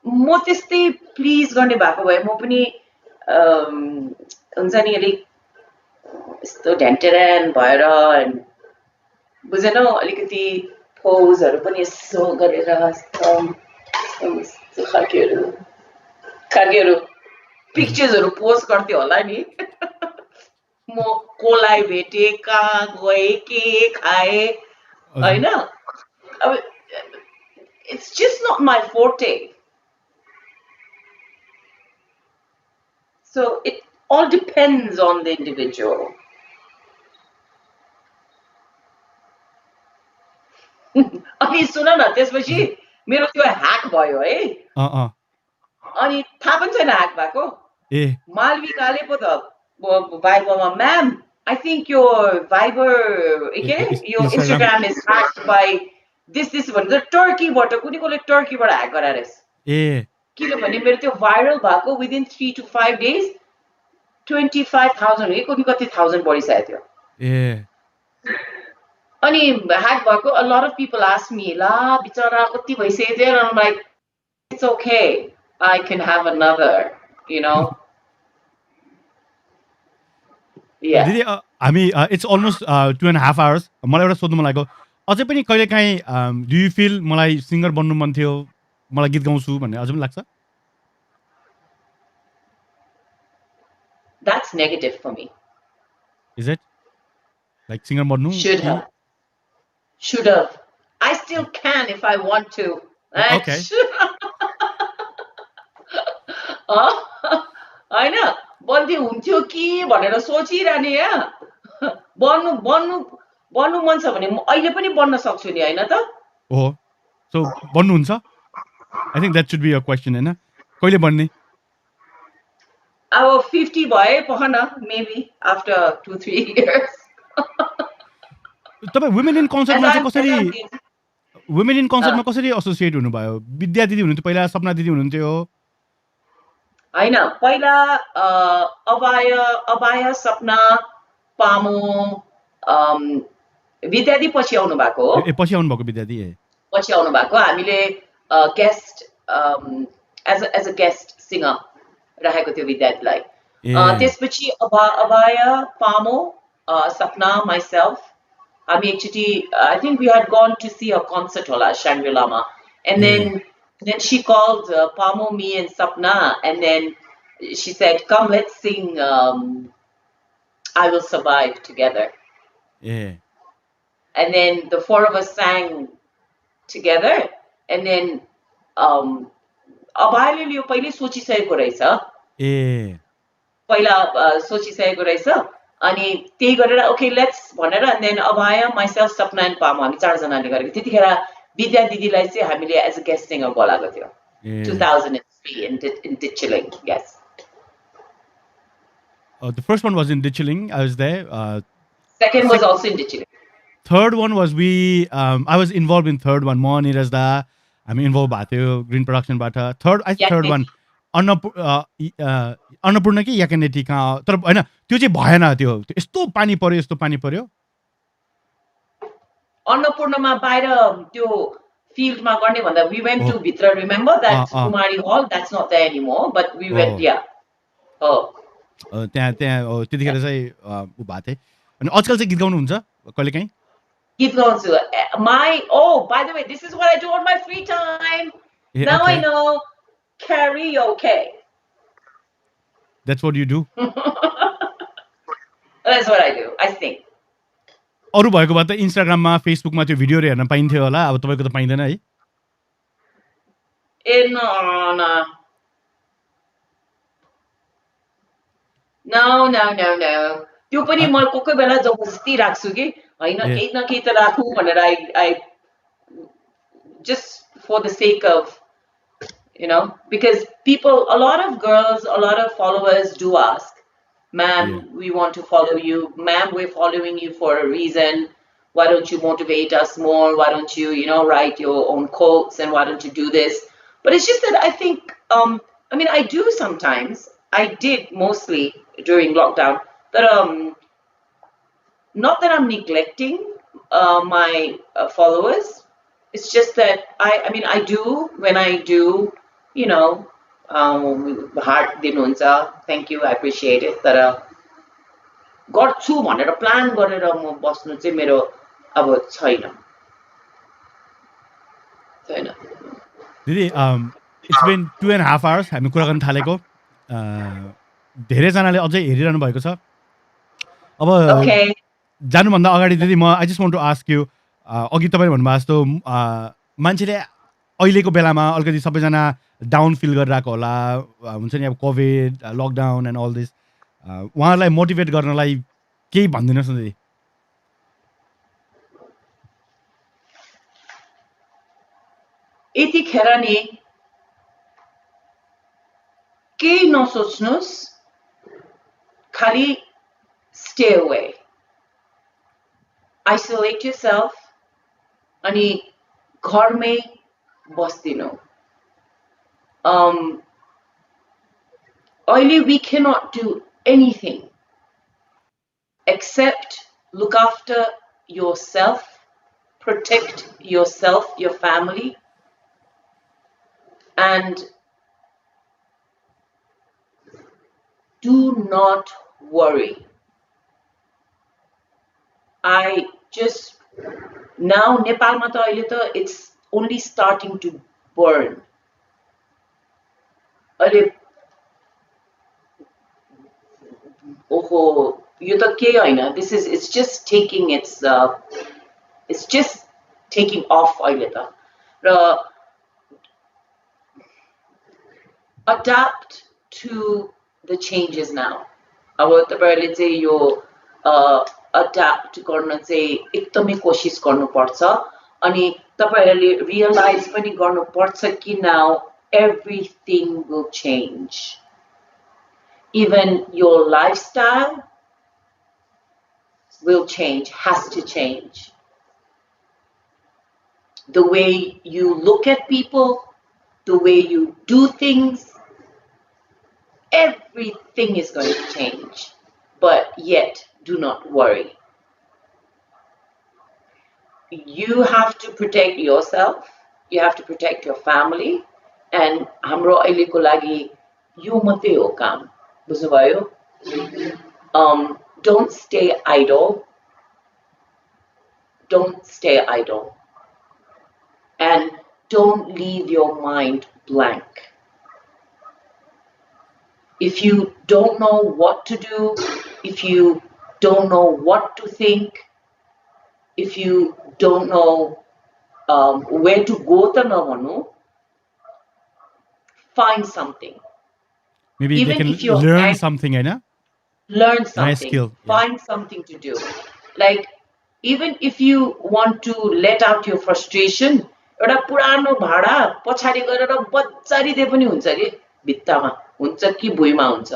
म त्यस्तै प्लिज गर्ने भएको भए म पनि हुन्छ नि अलिक यस्तो ढ्यान्टेरान भएर बुझेनौ अलिकति पोजहरू पनि यसो गरेर यस्तो खालकेहरू पिक्चर्सहरू पोस्ट गर्थ्यो होला नि म कोलाई भेटे कहाँ गए के खाए हैन अब it's just not my forte. So it all depends on the individual. अनि सुन न त्यसपछि मेरो त्यो ह्याक भयो है अनि थाहा पनि छैन ह्याक भएको मालविकाले पो त भाइबरमा ma'am I think your Viber, your Instagram is hacked by this one. The Turkey बाट कुनैकोले Turkey बाट ह्याक गराएछ किनभने मेरो त्यो भाइरल भएको within 3 to 5 days 25,000 कुनै कति थाउजन्ड बढिसकेको थियो अनि ह्याक भएको a lot of people ask me ला बिचरा कति भइसक्यो there and I'm like it's okay I can have another you know yeah दिदी हामी it's almost 2.5 hours मलाई एउटा सोध्नु मन लागेको अझै पनि कहिलेकाहीँ do you feel मलाई सिंगर बन्नु मन थियो मलाई गीत गाउँछु भन्ने अझै पनि लाग्छ That's negative for me. Is it? Like singer banu? Should have. I still can if I want to. Okay. I know. बन्दी हुन्थ्यो कि भनेर सोचिरहने यहाँ बन्नु मन छ भने म अहिले पनि बन्न सक्छु नि हैन त ओहो सो बन्नु हुन्छ I think that should be a question हैन कहिले बन्ने अब 50 भए पहन maybe after 2-3 years तपाई women in concert मा चाहिँ कसरी women in concert मा कसरी एसोसिएट हुनु भयो विद्या दिदी हुनुहुन्थ्यो पहिला सपना दिदी हुनुहुन्थ्यो हैन पहिला अबाय सपना पामो विद्या दिदी पछि आउनु भएको हो ए पछि आउनु भएको विद्या दिदी पछि आउनु भएको हामीले guest as a guest singer राखेको थियो विद्यार्थीलाई त्यसपछि अबाय पामो सपना myself हामी एकचोटी I think we had gone to see a concert होला Shangri-Lama and then she called Pamo, me and Sapna and then she said come let's sing I Will Survive together and then the four of us sang together and then अबायले यो पहिले सोचिसकेको रहेछ पहिला सोचिसकेको रहेछ अनि त्यही गरेर okay let's भनेर and then अबाय myself सपना and पामो हामी चार जनाले गरेको त्यतिखेर विद्या दिदीलाई चाहिँ हामीले एज अ गेस्ट सिंगर बोलाएको थियो 2003 in Ditchiling yes the first one was in Ditchiling I was there second was also in Ditchiling third one was I was involved in third one mo Niraj da हामी involve भएको थियो green production बाट third वान अन्नपूर्ण कि याकेनेटी कहाँ तर हैन त्यो चाहिँ भएन त्यो यस्तो पानी पर्यो अन्नपूर्णमा बाहिर त्यो फिल्डमा गर्ने भन्दा we went to भित्र remember that Kumari hall that's not there anymore but we went त्यहाँ त्यतिखेर चाहिँ उ भएको थिए अनि आजकल चाहिँ गीत गाउनुहुन्छ कहिलेकाहीँ गीत गाउँछु by the way this is what I do on my free time now I know karaoke that's what you do that's what I do I sing अरु भएको भए त इन्स्टाग्राममा फेसबुकमा त्यो भिडियोहरु हेर्न पाइन्थ्यो होला अब तपाईको त पाइदैन है No त्यो पनि म कोही बेला जबरजस्ती राख्छु कि हैन केही न केही त राखु भनेर I just for the sake of you know because people a lot of girls a lot of followers do ask ma'am we want to follow you ma'am we're following you for a reason why don't you motivate us more why don't you write your own quotes and why don't you do this but it's just that I think I mean I do sometimes I did mostly during lockdown but not that I'm neglecting my followers it's just that I mean I do when I do heart dinunsa thank you I appreciate it but गर्छु भनेर plan गरेर म बस्नु चाहिँ मेरो अब छैन दिदी it's been 2.5 hours हामी कुरा गर्न थालेको धेरैजनाले अझै हेरिरहनु भएको छ अब Okay. जानुभन्दा अगाडि दिदी म I just want to ask you अघि तपाईँले भन्नुभएको जस्तो मान्छेले अहिलेको बेलामा अलिकति सबैजना डाउन फिल गरिरहेको होला हुन्छ नि अब covid lockdown and all this उहाँहरूलाई मोटिभेट गर्नलाई केही भनिदिनुहोस् न दिदी यतिखेर नि केही नसोच्नुहोस् खाली stay away. Isolate yourself अनि घरमै बस्दिनु अहिले we cannot do anything except look after yourself, protect yourself, your family, and do not worry. I just now Nepalma ta अहिले त it's only starting to burn. अहिले ओहो यो त के हैन this is it's just taking it's just taking off अहिले त र adapt to the changes now. अब तपाईहरुले चाहिँ यो adapt गर्न चाहिँ एकदमै कोशिश गर्नुपर्छ अनि तपाईहरुले रियलाइज पनि गर्नुपर्छ कि now everything will change. Even your lifestyle will change, has to change. The way you look at people, the way you do things, everything is going to change. But yet, do not worry. You have to protect yourself, you have to protect your family, and hamro ahileको लागि यो मात्रै हो काम बुझ्नुभयो don't stay idle, and don't leave your mind blank. If you don't know what to do, if you don't know what to think, if you don't know where to go ta navanu, find something. Maybe Even they can if you're learn something, right? Learn something. Skill, yeah. Find something to do. Like, even if you want to let out your frustration, एउटा पुरानो भाडा पछाडी गरेर बच्चारी दे पनि हुन्छ के भित्तामा हुन्छ कि भुइँमा हुन्छ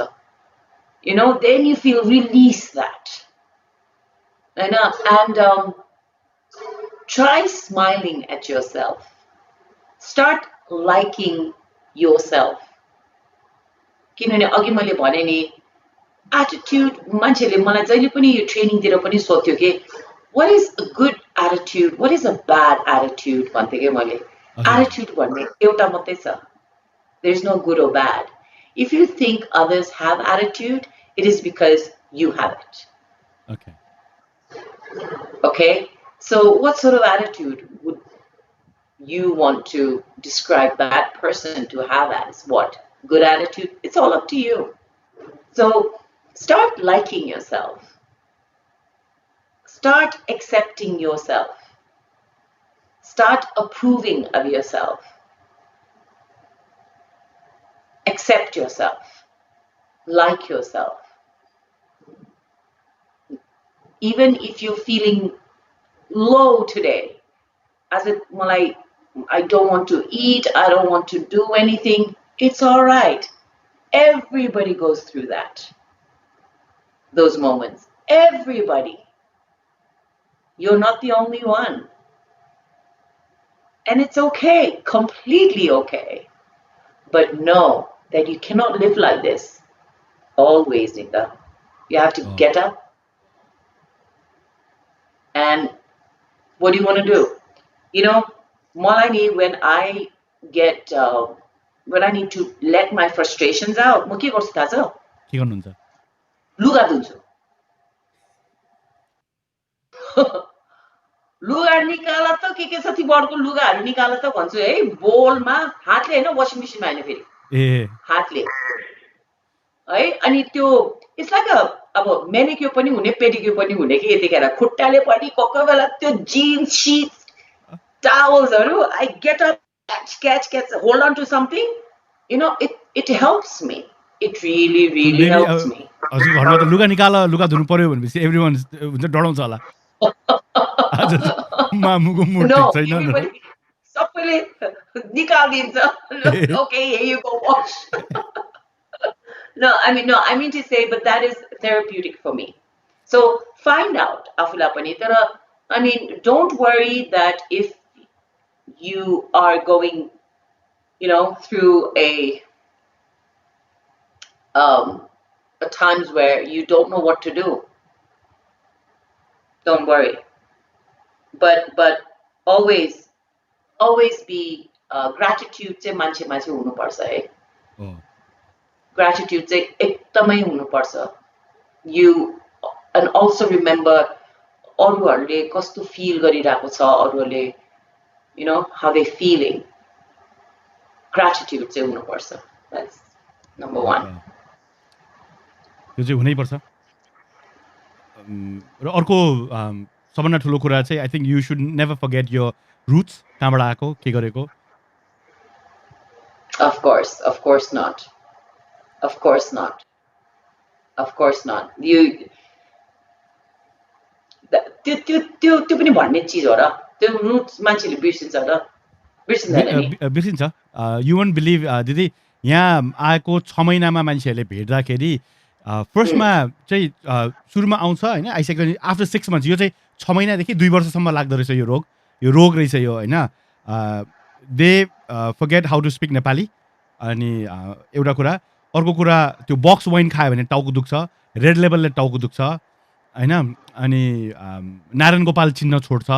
you know then you feel release that and try smiling at yourself, start liking yourself किनभने अघि मैले भने नि attitude मान्छेले मलाई जहिले पनि यो ट्रेनिङ दिएर पनि सोध्यो के what is a good attitude, what is a bad attitude भन्थे के मैले attitude भन्ने एउटा मात्रै छ, there is no good or bad. If you think others have attitude, it is because you have it. Okay, so what sort of attitude would you want to describe that person to have as? What good attitude? It's all up to you. So start liking yourself. Start accepting yourself. Start approving of yourself. Accept yourself. Like yourself. Even if you're feeling low today, as it like I don't want to eat, I don't want to do anything, it's all right. Everybody goes through that. Those moments. Everybody. You're not the only one. And it's okay, completely okay. But know that you cannot live like this always, Nika. You have to get up. And what do you want to do? You know, Malani, when I need to let my frustrations out, म के गर्छु थाहा छ? के गर्नुहुन्छ? लुगा धुन्छु. लुगा निकाल त के छ तिमीहरूको लुगाहरू निकाल त भन्छु है बोलमा हातले होइन वासिङ मेसिनमा होइन फेरि हातले है अनि त्यो इट्स लाइक अब मेनिक्योर पनि हुने पेडिक्योर पनि हुने कि यतिखेर खुट्टाले पनि कोही कोही बेला त्यो जिन्स सिट्स टावल्सहरू I get up catch hold on to something it helps me it really helps me हजुर घरमा त लुगा निकाल लुगा धुनु पर्यो भनेपछि एभ्रीवन हुन्छ डराउँछ होला आज मामुको मुड no ठिक छैन सबैले निकालिदिन्छ okay here you go wash no I mean to say but that is therapeutic for me so find out आफूलाई पनि तर I mean don't worry that if you are going through a times where you don't know what to do don't worry but always be gratitude चाहिँ मान्छेमा चाहिँ हुनुपर्छ है gratitude चाहिँ एकदमै हुनुपर्छ you and also remember अरूहरूले कस्तो feel गरिरहेको छ अरूहरूले how they feeling gratitude चाहिँ हुनुपर्छ that's number 1 त्यो चाहिँ हुनैपर्छ र अर्को सबभन्दा ठुलो कुरा चाहिँ I think you should never forget your roots कहाँबाट आएको के गरेको of course not you त्यो पनि भन्ने चिज हो र त्यो रुट्स मान्छेले बिर्सिन्छ र बिर्सिन्छ यु वन्ट बिलिभ दिदी यहाँ आएको 6 महिनामा मान्छेहरूले भेट्दाखेरि फर्स्टमा चाहिँ सुरुमा आउँछ होइन आइसकेपछि आफ्टर 6 months यो चाहिँ 6 महिनादेखि 2 वर्षसम्म लाग्दो रहेछ यो रोग रहेछ यो होइन they forget how to speak Nepali अनि एउटा कुरा अर्को कुरा त्यो बक्स वाइन खायो भने टाउको दुख्छ रेड लेभलले टाउको दुख्छ होइन अनि नारायण गोपाल चिन्न छोड्छ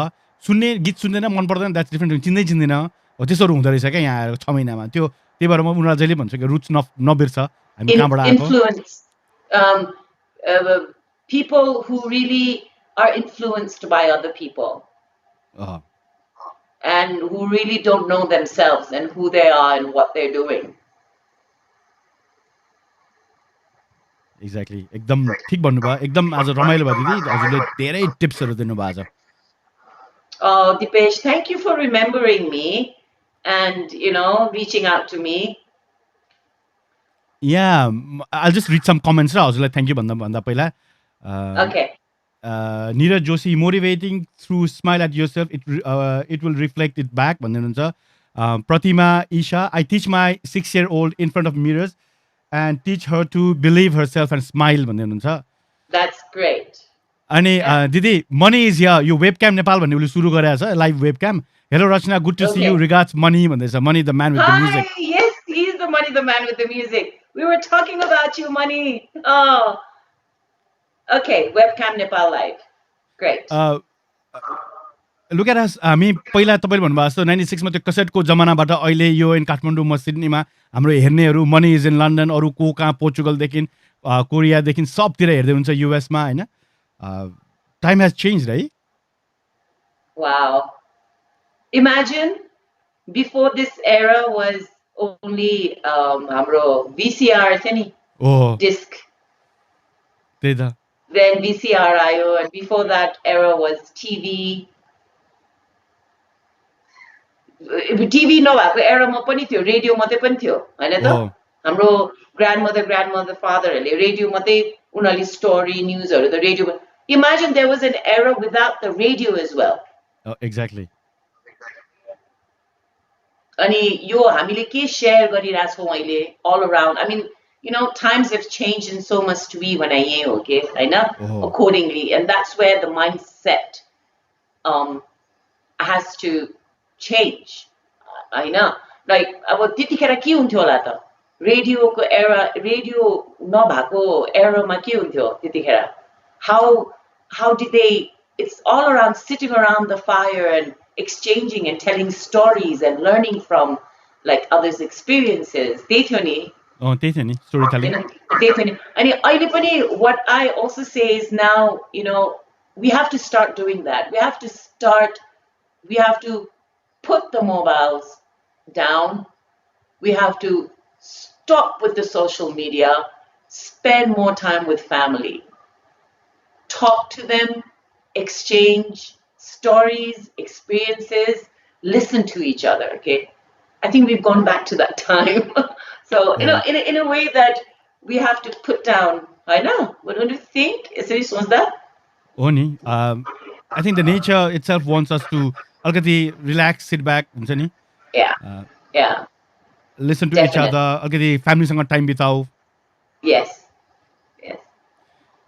सुन्ने गीत सुन्दैन मन पर्दैन द्याट्स डिफ्रेन्ट चिन्दैन हो त्यस्तोहरू हुँदो रहेछ क्या यहाँ आएर 6 महिनामा त्यो त्यही भएर म उनीहरूलाई जहिले भन्छु कि रुट्स नबिर्छ हामी कहाँबाट आएको people who really are influenced by other people and who really don't know themselves and who they are and what they're doing. Exactly. एकदम ठीक भन्नुभयो एकदम आज रमाइलो भयो दिदी हजुरले धेरै टिप्सहरू दिनुभयो आज Deepesh, thank you for remembering me and reaching out to me. Yeah, I'll just read some comments र हजुरलाई थ्याङ्क यू भन्दा पहिला Okay. Neeraj Joshi, motivating through smile at yourself, it will reflect it back भन्दै हुनुहुन्छ Pratima Isha, I teach my 6-year-old in front of mirrors and teach her to believe herself and smile भन्दै हुनुहुन्छ That's great. अनि दिदी Mani is here यो webcam Nepal भन्ने उसले सुरु गरेको छ live webcam hello Rachana good to see you regards Mani भन्दैछ Mani the man with the music Yes, he's the money, the man with the music. We were talking about you, money. Oh. Okay, webcam Nepal live. Great. Look at us हामी पहिला तपाईँले भन्नुभएको जस्तो 96 मा त्यो कसेटको जमानाबाट अहिले यो इन काठमाडौँमा सिडनीमा हाम्रो हेर्नेहरू मनी इज इन लन्डन अरू को कहाँ पोर्चुगलदेखि कोरियादेखि सबतिर हेर्दै हुन्छ युएसमा होइन time has changed, right? Wow. Imagine before this era was only hamro VCR thani disc. Then VCR ayo and before that era was TV. TV no bhako era ma pani thyo radio matrai pani thyo haina ta hamro grandmother father hale radio matrai unali story news haru the radio. Imagine there was an era without the radio as well. Exactly. Ani yo हामीले के share गरिरहेको छौं अहिले all around. I mean, times have changed and so must we when I hear okay, Hahn accordingly, and that's where the mindset has to change. Hahn like अब त्यतिखेर के हुन्थ्यो होला त रेडियोको era रेडियो नभएको era मा के हुन्थ्यो त्यतिखेर how did they it's all around sitting around the fire and exchanging and telling stories and learning from like others experiences त्यही थियो नि storytelling त्यही थियो नि अनि अहिले पनि what I also say is now we have to start doing that. We have to put the mobiles down. We have to stop with the social media, spend more time with family, talk to them, exchange stories, experiences, listen to each other. Okay, I think we've gone back to that time. So Yeah. in a way that we have to put down. I know. What do you think? Is was that? हो नि I think the nature itself wants us to अलिकति relax sit back हुन्छ नि Yeah, yeah, listen to each definitely. Other अलिकति फ्यामिलीसँग time बिताऊ Yes, yes.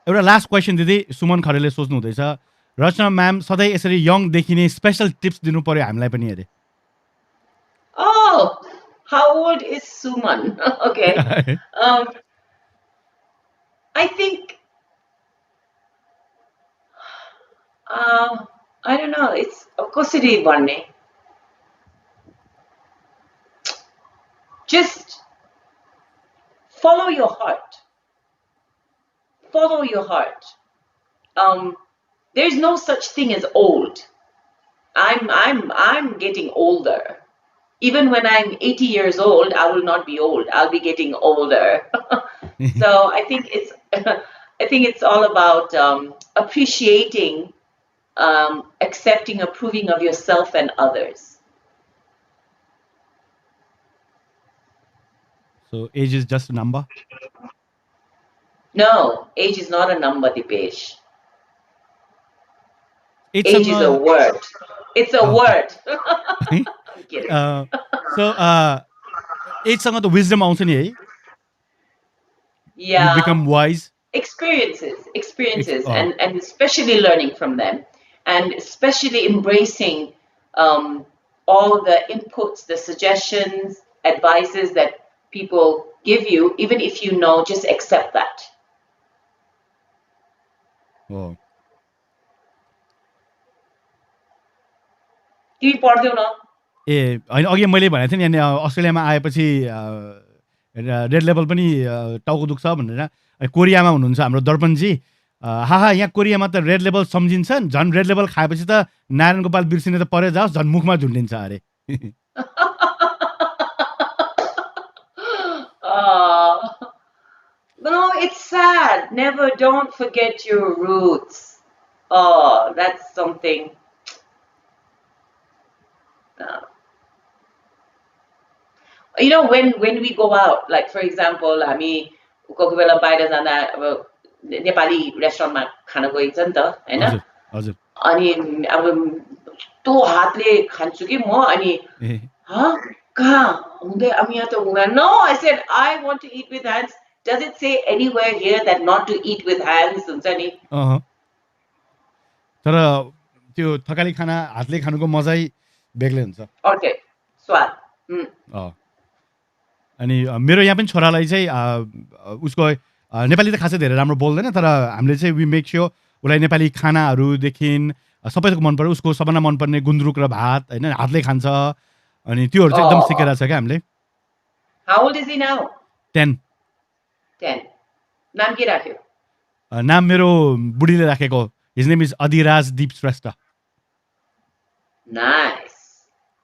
एउटा last question दिदी सुमन खरेलले सोच्नु हुँदैछ रचना म्याम सधैँ यसरी यङ देखिने स्पेसल टिप्स दिनु पर्यो हामीलाई पनि अरे Oh, how old is Suman? Okay. Um, I think, I don't know. It's कसरी भन्ने. Just follow your heart. Follow your heart. There's no such thing as old. I'm getting older. Even when I'm 80 years old, I will not be old. I'll be getting older. So I think it's all about appreciating, accepting, approving of yourself and others. So age is just number No, age is not a number, Deepesh. Age एजसँग is a word. It's a word. है I'm kidding. सो एजसँग त wisdom आउँछ नि है यु Yeah. Become wise Experiences, and especially learning from them, and especially embracing all the inputs, the suggestions, advices that people give you, even if you know, just accept that. तिमी पढ्दैौ न ए होइन अघि मैले भनेको थिएँ नि अनि अस्ट्रेलियामा आएपछि रेड लेभल पनि टाउको दुख्छ भनेर कोरियामा हुनुहुन्छ हाम्रो दर्पणजी हाहा यहाँ कोरियामा त रेड लेभल सम्झिन्छ झन् रेड लेभल खाएपछि त नारायण गोपाल बिर्सिने त परे जाओस् झन् मुखमा झुन्डिन्छ अरे No, it's sad. Never, don't forget your roots. Oh, that's something. You know, when we go out, like for example, हामी कोही बेला बाहिर जाँदा अब नेपाली रेस्टुरेन्टमा खान गइन्छ नि त हैन हजुर हजुर अनि अब त्यो हातले खान्छु कि म अनि कहाँ हुँदै अब यहाँ त हुँदैन no I said I want to eat with hands does it say anywhere here that not to eat with hands हुन्छ नि तर त्यो थकाली खाना हातले खानुको मजै बेग्लै हुन्छ ओके स्वाद अनि मेरो यहाँ पनि छोरालाई चाहिँ उसको नेपाली त खासै धेरै राम्रो बोल्दैन तर हामीले चाहिँ वी मेक स्योर उसलाई नेपाली खानाहरूदेखि सबै थोक मन पर्यो उसको सबभन्दा मनपर्ने गुन्द्रुक र भात होइन हातले खान्छ अनि त्योहरू चाहिँ एकदम सिकेर छ क्या हामीले How old is he now? 10 नाम के राख्यो नाम मेरो बुढीले राखेको हिज नेम इज अधिराज दीप श्रेष्ठ Nice.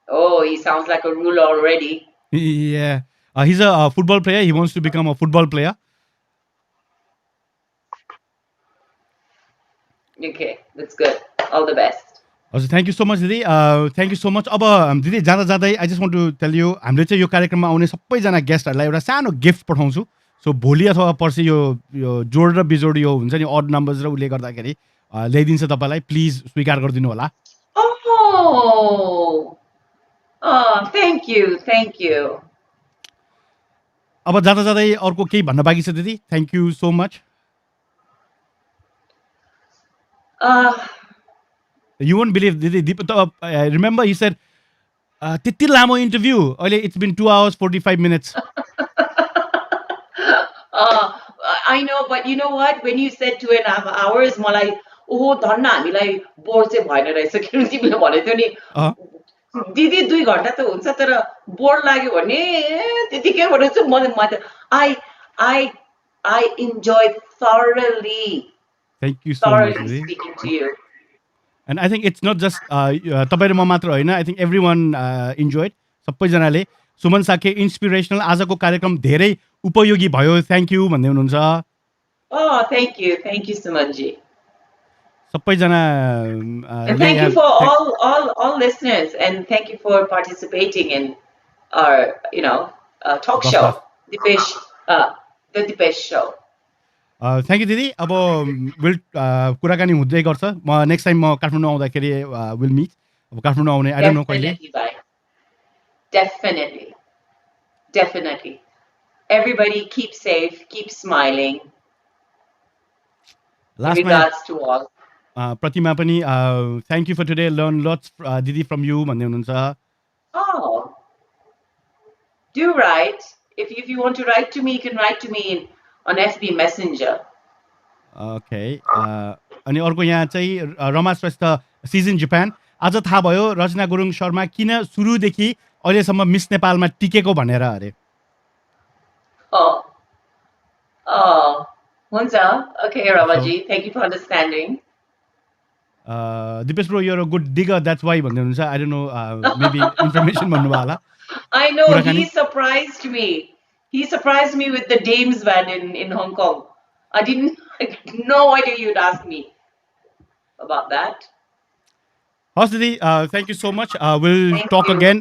Oh, he sounds like a ruler already. Yeah. He's a football player. He wants to become a football player. Okay, that's good. All the best. Also, thank you so much, Didi. Thank you so much. अब दिदी जाँदा जाँदै I just want to tell you हामीले चाहिँ यो कार्यक्रममा आउने सबैजना गेस्टहरूलाई एउटा सानो गिफ्ट पठाउँछु सो भोलि अथवा पर्सि यो जोड र बिजोड यो हुन्छ नि अड नम्बर्स र उसले गर्दाखेरि ल्याइदिन्छ तपाईँलाई प्लिज स्वीकार गरिदिनु होला thank you. अब जाँदा जाँदै अर्को केही भन्न बाँकी छ दिदी thank you so much You won't believe दिदी remember he said त्यति लामो इन्टरभ्यू अहिले it's been 2 hours 45 minutes I know, but you know what? When you said 2.5 hours, मलाई ओहो धन्न हामीलाई बोर चाहिँ भएन रहेछ किन तिमीले भनेथ्यौ नि दिदी 2 घण्टा त हुन्छ तर बोर लाग्यो भने त्यतिकै भनेछु म I enjoyed thoroughly Thank you so much, Thoroughly Didi. speaking to you. And I think it's not just तपाईँ र म मात्र होइन, I think everyone enjoyed. सबैजनाले सुमन साके इन्सपिरेसनल आजको कार्यक्रम धेरै उपयोगी भयो, थ्याङ्क यू भन्दै हुनुहुन्छ Oh, thank you, Sumanji. सबैजना And ले thank you यहाँ for all listeners, and thank you for participating in our talk show, गफगाफ Deepesh, the Deepesh show. Thank you दिदी अब विल कुराकानी हुँदै गर्छ म नेक्स्ट टाइम म काठमाडौँ आउँदाखेरि विल मिट अब काठमाडौँ आउने आई डोन्ट नो कहिले Definitely, bye. Definitely. Everybody keep safe, keep smiling. लास्टमा Regards to all. प्रतिमा पनि thank you for today learn lots दिदी फ्रम यु भन्दै हुनुहुन्छ Oh, do write. If you want to write to me, you can write to me on FB Messenger. Okay अनि अर्को यहाँ चाहिँ रमा श्रेष्ठ सिजन जापान आज थाहा भयो रचना गुरुङ शर्मा किन सुरुदेखि अहिलेसम्म मिस नेपालमा टिकेको भनेर अरे Oh, Hunza. Okay, Ramaji. Thank you for understanding. Dipesh bro you're a good digger that's why भन्दै हुनुहुन्छ आई डोन्ट नो मेबी इन्फर्मेसन भन्नुभयो होला I know, कुराकानी he surprised me. He surprised me with the Dames van in Hong Kong. I had no idea you'd ask me about that. हस् दिदी thank you so much will Thank टक you. Again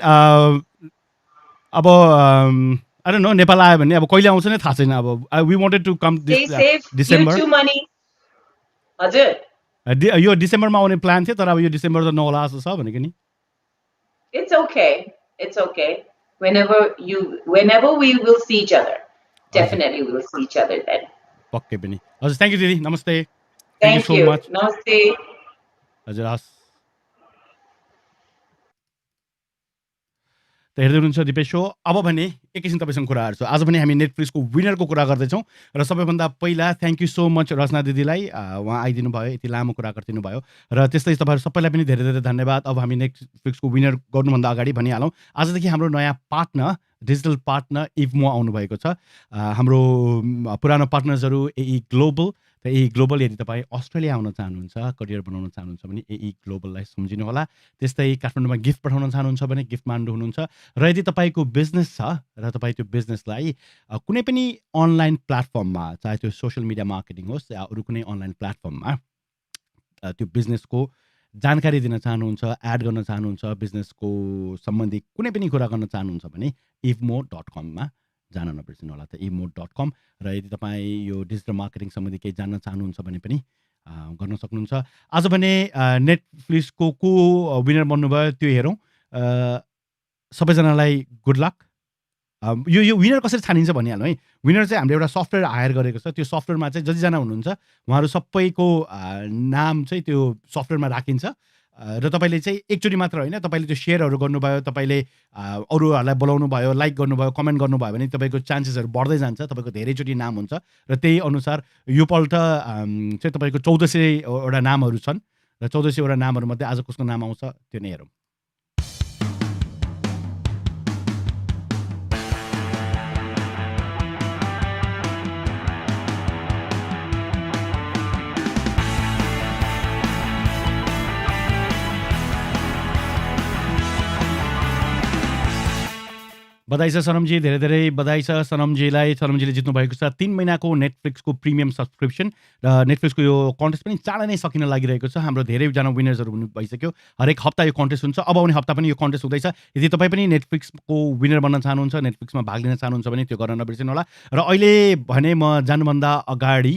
अब आई don't no Nepal आयो भने अब कहिले आउँछ नै थाहा छैन अब we wanted to come Stay this safe. You December too, money. Hazir. यो डिसेम्बरमा आउने प्लान थियो तर अब यो डिसेम्बर त नहोला जस्तो छ भनेको नि It's okay. It's okay. Whenever we will see each other. हजुर Definitely we will see each other then. पक्कै पनि हजुर थ्याङ्क यू दिदी नमस्ते thank you Thank so you. Much Namaste. हजुर हस् त हेर्दै हुनुहुन्छ दिपेश सो अब भने एकैछिन तपाईँसँग कुराहरू छ आज पनि हामी नेटफ्लिक्सको विनरको कुरा गर्दैछौँ र सबैभन्दा पहिला थ्याङ्क यू सो मच रचना दिदीलाई उहाँ आइदिनु भयो यति लामो कुरा गरिदिनु भयो र त्यस्तै तपाईँहरू सबैलाई पनि धेरै धेरै धन्यवाद अब हामी नेटफ्लिक्सको विनर गर्नुभन्दा अगाडि भनिहालौँ आजदेखि हाम्रो नयाँ पार्टनर डिजिटल पार्टनर इभमो आउनुभएको छ हाम्रो पुरानो पार्टनर्सहरू एई ग्लोबल र एई ग्लोबल यदि तपाईँ अस्ट्रेलिया आउन चाहनुहुन्छ करियर बनाउन चाहनुहुन्छ भने एई ग्लोबललाई सम्झिनुहोला त्यस्तै काठमाडौँमा गिफ्ट पठाउन चाहनुहुन्छ भने गिफ्ट मान्डु हुनुहुन्छ र यदि तपाईँको बिजनेस छ र तपाईँ त्यो बिजनेसलाई कुनै पनि अनलाइन प्लेटफर्ममा चाहे त्यो सोसियल मिडिया मार्केटिङ होस् या अरू कुनै अनलाइन प्लेटफर्ममा त्यो बिजनेसको जानकारी दिन चाहनुहुन्छ एड गर्न चाहनुहुन्छ बिजनेसको सम्बन्धी कुनै पनि कुरा गर्न चाहनुहुन्छ भने इभमो .com जान नबिर्सिनु होला त इभमो.com र यदि तपाईँ यो डिजिटल मार्केटिङ सम्बन्धी केही जान्न चाहनुहुन्छ भने पनि गर्न सक्नुहुन्छ आज भने नेटफ्लिक्सको को विनर बन्नुभयो त्यो हेरौँ सबैजनालाई गुड लक यो विनर कसरी छानिन्छ भनिहाल्नु है विनर चाहिँ हामीले एउटा सफ्टवेयर हायर गरेको छ त्यो सफ्टवेयरमा चाहिँ जतिजना हुनुहुन्छ उहाँहरू सबैको नाम चाहिँ त्यो सफ्टवेयरमा राखिन्छ र तपाईँले चाहिँ एकचोटि मात्र होइन तपाईँले त्यो सेयरहरू गर्नुभयो तपाईँले अरूहरूलाई बोलाउनु भयो लाइक गर्नुभयो कमेन्ट गर्नुभयो भने तपाईँको चान्सेसहरू बढ्दै जान्छ तपाईँको धेरैचोटि नाम हुन्छ र त्यही अनुसार योपल्ट चाहिँ तपाईँको 1400 नामहरू छन् र 1400 नामहरूमध्ये आज कसको नाम आउँछ त्यो नै हेरौँ बधाई छ सनमजी धेरै धेरै बधाई छ सनमजीले जित्नु भएको छ 3 महिनाको नेटफ्लिक्सको प्रिमियम सब्सक्रिप्सन र नेटफ्लिक्सको यो कन्टेस्ट पनि चाँडै नै सकिन लागिरहेको छ हाम्रो धेरैजना विनर्सहरू हुनु भइसक्यो हरेक हप्ता यो कन्टेस्ट हुन्छ अब आउने हप्ता पनि यो कन्टेस्ट हुँदैछ यदि तपाईँ पनि नेटफ्लिक्सको विनर बन्न चाहनुहुन्छ नेटफ्लिक्समा भाग लिन चाहनुहुन्छ भने त्यो गर्न नबिर्सिनु होला र अहिले भने म जानुभन्दा अगाडि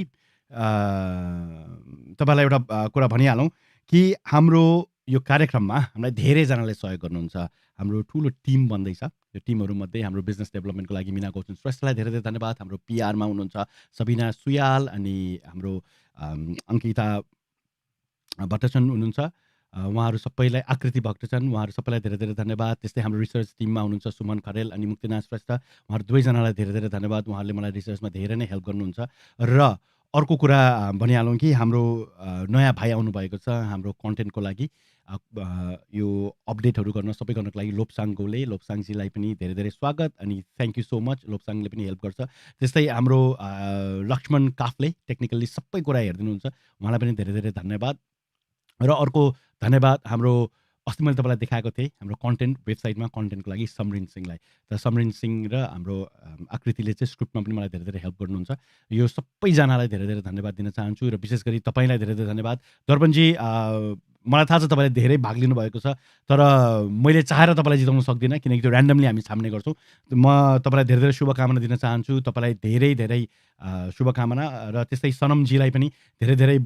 तपाईँलाई एउटा कुरा भनिहालौँ कि हाम्रो यो कार्यक्रममा हामीलाई धेरैजनाले सहयोग गर्नुहुन्छ हाम्रो ठुलो टिम बन्दैछ यो टिमहरूमध्ये हाम्रो बिजनेस डेभलपमेन्टको लागि मिना गौतम श्रेष्ठलाई धेरै धेरै धन्यवाद हाम्रो पिआरमा हुनुहुन्छ सबिना सुयाल अनि हाम्रो अङ्किता भट्टचन हुनुहुन्छ उहाँहरू सबैलाई आकृति भट्टचन उहाँहरू सबैलाई धेरै धेरै धन्यवाद त्यस्तै हाम्रो रिसर्च टिममा हुनुहुन्छ सुमन खरेल अनि मुक्तिनाथ श्रेष्ठ उहाँहरू दुवैजनालाई धेरै धेरै धन्यवाद उहाँहरूले मलाई रिसर्चमा धेरै नै हेल्प गर्नुहुन्छ र अर्को कुरा भनिहालौँ कि हाम्रो नयाँ भाइ आउनुभएको छ हाम्रो कन्टेन्टको लागि यो अपडेटहरू सबै गर्नको लागि लोप्साङजीलाई पनि धेरै धेरै स्वागत अनि थ्याङ्क यू सो मच। लोप्साङले पनि हेल्प गर्छ। त्यस्तै हाम्रो लक्ष्मण काफले टेक्निकल्ली सबै कुरा हेरिदिनुहुन्छ, उहाँलाई पनि धेरै धेरै धन्यवाद। र अर्को धन्यवाद हाम्रो अस्ति मैले तपाईँलाई देखाएको थिएँ हाम्रो कन्टेन्ट वेबसाइटमा कन्टेन्टको लागि समरिन सिंहलाई। त समरिन सिंह र हाम्रो आकृतिले चाहिँ स्क्रिप्टमा पनि मलाई धेरै धेरै हेल्प गर्नुहुन्छ। यो सबैजनालाई धेरै धेरै धन्यवाद दिन चाहन्छु र विशेष गरी तपाईँलाई धेरै धेरै धन्यवाद। दर्पणजी, मलाई थाहा छ तपाईँले धेरै भाग लिनुभएको छ, तर मैले चाहेर तपाईँलाई जिताउन सक्दिनँ किनकि त्यो ऱ्यान्डमली हामी छान्ने गर्छौँ। म तपाईँलाई धेरै धेरै शुभकामना दिन चाहन्छु। तपाईँलाई धेरै धेरै शुभकामना र त्यस्तै सनमजीलाई पनि धेरै धेरै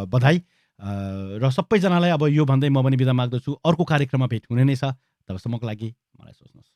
बधाई। र सबैजनालाई अब यो भन्दै म पनि बिदा माग्दछु। अर्को कार्यक्रममा भेट हुने नै छ। तबसम्मको लागि मलाई सोच्नुहोस्।